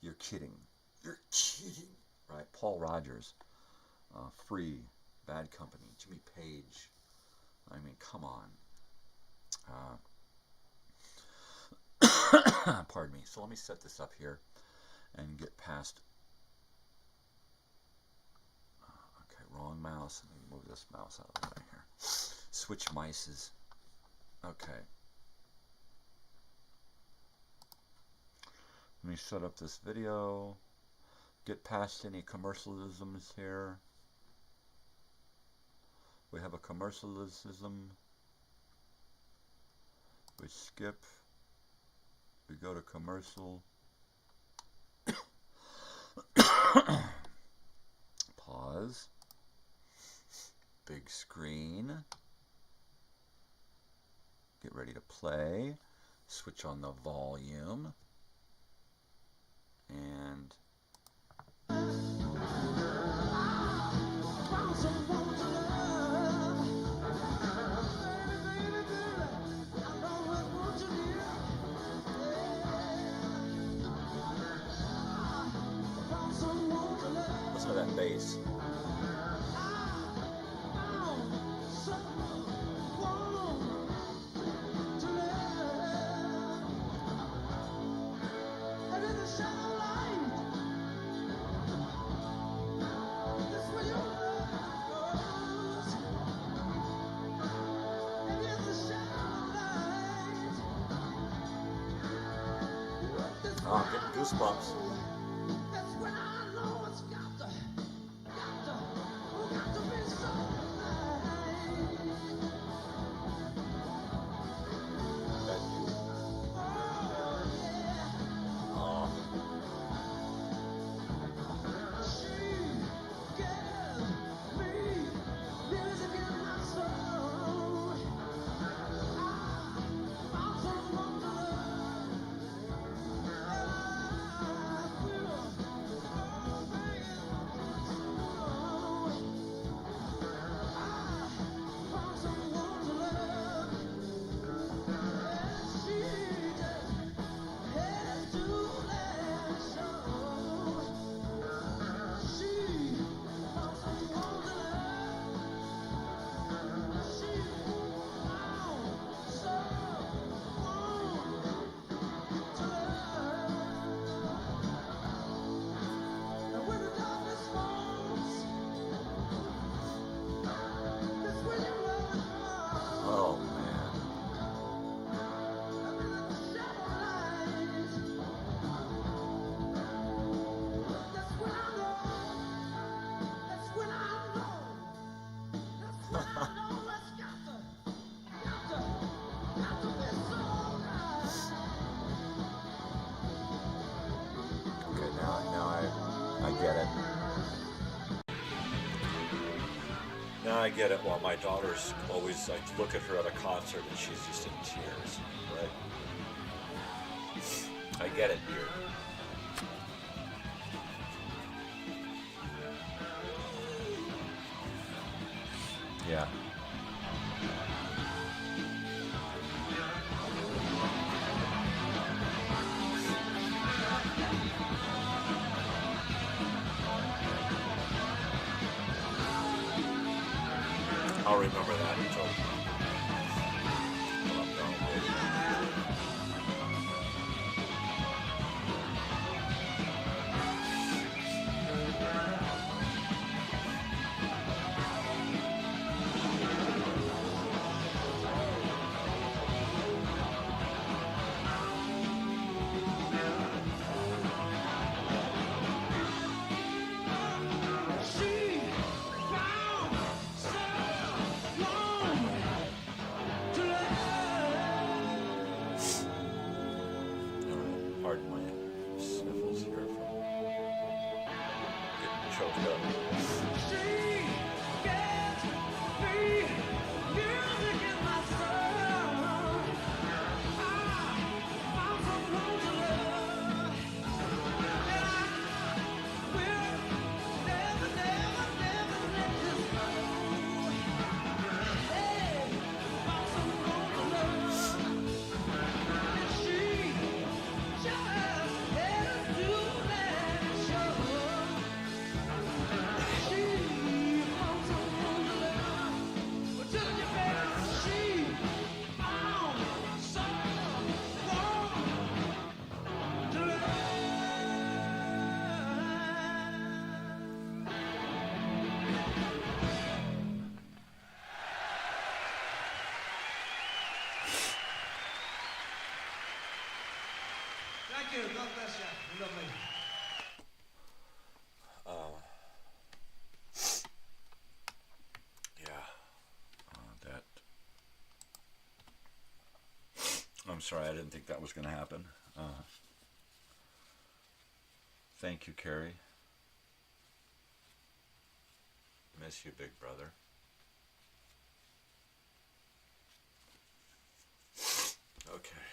you're kidding. You're kidding. Right? Paul Rogers. Free. Bad Company. Jimmy Page. I mean, come on. Pardon me. So let me set this up here and get past. Okay, wrong mouse. Let me move this mouse out of the way here. Switch mices. Okay. Let me set up this video. Get past any commercialisms here. We have a commercialism. We skip. We go to commercial. Pause. Big screen. Get ready to play. Switch on the volume. And listen to that bass. Oh, I'm getting goosebumps. get it. Well, my daughter's always, I look at her at a concert and she's just in tears, right? I get it, dear. Yeah. I'll remember that until I'm done with it. Pardon my sniffles here from getting choked up. Thank you. God bless you. You love me. That. I'm sorry, I didn't think that was going to happen. Thank you, Carrie. Miss you, big brother. Okay.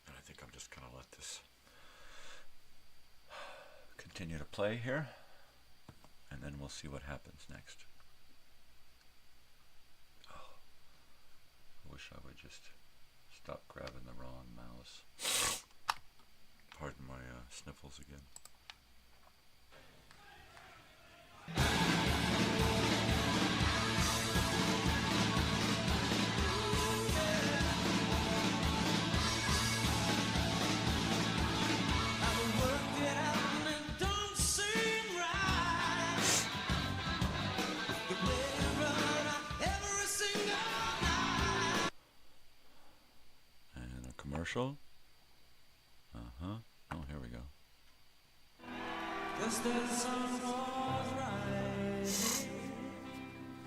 And I think I'm just going to let this continue to play here, and then we'll see what happens next. Oh, I wish I would just stop grabbing the wrong mouse. Pardon my sniffles again. Commercial. Oh, here we go.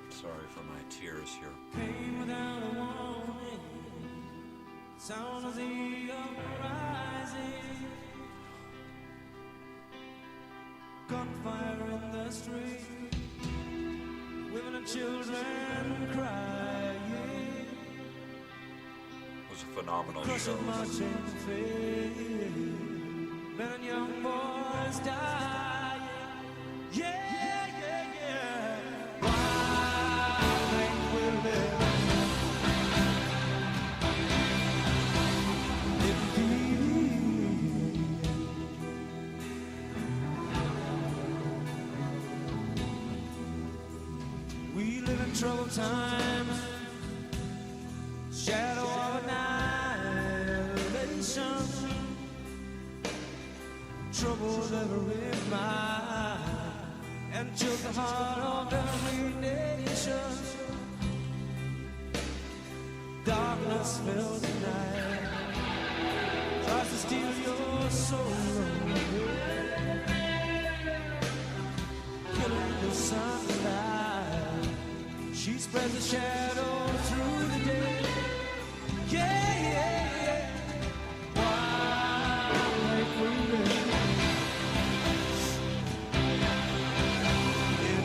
Sorry for my tears here. Came without a warning. Sound of the uprising. Gunfire in the street. Women and children crying. Was a phenomenal show. Men and young boys dying. Yeah, yeah, yeah. Why ain't we living in peace? We live in troubled times. Shadow of annihilation, troubles every mind, and took the heart of every nation. Darkness fills the night, tries to steal your soul away, killing the sunlight. She spreads a shadow through the day. Yeah, yeah, yeah. Why ain't we living in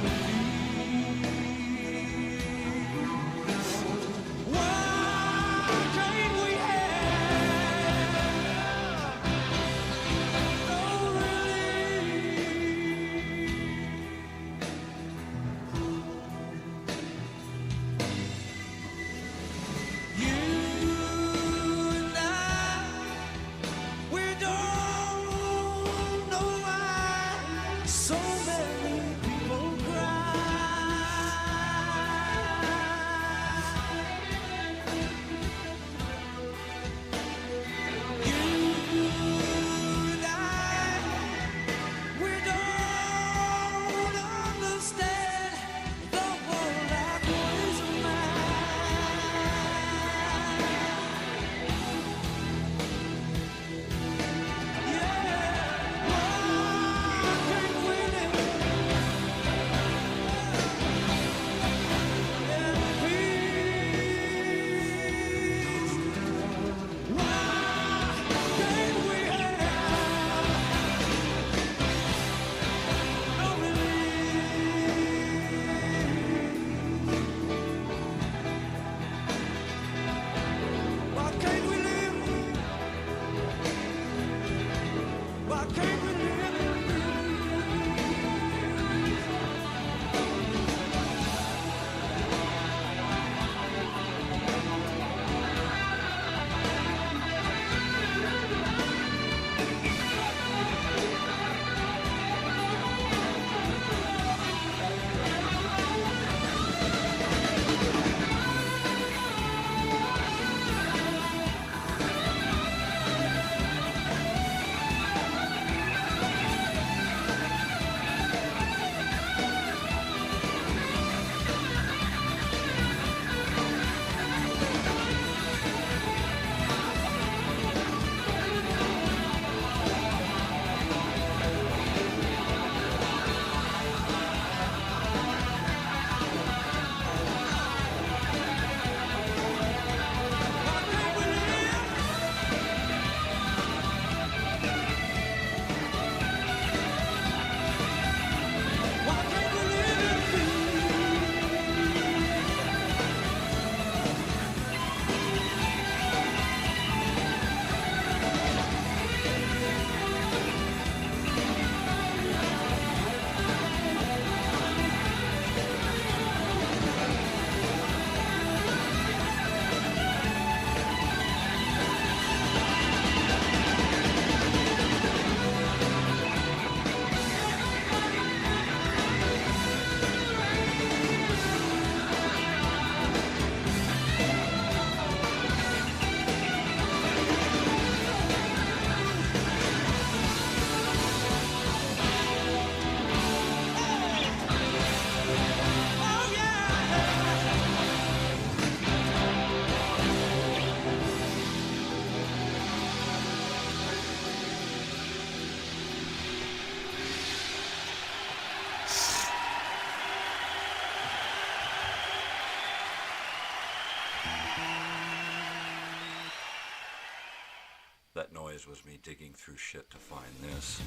That noise was me digging through shit to find this.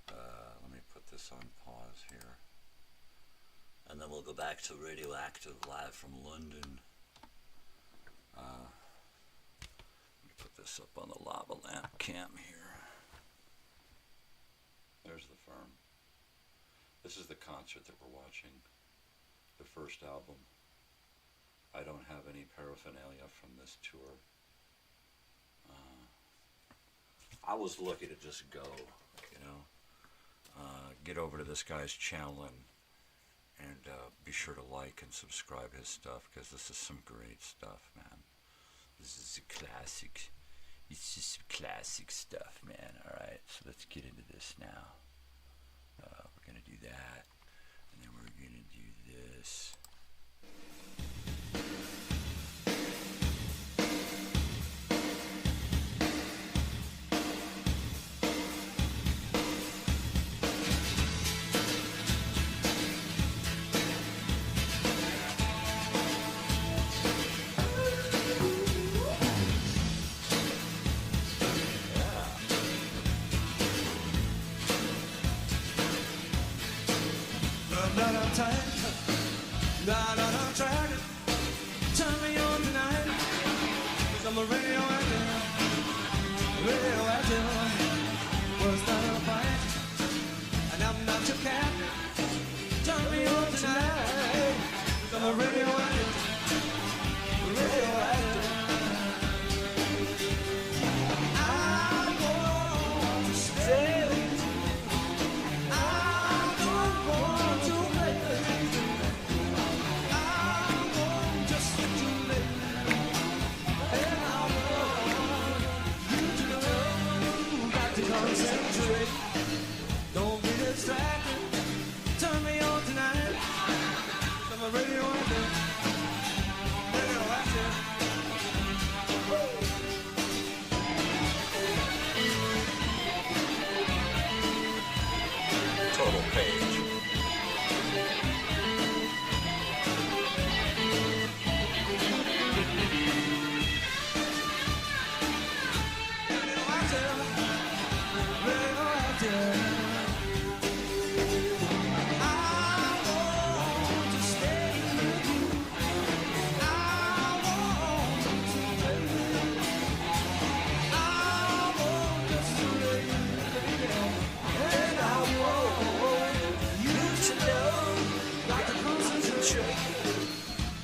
Let me put this on pause here. And then we'll go back to Radioactive live from London. Let me put this up on the lava lamp cam here. There's the firm. This is the concert that we're watching. The first album. I don't have any paraphernalia from this tour. I was lucky to just go, you know. Get over to this guy's channel and be sure to like and subscribe his stuff, because this is some great stuff, man. This is a classic. It's just some classic stuff, man. All right, so let's get into this now. We're going to do that, and then we're going to do this. Turn me I'm a radioactive. Radioactive. I want to stay. I don't want to wait. I want just to live. And I want you to know. Got to concentrate. Don't be distracted. Turn me on tonight. I'm a radioactive. Radioactive. Total Page.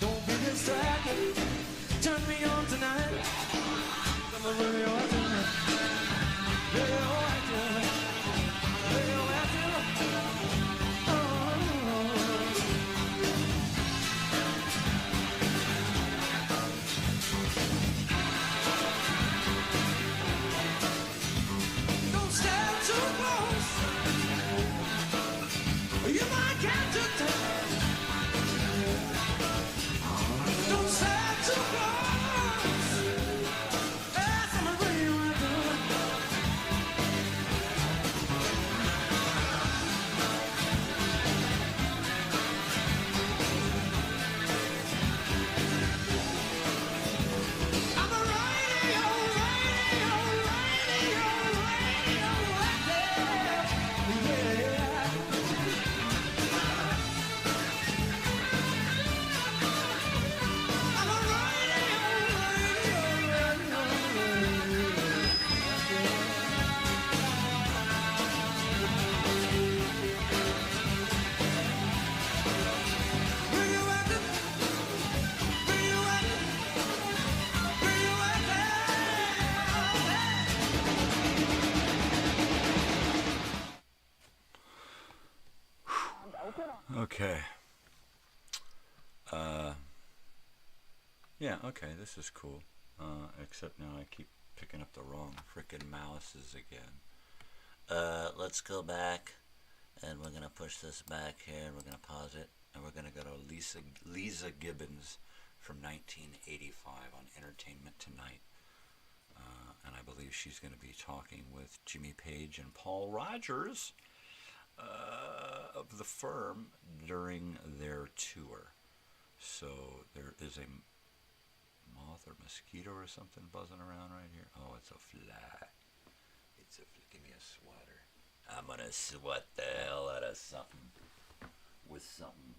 Don't be distracted. Turn me on tonight. I'm a radioactive. Radioactive. Radioactive. Don't stand too close. You might get to touch. Don't stand too close. Yes, I'm a radioactive. I'm a Okay. Yeah, okay, this is cool. Except now I keep picking up the wrong frickin' mouses again. Let's go back, and we're gonna push this back here, and we're gonna pause it, and we're gonna go to Lisa Gibbons from 1985 on Entertainment Tonight. And I believe she's gonna be talking with Jimmy Page and Paul Rogers of the Firm during their tour. So there is a moth or mosquito or something buzzing around right here. Oh, it's a fly. It's a give me a sweater. I'm gonna sweat the hell out of something with some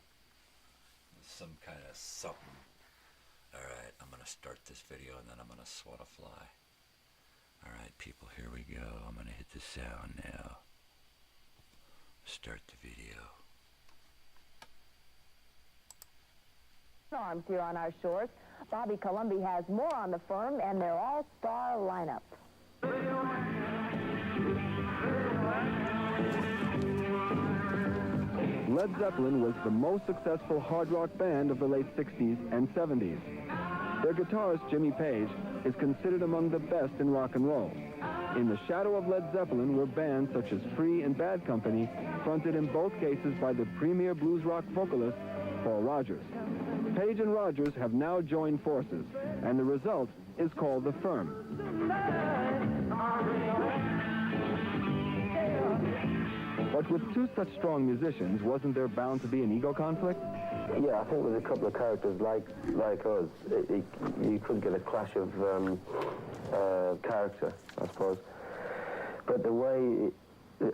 kind of something. Alright, I'm gonna start this video and then I'm gonna sweat a fly. Alright people, here we go. I'm gonna hit the sound now. Start the video. Arms here on our shores. Bobby Columby has more on the Firm and their all-star lineup. Led Zeppelin was the most successful hard rock band of the late 60s and 70s. Their guitarist, Jimmy Page, is considered among the best in rock and roll. In the shadow of Led Zeppelin were bands such as Free and Bad Company, fronted in both cases by the premier blues rock vocalist, Paul Rogers. Page and Rogers have now joined forces, and the result is called The Firm. But with two such strong musicians, wasn't there bound to be an ego conflict? Yeah, I think with a couple of characters like us, you could get a clash of character, I suppose. But the way,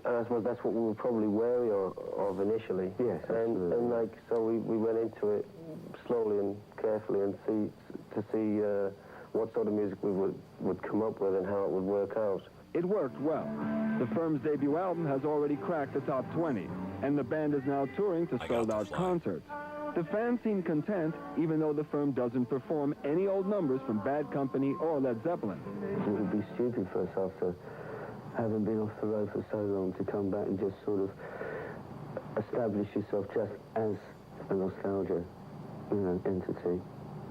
I suppose that's what we were probably wary of initially. Yes, and like, so we went into it slowly and carefully and see what sort of music we would come up with and how it would work out. It worked well. The Firm's debut album has already cracked the top 20, and the band is now touring to sold-out concerts. The fans seem content, even though the firm doesn't perform any old numbers from Bad Company or Led Zeppelin. It would be stupid for us after having been off the road for so long to come back and just sort of establish yourself just as a nostalgia, entity.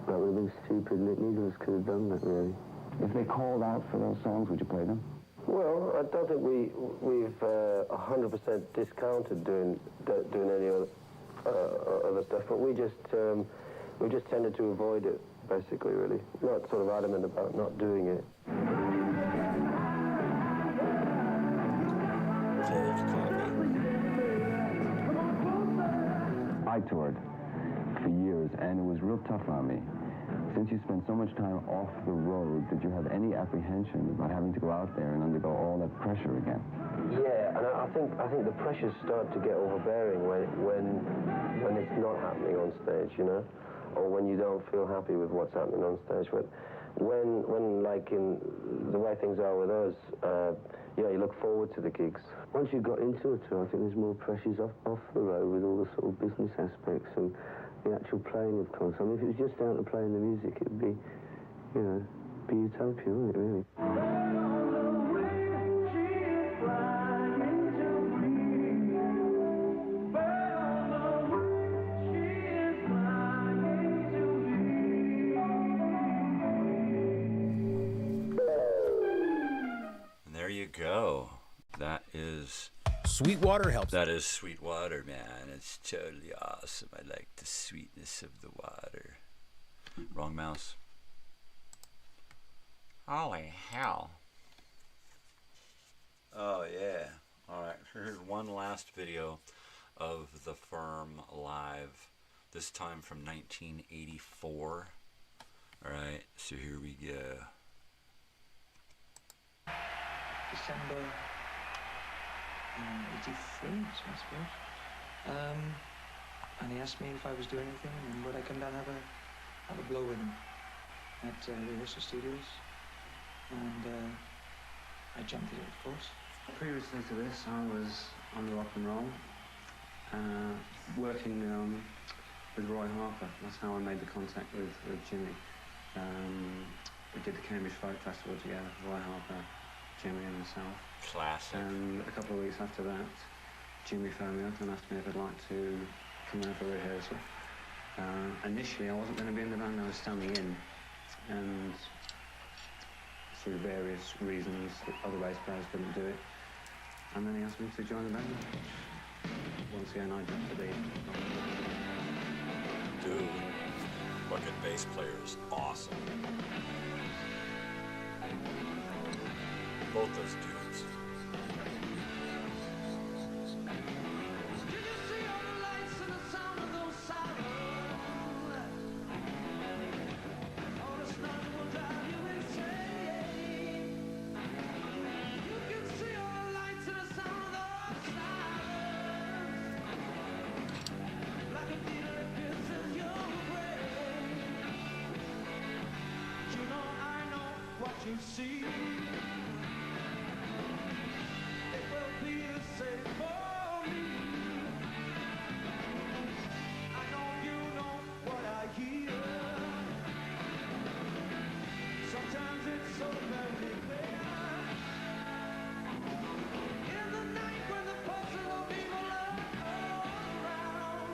That would have been stupid. Neither of us could have done that, really. If they called out for those songs, would you play them? Well, I don't think we've 100% discounted doing any other stuff, but we just tended to avoid it, basically, really. Not sort of adamant about not doing it. I toured for years, and it was real tough on me. Since you spent so much time off the road, did you have any apprehension about having to go out there and undergo all that pressure again? Yeah, and I think the pressures start to get overbearing when it's not happening on stage, or when you don't feel happy with what's happening on stage. But when like in the way things are with us, you look forward to the gigs. Once you've got into a tour, I think there's more pressures off the road with all the sort of business aspects and the actual playing of concerts. I mean, if it was just down to playing the music, it would be, be utopia, wouldn't it, really? And there you go. That is... Sweetwater helps. That is Sweetwater, man. It's totally awesome. I like the sweetness of the water. Wrong mouse. Holy hell. Oh, yeah. Alright, here's one last video of the firm live. This time from 1984. Alright, so here we go. December 83, I suppose. And he asked me if I was doing anything and would I come down and have a blow with him at the rehearsal studios. And I jumped at it, of course. Previously to this, I was on the rock and roll, working with Roy Harper. That's how I made the contact with Jimmy. We did the Cambridge Folk Festival together, Roy Harper, Jimmy and myself. Classic. And a couple of weeks after that, Jimmy phoned me up and asked me if I'd like to come in for a rehearsal. Initially, I wasn't going to be in the band, I was standing in. And through various reasons, other bass players couldn't do it. And then he asked me to join the band. Once again, I jumped the beat. Dude, fucking bass player is awesome. Both those dudes. You see, it will be the same for me. I know you know what I hear. Sometimes it's so very clear. In the night when the puzzle of evil are around,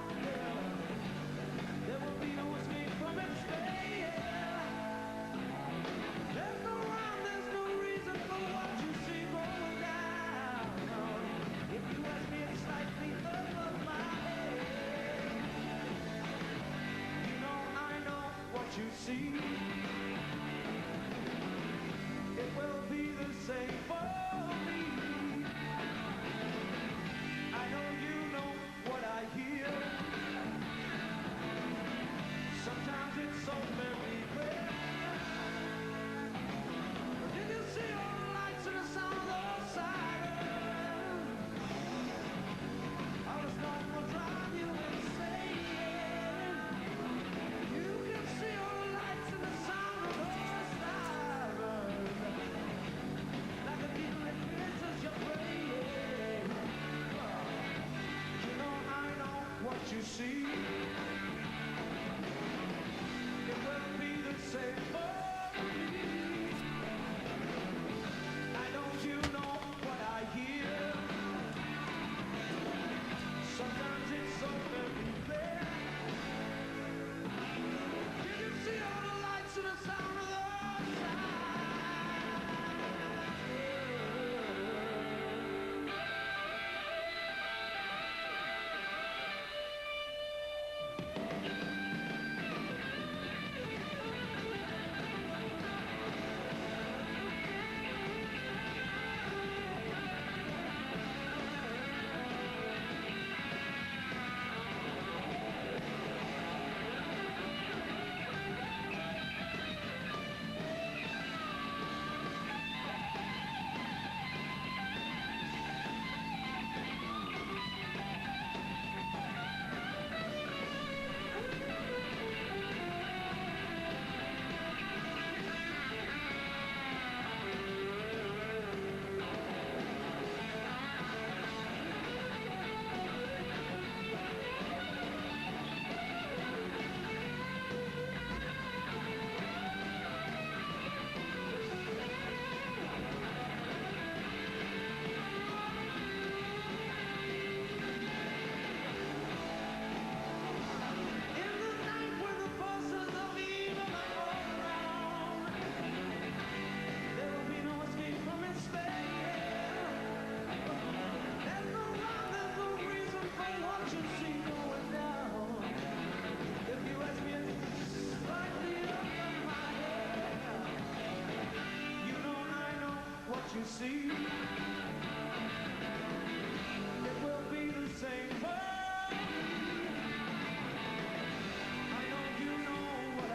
there will be no escape from its stay. There's no reason for what you see going down. If you ask me, it's slightly above my head. I know what you see. It will be the same for me. I know you know what I hear. Sometimes it's so very clear. Did you see all the lights and the sound of those sirens? All the smoke will drive you insane. You can see all the lights and the sound of those sirens. Like a needle that pierces your brain. I know what you see. you see. It will be the same world. I know you know what I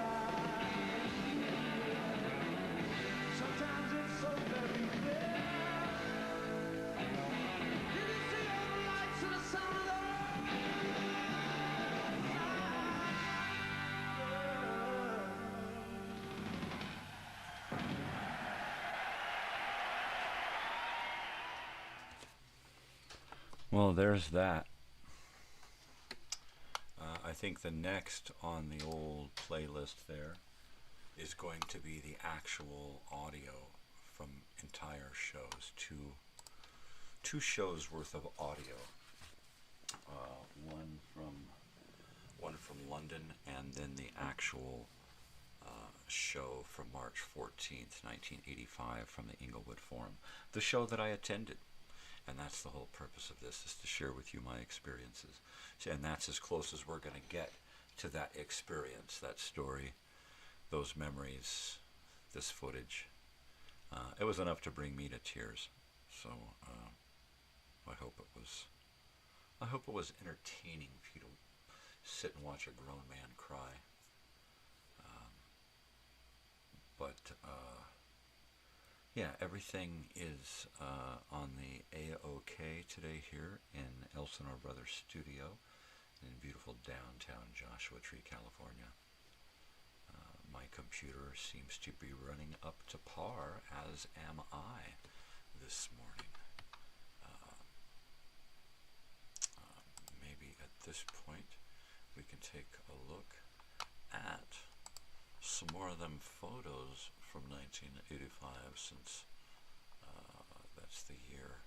feel. Sometimes it's so very clear. You can see all the lights and the sound of the Well, there's that. I think the next on the old playlist there is going to be the actual audio from entire shows. Two shows worth of audio. One from London, and then the actual show from March 14th, 1985 from the Inglewood Forum. The show that I attended. And that's the whole purpose of this, is to share with you my experiences. And that's as close as we're going to get to that experience, that story, those memories, this footage. It was enough to bring me to tears. So I hope it was entertaining for you to sit and watch a grown man cry. Yeah, everything is on the A-OK today here in Elsinore Brothers studio in beautiful downtown Joshua Tree, California. My computer seems to be running up to par, as am I this morning. Maybe at this point we can take a look at some more of them photos from 1985, since that's the year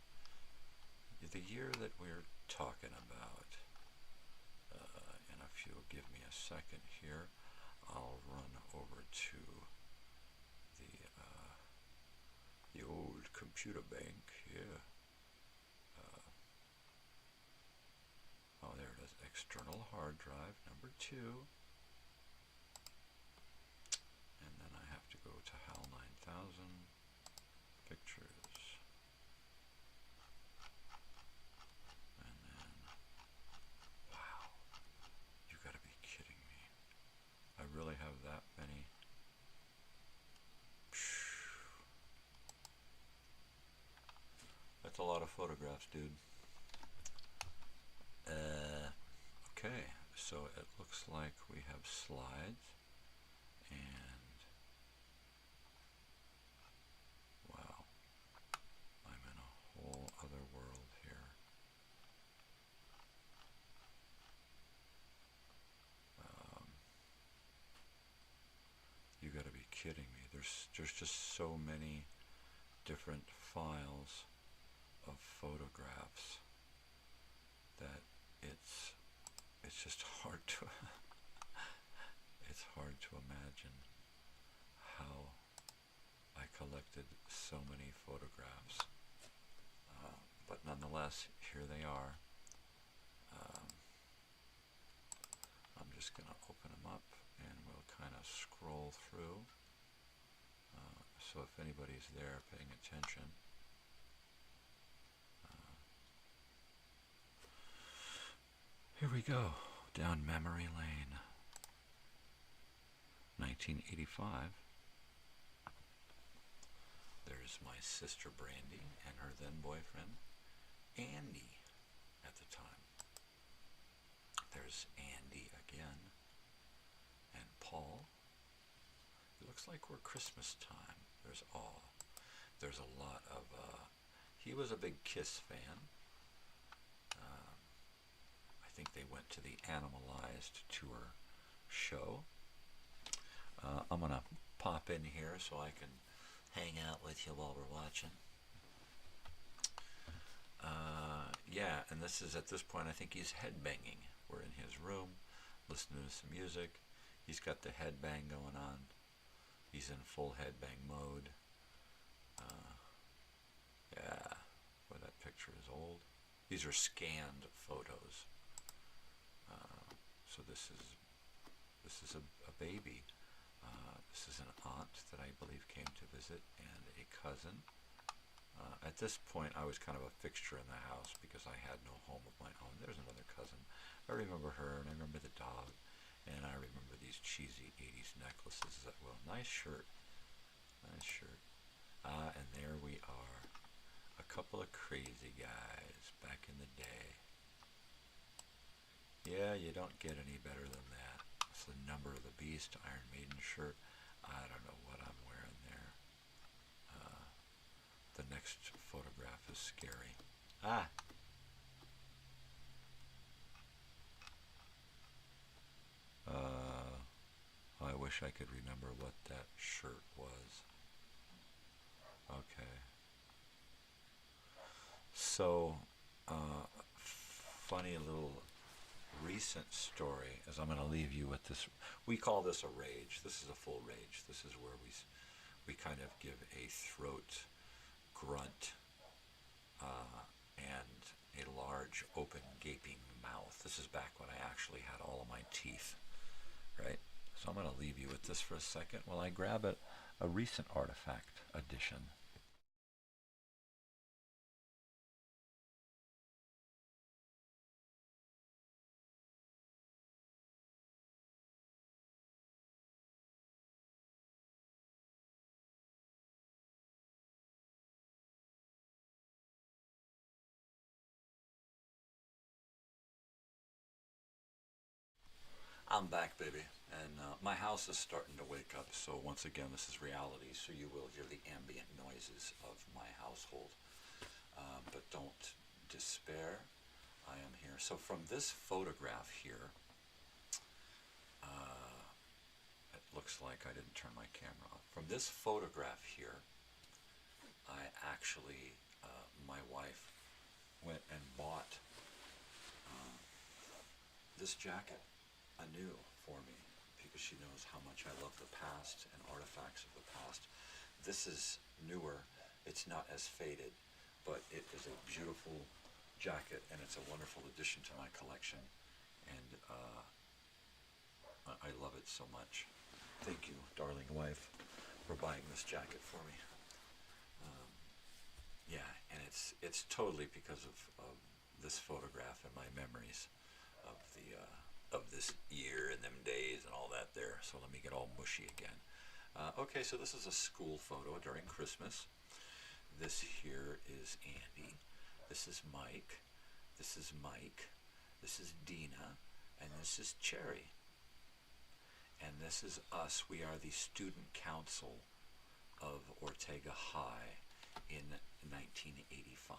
that we're talking about. And if you'll give me a second here, I'll run over to the old computer bank here. Oh, there it is. External hard drive number 2. And then I have to go to HAL 9000 pictures. And then, wow, you gotta be kidding me. I really have that many. That's a lot of photographs, dude. Okay, so it looks like we have slides, and wow, I'm in a whole other world here. You gotta be kidding me. There's just so many different files of photographs that it's just hard to it's hard to imagine how I collected so many photographs, but nonetheless, here they are. I'm just gonna open them up and we'll kind of scroll through, so if anybody's there paying attention. Here we go, down memory lane. 1985. There's my sister Brandy and her then boyfriend Andy at the time. There's Andy again and Paul. It looks like we're Christmas time. There's awe. There's a lot of he was a big Kiss fan. I think they went to the Animalized tour show. I'm gonna pop in here so I can hang out with you while we're watching. Yeah, and this is, at this point, I think he's headbanging. We're in his room, listening to some music. He's got the headbang going on. He's in full headbang mode. Yeah, boy, that picture is old. These are scanned photos. So this is a baby. This is an aunt that I believe came to visit, and a cousin. At this point, I was kind of a fixture in the house because I had no home of my own. There's another cousin. I remember her, and I remember the dog, and I remember these cheesy 80s necklaces. Well, nice shirt. Nice shirt. And there we are. A couple of crazy guys back in the day. Yeah, you don't get any better than that. It's the Number of the Beast Iron Maiden shirt. I don't know what I'm wearing there. The next photograph is scary. I wish I could remember what that shirt was. Okay. So, funny little recent story, as I'm going to leave you with this. We call this a rage. This is a full rage. This is where we kind of give a throat grunt and a large open gaping mouth. This is back when I actually had all of my teeth, right? So I'm going to leave you with this for a second while I grab a recent artifact edition. I'm back, baby, and my house is starting to wake up, so once again, this is reality, so you will hear the ambient noises of my household. But don't despair, I am here. So from this photograph here, it looks like I didn't turn my camera off. From this photograph here, I actually, my wife went and bought this jacket anew for me because she knows how much I love the past and artifacts of the past. This is newer. It's not as faded, but it is a beautiful jacket and it's a wonderful addition to my collection. And I love it so much. Thank you, darling wife, for buying this jacket for me. Yeah, and it's totally because of this photograph and my memories of this year and them days and all that there. So let me get all mushy again. Okay, so this is a school photo during Christmas. This here is Andy. This is Mike. This is Mike. This is Dina. And this is Cherry. And this is us. We are the student council of Ortega High in 1985.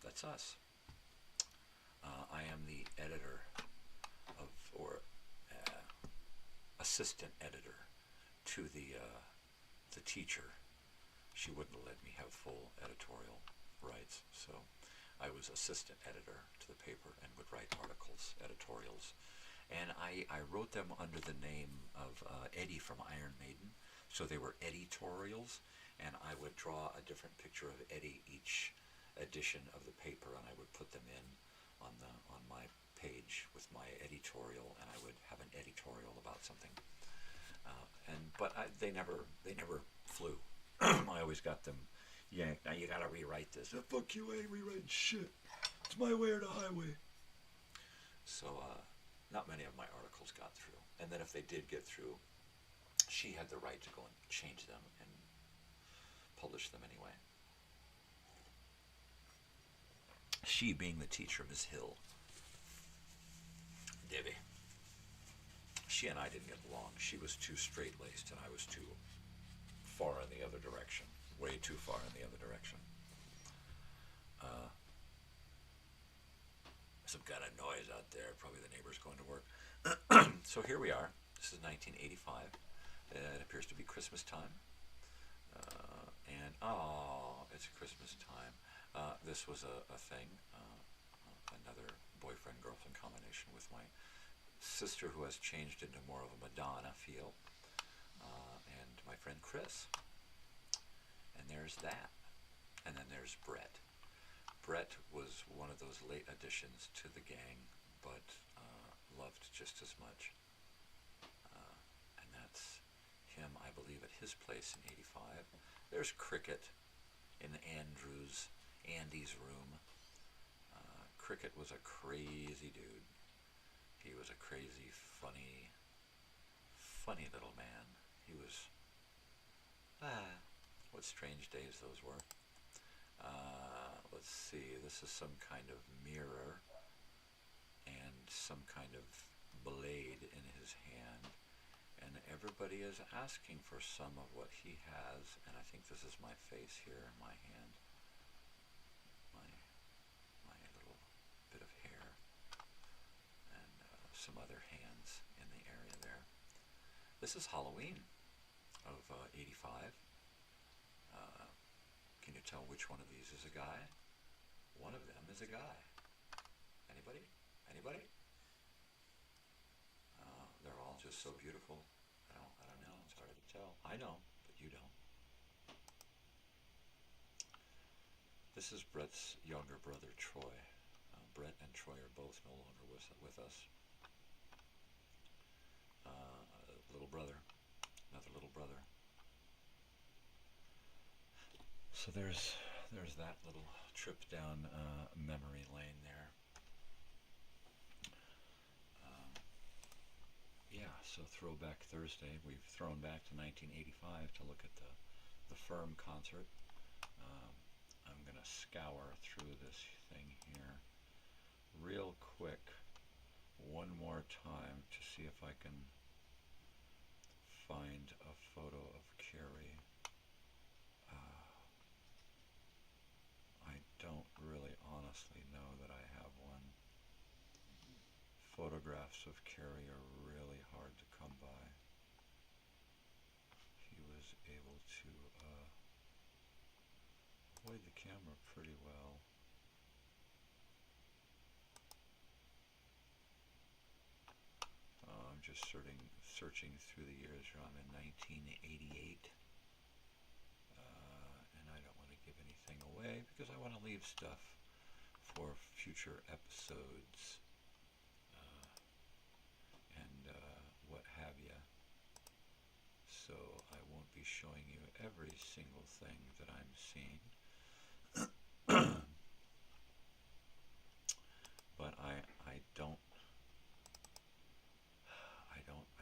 That's us. I am the editor or assistant editor to the teacher. She wouldn't let me have full editorial rights, so I was assistant editor to the paper and would write articles, editorials, and I wrote them under the name of Eddie from Iron Maiden, so they were editorials, and I would draw a different picture of Eddie each edition of the paper, and I would put them in on my page with my editorial, and I would have an editorial about something. But they never flew. I always got them yanked. Now you got to rewrite this. Oh, fuck you, I ain't rewriting shit. It's my way or the highway. So not many of my articles got through. And then if they did get through, she had the right to go and change them and publish them anyway. She being the teacher, Miss Hill. Debbie. She and I didn't get along. She was too straight-laced and I was too far in the other direction. Way too far in the other direction. Some kind of noise out there. Probably the neighbors going to work. So here we are. This is 1985. It appears to be Christmas time. And, oh, it's Christmas time. This was a thing. Another boyfriend-girlfriend combination with my sister, who has changed into more of a Madonna feel, and my friend Chris. And there's that. And then there's Brett. Brett was one of those late additions to the gang, but loved just as much. And that's him, I believe, at his place in '85. There's Cricket. in Andy's room. Cricket was a crazy dude. He was a crazy, funny little man. He was, what strange days those were. Let's see, this is some kind of mirror and some kind of blade in his hand, and everybody is asking for some of what he has, and I think this is my face here, my hand, my little bit of hair, and some other hands in the area there. This is Halloween of 85. Can you tell which one of these is a guy? One of them is a guy. Anybody? Anybody? They're all just so beautiful. I don't know. It's hard to tell. I know, but you don't. This is Brett's younger brother, Troy. Brett and Troy are both no longer with us. Little brother, another little brother. So there's that little trip down memory lane there. Yeah, so Throwback Thursday. We've thrown back to 1985 to look at the Firm concert. I'm going to scour through this thing here real quick one more time to see if I can find a photo of Carrie. I don't really honestly know that I have one. Photographs of Carrie are really hard to come by. He was able to avoid the camera pretty well. I'm just searching through the years. I'm in 1988. And I don't want to give anything away because I want to leave stuff for future episodes and what have you. So I won't be showing you every single thing that I'm seeing. But I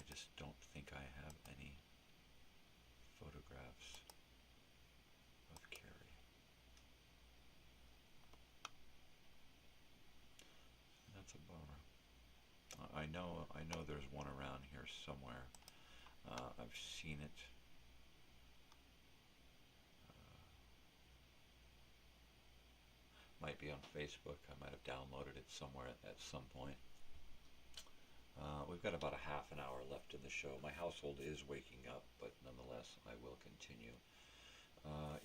just don't think I have any photographs of Carrie. That's a bummer. I know there's one around here somewhere. I've seen it. Might be on Facebook. I might have downloaded it somewhere at some point. We've got about a half an hour left in the show. My household is waking up, but nonetheless, I will continue.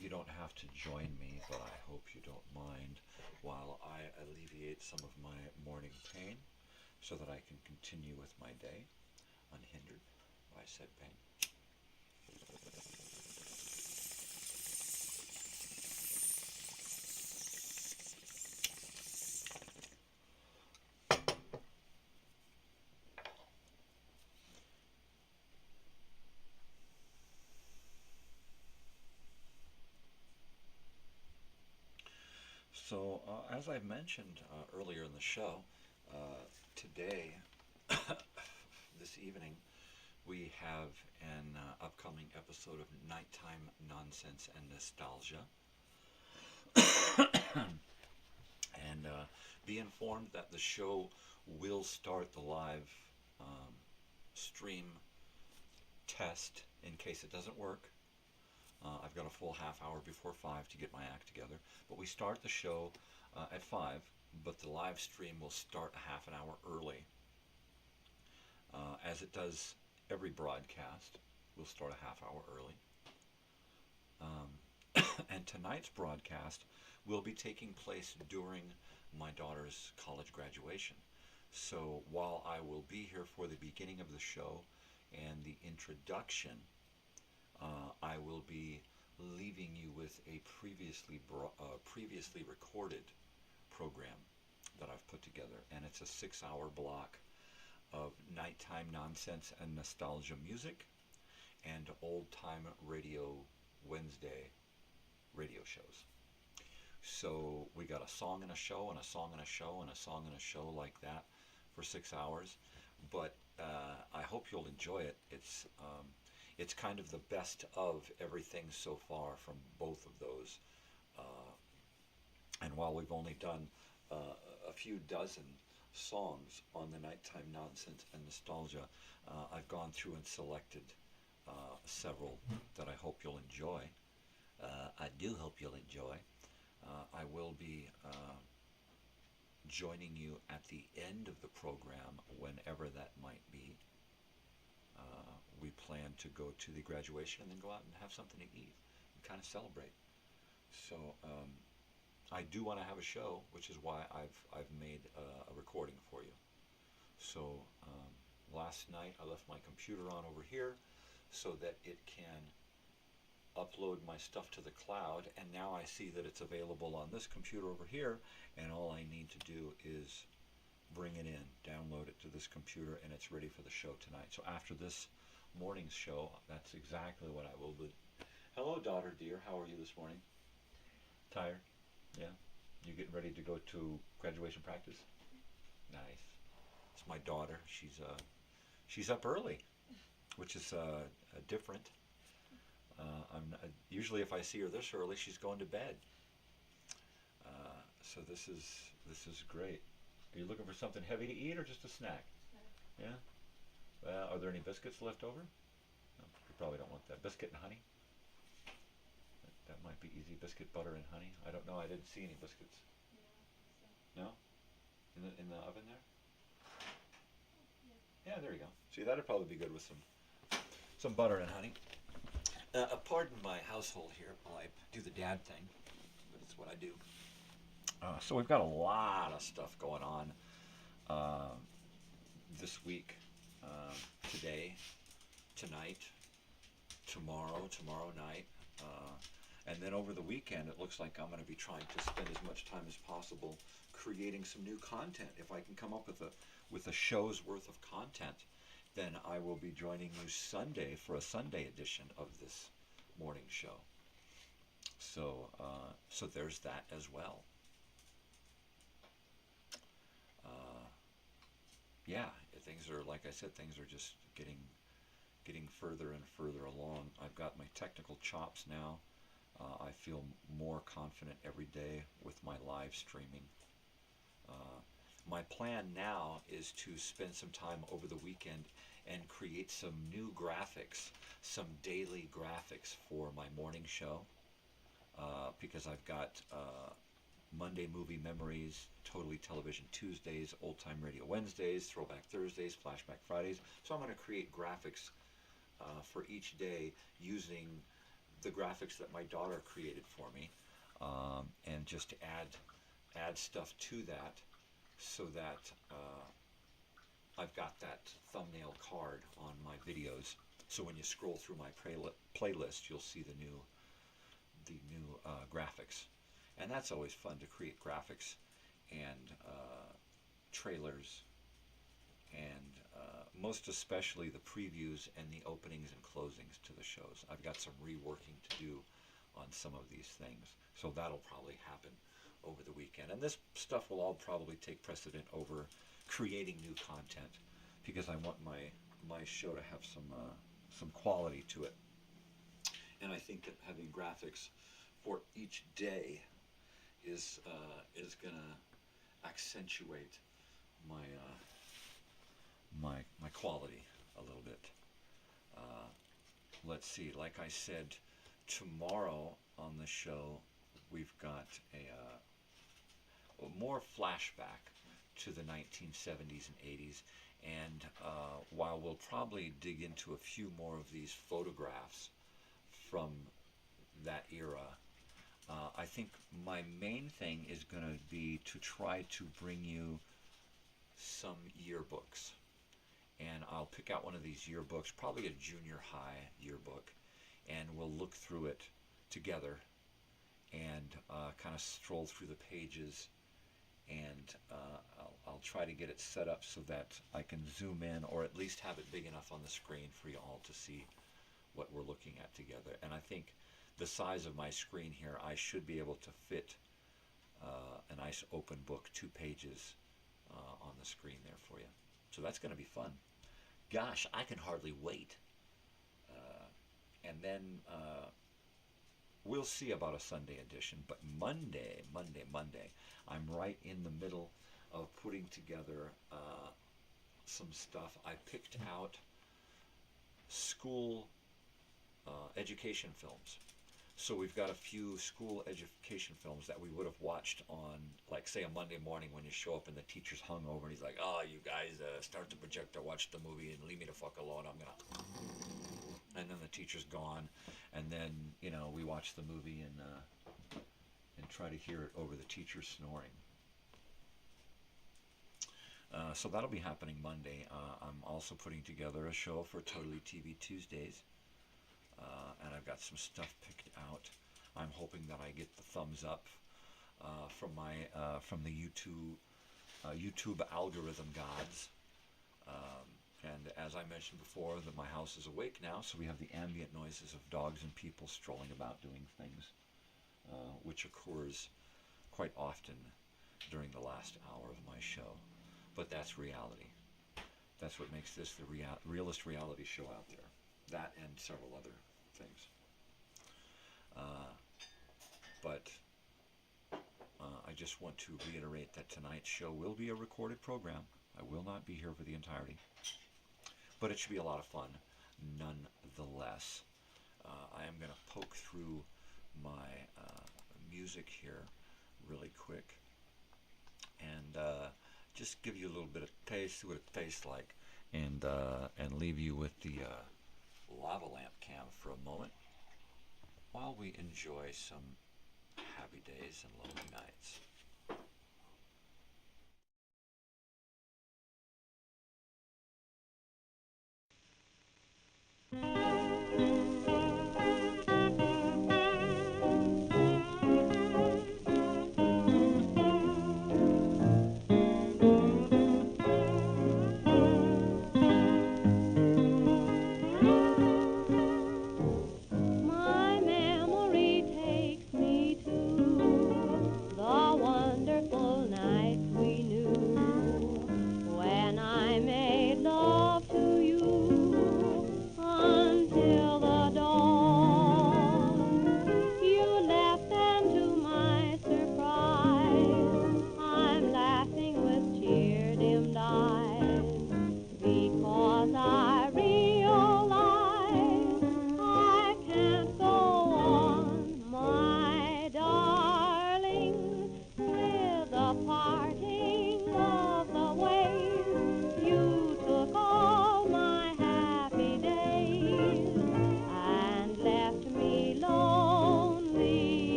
You don't have to join me, but I hope you don't mind while I alleviate some of my morning pain so that I can continue with my day unhindered by said pain. So, as I mentioned earlier in the show, today, this evening, we have an upcoming episode of Nighttime Nonsense and Nostalgia. And be informed that the show will start the live stream test in case it doesn't work. I've got a full half hour before 5 to get my act together. But we start the show at 5, but the live stream will start a half an hour early. As it does every broadcast, we'll start a half hour early. And tonight's broadcast will be taking place during my daughter's college graduation. So while I will be here for the beginning of the show and the introduction, I will be leaving you with a previously recorded program that I've put together, and it's a 6-hour block of nighttime nonsense and nostalgia music and old time radio Wednesday radio shows. So we got a song and a show and a song and a show and a song and a show like that for 6 hours. But I hope you'll enjoy it. It's kind of the best of everything so far from both of those. And while we've only done a few dozen songs on the Nighttime Nonsense and Nostalgia, I've gone through and selected several that I hope you'll enjoy. I do hope you'll enjoy. I will be joining you at the end of the program, whenever that might be. We plan to go to the graduation and then go out and have something to eat and kind of celebrate. So I do want to have a show, which is why I've made a recording for you. So last night I left my computer on over here so that it can upload my stuff to the cloud, and now I see that it's available on this computer over here, and all I need to do is bring it in, download it to this computer, and it's ready for the show tonight. So after this morning's show, that's exactly what I will do. Hello, daughter dear, how are you this morning? Tired? Yeah? You getting ready to go to graduation practice? Nice. It's my daughter. She's up early, which is different. Usually if I see her this early, she's going to bed. So this is great. Are you looking for something heavy to eat or just a snack? Yeah? Well, are there any biscuits left over? No, you probably don't want that. Biscuit and honey? That might be easy. Biscuit, butter, and honey. I don't know. I didn't see any biscuits. No? In the oven there? Yeah, there you go. See, that'd probably be good with some butter and honey. Pardon my household here while I do the dad thing, but it's what I do. So we've got a lot of stuff going on this week, today, tonight, tomorrow night, and then over the weekend it looks like I'm going to be trying to spend as much time as possible creating some new content. If I can come up with a show's worth of content, then I will be joining you Sunday for a Sunday edition of this morning show. So there's that as well. Yeah, things are, like I said, things are just getting further and further along. I've got my technical chops now. I feel more confident every day with my live streaming. My plan now is to spend some time over the weekend and create some new graphics, some daily graphics for my morning show, because I've got Monday Movie Memories, Totally Television Tuesdays, Old Time Radio Wednesdays, Throwback Thursdays, Flashback Fridays. So I'm going to create graphics for each day using the graphics that my daughter created for me, and just to add stuff to that, so that I've got that thumbnail card on my videos. So when you scroll through my playlist, you'll see the new graphics, and that's always fun to create graphics and trailers, and most especially the previews and the openings and closings to the shows. I've got some reworking to do on some of these things, so that'll probably happen over the weekend. And this stuff will all probably take precedent over creating new content, because I want my show to have some quality to it. And I think that having graphics for each day is going to accentuate my quality a little bit. Let's see, like I said, tomorrow on the show we've got a more flashback to the 1970s and 80s, and while we'll probably dig into a few more of these photographs from that era, I think my main thing is going to be to try to bring you some yearbooks. And I'll pick out one of these yearbooks, probably a junior high yearbook, and we'll look through it together and kind of stroll through the pages, and I'll try to get it set up so that I can zoom in, or at least have it big enough on the screen for you all to see what we're looking at together. And I think the size of my screen here, I should be able to fit a nice open book, 2 pages on the screen there for you. So that's going to be fun. Gosh, I can hardly wait. And then we'll see about a Sunday edition. But Monday, I'm right in the middle of putting together some stuff. I picked out school education films. So we've got a few school education films that we would have watched on, like, say, a Monday morning when you show up and the teacher's hungover and he's like, oh, you guys start the projector, watch the movie, and leave me the fuck alone. I'm going to... And then the teacher's gone, and then, you know, we watch the movie and try to hear it over the teacher snoring. So that'll be happening Monday. I'm also putting together a show for Totally TV Tuesdays. And I've got some stuff picked out. I'm hoping that I get the thumbs up from the YouTube algorithm gods. And as I mentioned before, that my house is awake now, so we have the ambient noises of dogs and people strolling about doing things, which occurs quite often during the last hour of my show. But that's reality. That's what makes this the realest reality show out there. That and several other things. But I just want to reiterate that tonight's show will be a recorded program. I will not be here for the entirety. But it should be a lot of fun, nonetheless. I am going to poke through my music here really quick and just give you a little bit of taste, see what it tastes like, and leave you with the lava lamp cam for a moment while we enjoy some happy days and lonely nights. My memory takes me to the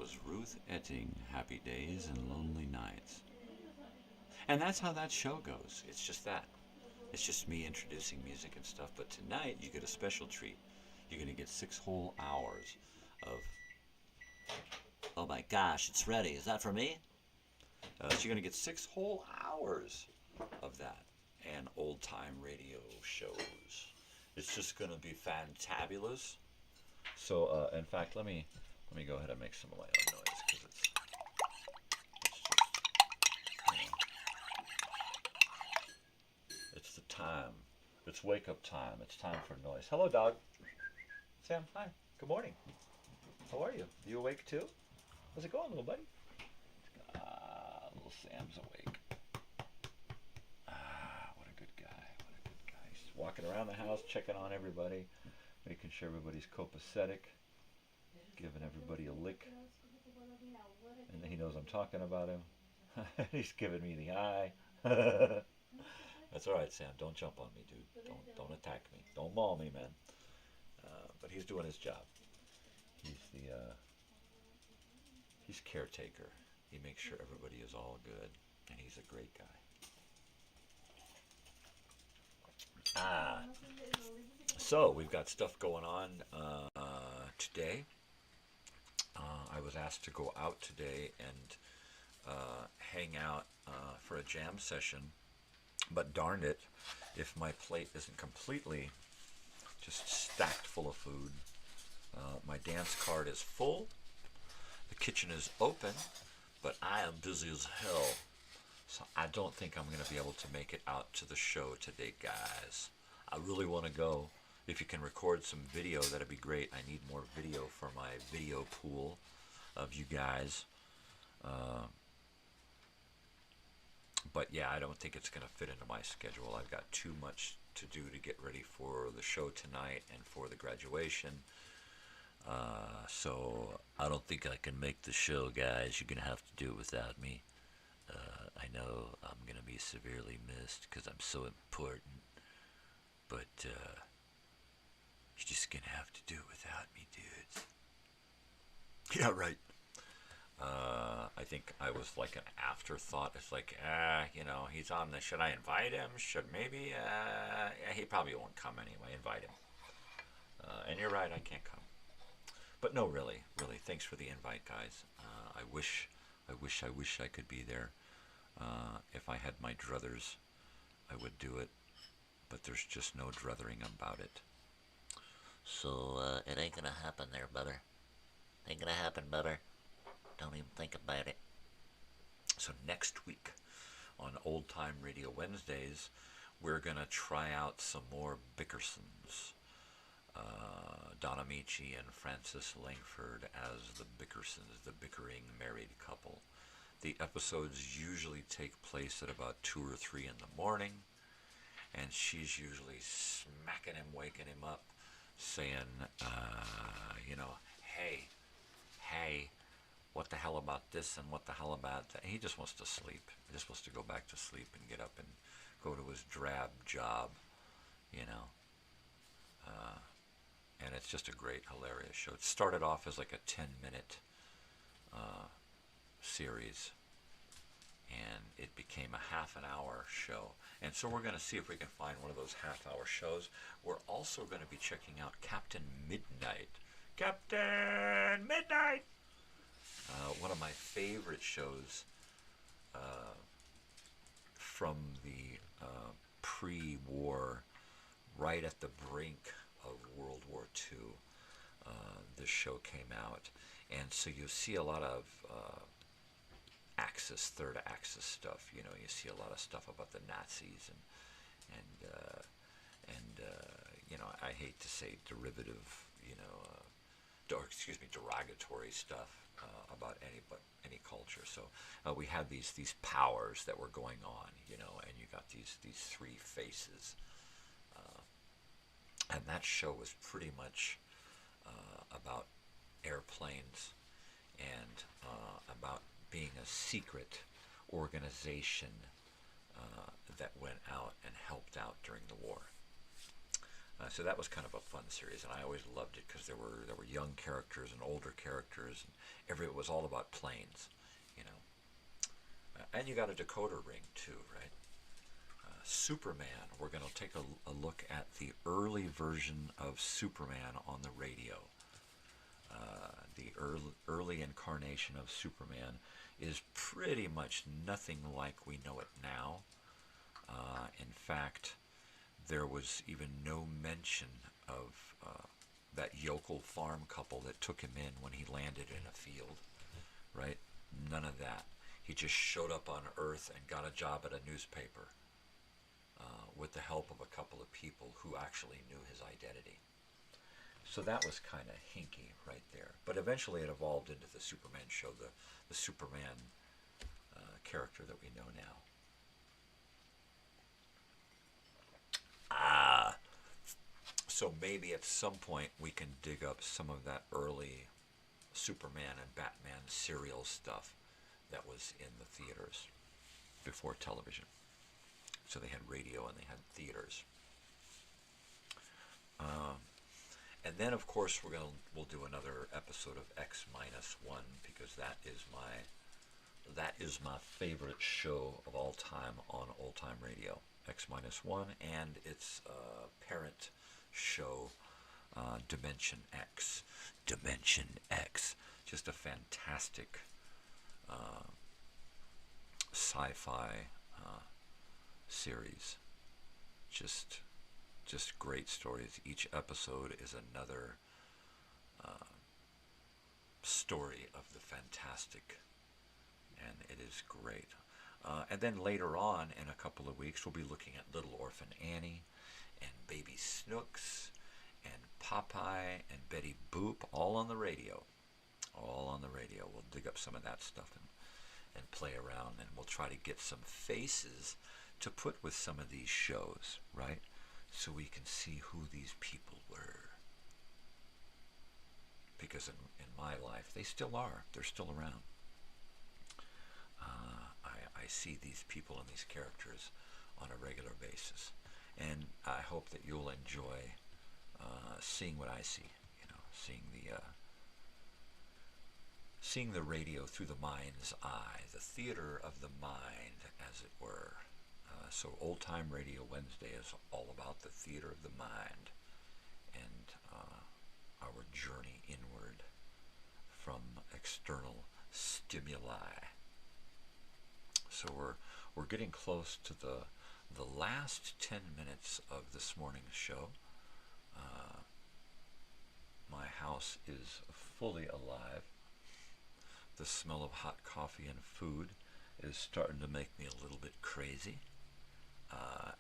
was Ruth Etting, Happy Days and Lonely Nights. And that's how that show goes. It's just that. It's just me introducing music and stuff. But tonight, you get a special treat. You're going to get 6 whole hours of... Oh my gosh, it's ready. Is that for me? So you're going to get 6 whole hours of that. And old-time radio shows. It's just going to be fantabulous. So, in fact, let me go ahead and make some of my own noise, because it's just, it's the time. It's wake-up time. It's time for noise. Hello, dog. Sam, hi. Good morning. How are you? You awake too? How's it going, little buddy? Little Sam's awake. What a good guy. What a good guy. He's walking around the house, checking on everybody, making sure everybody's copacetic, giving everybody a lick. And he knows I'm talking about him. He's giving me the eye. That's all right, Sam. Don't jump on me, dude. Don't attack me. Don't maul me, man. But he's doing his job. He's caretaker. He makes sure everybody is all good, and he's a great guy. So we've got stuff going on today. I was asked to go out today and hang out for a jam session, but darned it if my plate isn't completely just stacked full of food. My dance card is full, the kitchen is open, but I am busy as hell, so I don't think I'm going to be able to make it out to the show today, guys. I really want to go. If you can record some video, that'd be great. I need more video for my video pool of you guys. But yeah, I don't think it's going to fit into my schedule. I've got too much to do to get ready for the show tonight and for the graduation. So I don't think I can make the show, guys. You're going to have to do it without me. I know I'm going to be severely missed because I'm so important. But you're just going to have to do it without me, dudes. Yeah, right. I think I was like an afterthought. It's like, he's on the, should I invite him? Should maybe? He probably won't come anyway. Invite him. And you're right, I can't come. But no, really, thanks for the invite, guys. I wish I could be there. If I had my druthers, I would do it. But there's just no druthering about it. So, it ain't gonna happen there, brother. Ain't gonna happen, brother. Don't even think about it. So next week on Old Time Radio Wednesdays, we're going to try out some more Bickersons. Don Amici and Francis Langford as the Bickersons, the bickering married couple. The episodes usually take place at about 2 or 3 in the morning, and she's usually smacking him, waking him up, saying, hey, what the hell about this and what the hell about that? He just wants to sleep. He just wants to go back to sleep and get up and go to his drab job, and it's just a great, hilarious show. It started off as like a 10-minute series, and it became a half-an-hour show. And so we're going to see if we can find one of those half-hour shows. We're also going to be checking out Captain Midnight. Captain Midnight! One of my favorite shows from the pre-war, right at the brink of World War II. This show came out, and so you see a lot of Axis, third Axis stuff. You see a lot of stuff about the Nazis and I hate to say derivative, derogatory stuff about any culture. So we had these powers that were going on, and you got these 3 faces. And that show was pretty much about airplanes and about being a secret organization that went out and helped out during the war. So that was kind of a fun series, and I always loved it because there were young characters and older characters, and it was all about planes, you know. And you got a decoder ring too, right? Superman. We're going to take a look at the early version of Superman on the radio. The early incarnation of Superman is pretty much nothing like we know it now. In fact, there was even no mention of that yokel farm couple that took him in when he landed in a field, right? None of that. He just showed up on Earth and got a job at a newspaper with the help of a couple of people who actually knew his identity. So that was kind of hinky right there. But eventually it evolved into the Superman show, the Superman character that we know now. So maybe at some point we can dig up some of that early Superman and Batman serial stuff that was in the theaters before television. So they had radio and they had theaters. And then of course we'll do another episode of X-1 because that is my favorite show of all time on old time radio. X-1 and its parent show Dimension X. Dimension X. Just a fantastic sci-fi series. Just great stories. Each episode is another story of the fantastic, and it is great. And then later on, in a couple of weeks, we'll be looking at Little Orphan Annie, and Baby Snooks, and Popeye, and Betty Boop, all on the radio. All on the radio. We'll dig up some of that stuff and play around, and we'll try to get some faces to put with some of these shows, right? So we can see who these people were. Because in my life, they still are. They're still around. I see these people and these characters on a regular basis. And I hope that you'll enjoy seeing what I see. You know, seeing the radio through the mind's eye, the theater of the mind, as it were. So Old Time Radio Wednesday is all about the theater of the mind and our journey inward from external stimuli. So we're getting close to the last 10 minutes of this morning's show. My house is fully alive. The smell of hot coffee and food is starting to make me a little bit crazy.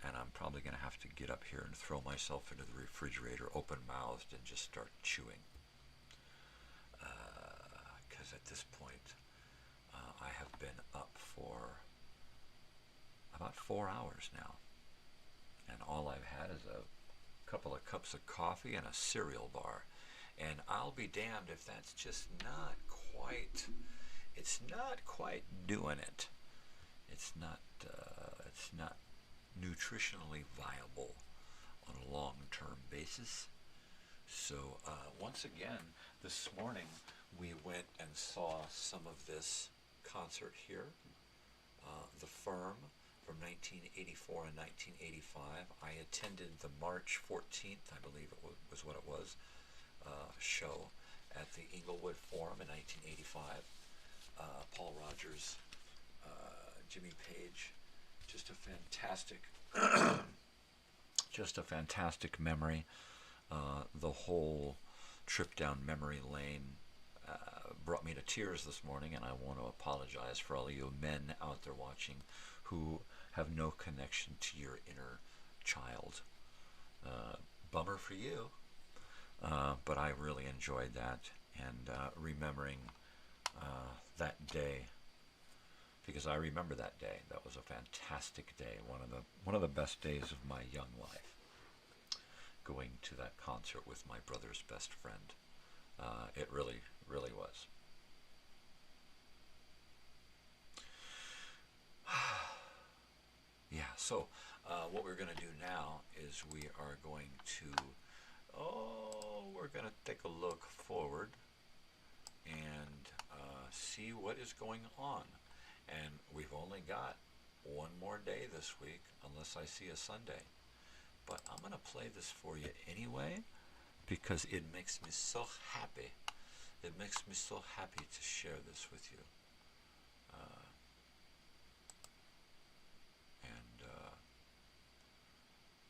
And I'm probably going to have to get up here and throw myself into the refrigerator open-mouthed and just start chewing. Because at this point, I have been up for about 4 hours now. And all I've had is a couple of cups of coffee and a cereal bar. And I'll be damned if that's just not quite, it's not quite doing it. It's not nutritionally viable on a long-term basis. So once again, this morning we went and saw some of this concert here, The Firm from 1984 and 1985. I attended the March 14th, I believe it was what it was, show at the Inglewood Forum in 1985. Paul Rogers, Jimmy Page, just a fantastic memory. The whole trip down memory lane brought me to tears this morning, and I want to apologize for all of you men out there watching who have no connection to your inner child. Bummer for you, but I really enjoyed that, and remembering that day, because I remember that day. That was a fantastic day, one of the best days of my young life, going to that concert with my brother's best friend. It really, really was. Yeah, So what we're going to do now is we are going to, we're going to take a look forward and see what is going on. And we've only got one more day this week, unless I see a Sunday. But I'm going to play this for you anyway, because it makes me so happy. It makes me so happy to share this with you.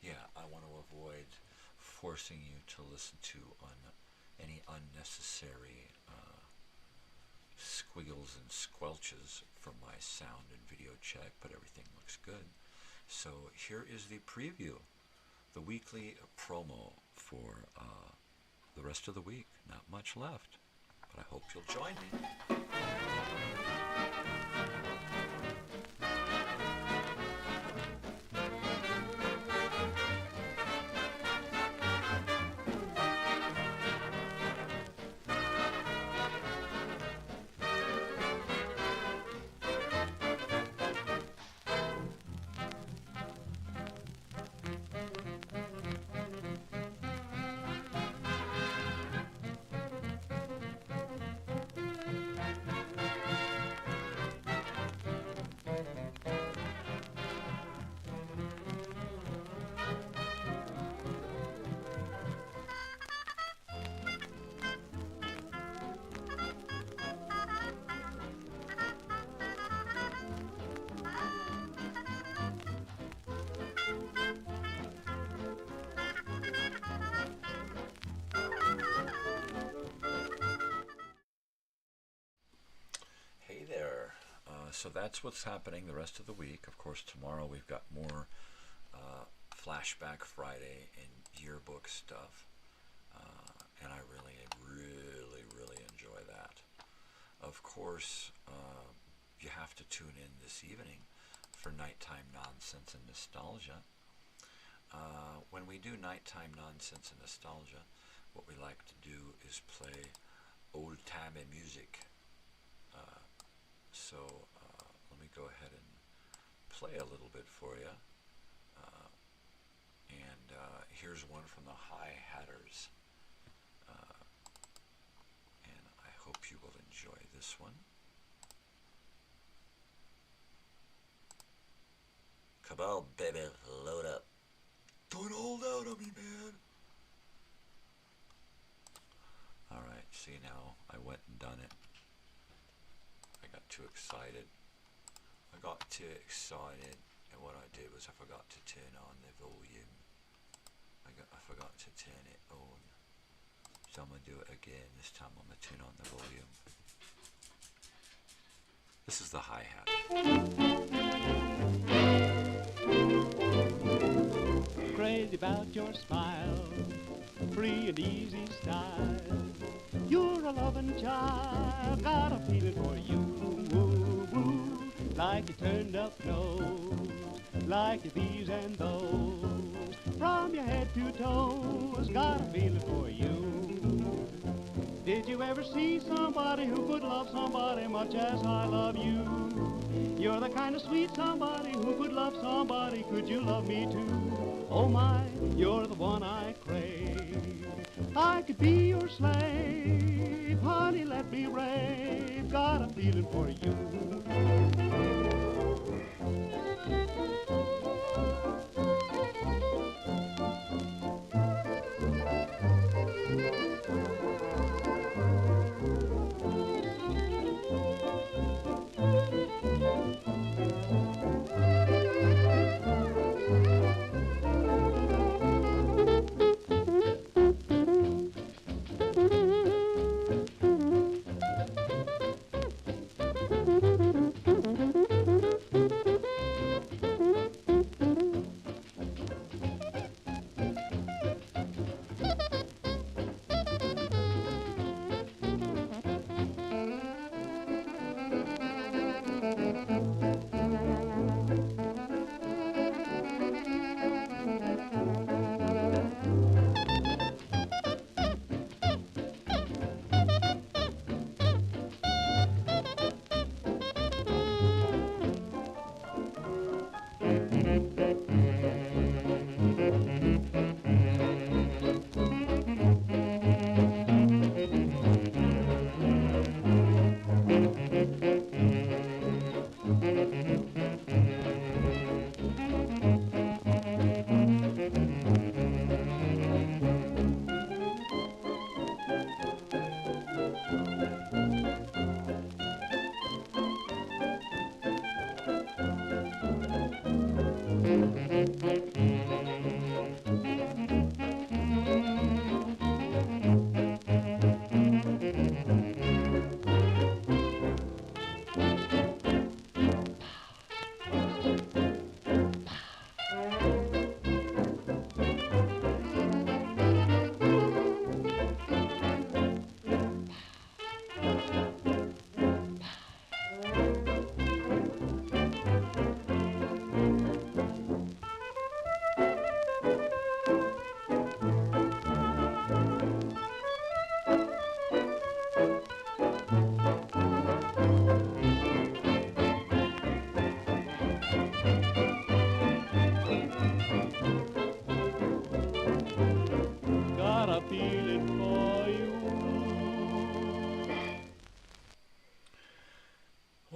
Yeah, I want to avoid forcing you to listen to any unnecessary squiggles and squelches from my sound and video check, but everything looks good. So here is the preview, the weekly promo for the rest of the week. Not much left, but I hope you'll join me. So that's what's happening the rest of the week. Of course, tomorrow we've got more Flashback Friday and yearbook stuff. And I really enjoy that. Of course, you have to tune in this evening for Nighttime Nonsense and Nostalgia. When we do Nighttime Nonsense and Nostalgia, what we like to do is play old-timey music. So let me go ahead and play a little bit for you. And here's one from the High Hatters. And I hope you will enjoy this one. Come on, baby, load up. Don't hold out on me, man. Alright, see now, I went and done it. I got too excited. And what I did was I forgot to turn on the volume. I forgot to turn it on. So I'm going to do it again. This time I'm going to turn on the volume. This is the hi-hat. Crazy about your smile, free and easy style. You're a loving child, got a feeling for you. Woo, woo, like your turned up nose, like your these and those. From your head to toes, got a feeling for you. Did you ever see somebody who could love somebody much as I love you? You're the kind of sweet somebody who could love somebody. Could you love me too? Oh my, you're the one I crave. I could be your slave. Honey, let me rave. Got a feeling for you.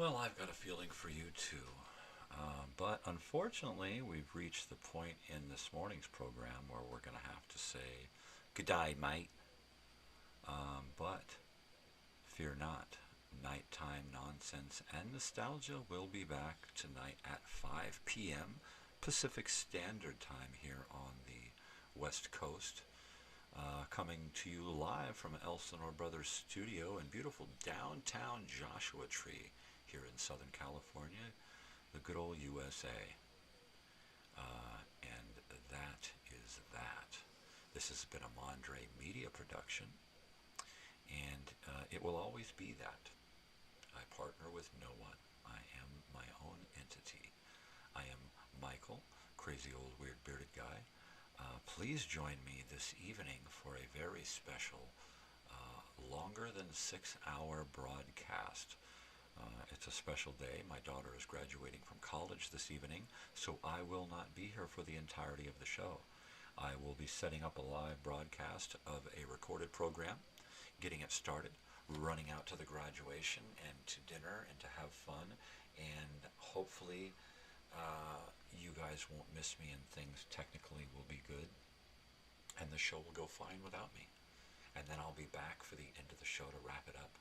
Well, I've got a feeling for you too. But unfortunately, we've reached the point in this morning's program where we're going to have to say, good day, mate. But fear not, nighttime nonsense and nostalgia will be back tonight at 5 p.m. Pacific Standard Time here on the West Coast. Coming to you live from Elsinore Brothers Studio in beautiful downtown Joshua Tree here in Southern California, the good old USA. And that is that. This has been a Mondre Media production, and it will always be that. I partner with no one. I am my own entity. I am Michael, Crazy Old Weird Bearded Guy. Please join me this evening for a very special, longer than 6-hour broadcast. It's a special day. My daughter is graduating from college this evening, so I will not be here for the entirety of the show. I will be setting up a live broadcast of a recorded program, getting it started, running out to the graduation and to dinner and to have fun, and hopefully you guys won't miss me and things technically will be good, and the show will go fine without me. And then I'll be back for the end of the show to wrap it up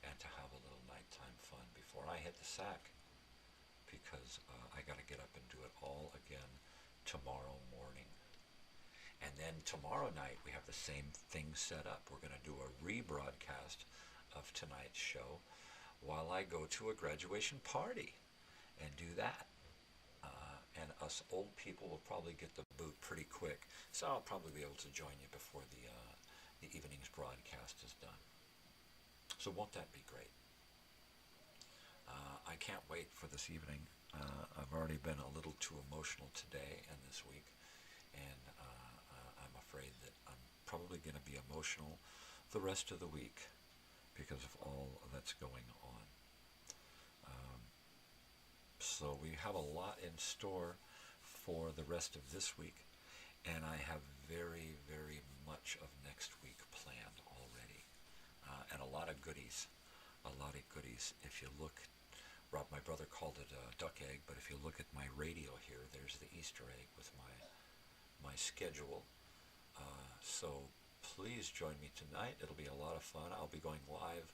and to have a little nighttime fun before I hit the sack, because I got to get up and do it all again tomorrow morning. And then tomorrow night we have the same thing set up. We're going to do a rebroadcast of tonight's show while I go to a graduation party and do that. And us old people will probably get the boot pretty quick, so I'll probably be able to join you before the evening's broadcast is done. So won't that be great? I can't wait for this evening. I've already been a little too emotional today and this week, and I'm afraid that I'm probably going to be emotional the rest of the week because of all that's going on. So we have a lot in store for the rest of this week, and I have very, very much of next week planned already, and a lot of goodies, If you look, Rob, my brother called it a duck egg, but if you look at my radio here, there's the Easter egg with my schedule. So please join me tonight. It'll be a lot of fun. I'll be going live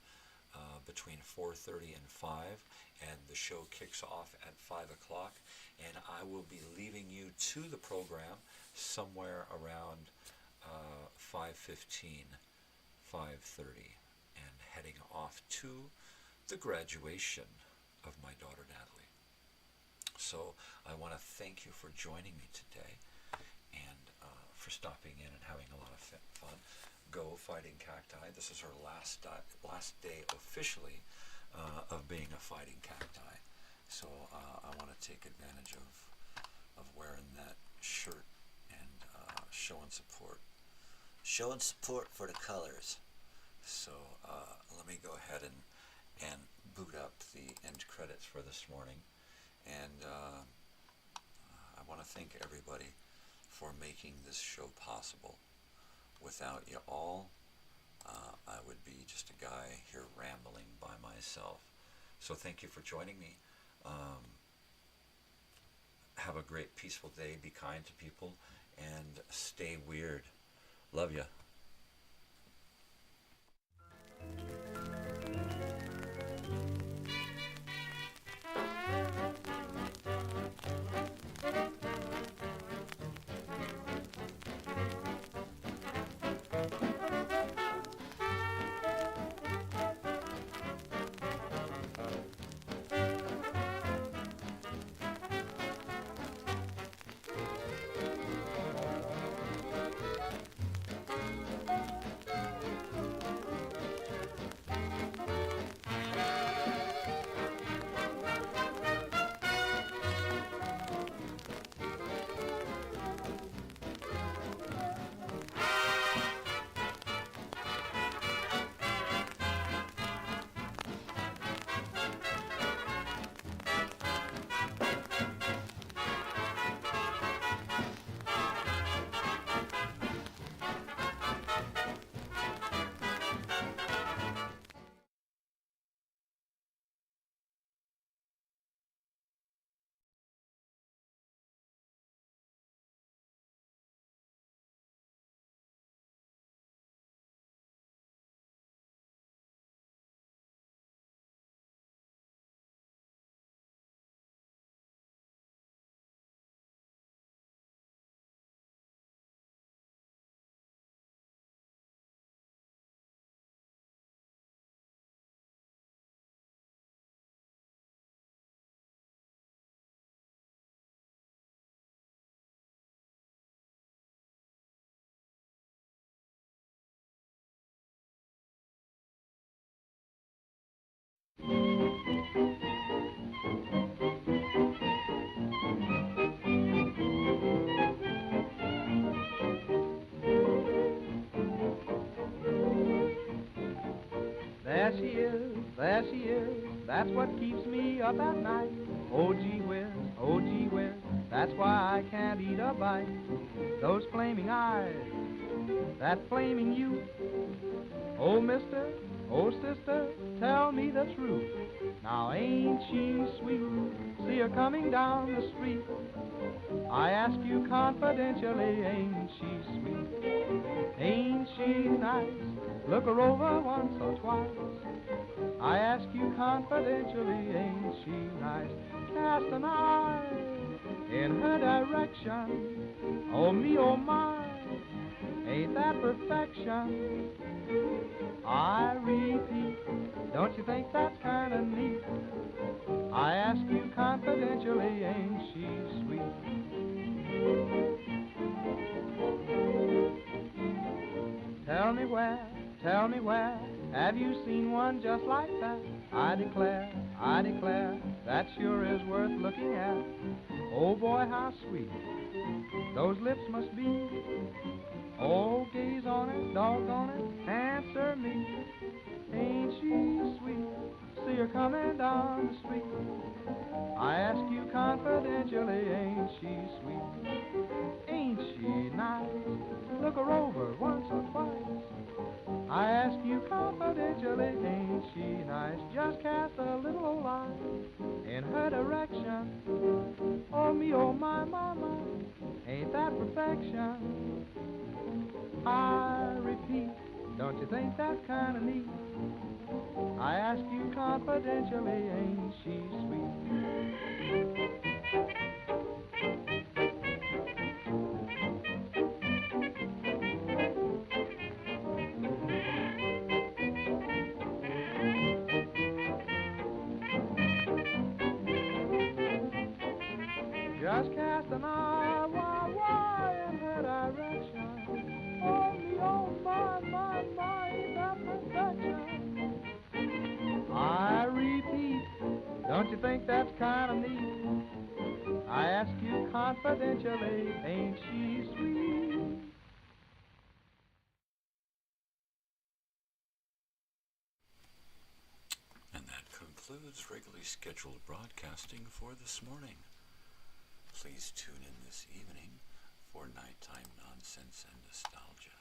between 4:30 and 5, and the show kicks off at 5 o'clock, and I will be leaving you to the program somewhere around 5:15, 5:30, and heading off to the graduation of my daughter Natalie. So I want to thank you for joining me today, and for stopping in and having a lot of fun. Go Fighting Cacti. This is her last day officially of being a Fighting Cacti. So I want to take advantage of wearing that shirt and showing support. Showing support for the colors. So let me go ahead and boot up the end credits for this morning. And I want to thank everybody for making this show possible. Without you all, I would be just a guy here rambling by myself. So thank you for joining me. Have a great, peaceful day. Be kind to people, and stay weird. Love ya. there she is, that's what keeps me up at night. Oh gee whiz, that's why I can't eat a bite. Those flaming eyes, that flaming youth. Oh mister, oh sister, tell me the truth. Now ain't she sweet, see her coming down the street. I ask you confidentially, ain't she sweet? Ain't she nice? Look her over once or twice. I ask you confidentially, ain't she nice? Cast an eye in her direction. Oh me, oh my, ain't that perfection? I repeat, don't you think that's kind of neat? I ask you confidentially, ain't she sweet? Tell me where, have you seen one just like that? I declare, that sure is worth looking at. Oh boy, how sweet those lips must be. Oh, gaze on it, doggone it, answer me. Ain't she sweet? See her coming down the street. I ask you confidentially, ain't she sweet? Ain't she nice? Look her over once or twice. I ask you confidentially, ain't she nice? Just cast a little old eye in her direction. Oh me, oh my, ain't that perfection? I repeat, don't you think that's kind of neat? I ask you confidentially, ain't she sweet? Just cast an eye, why, in her direction. Oh me, oh my, ain't that perfection? I repeat, don't you think that's kind of neat? I ask you confidentially, ain't she sweet? And that concludes regularly scheduled broadcasting for this morning. Please tune in this evening for nighttime nonsense and nostalgia.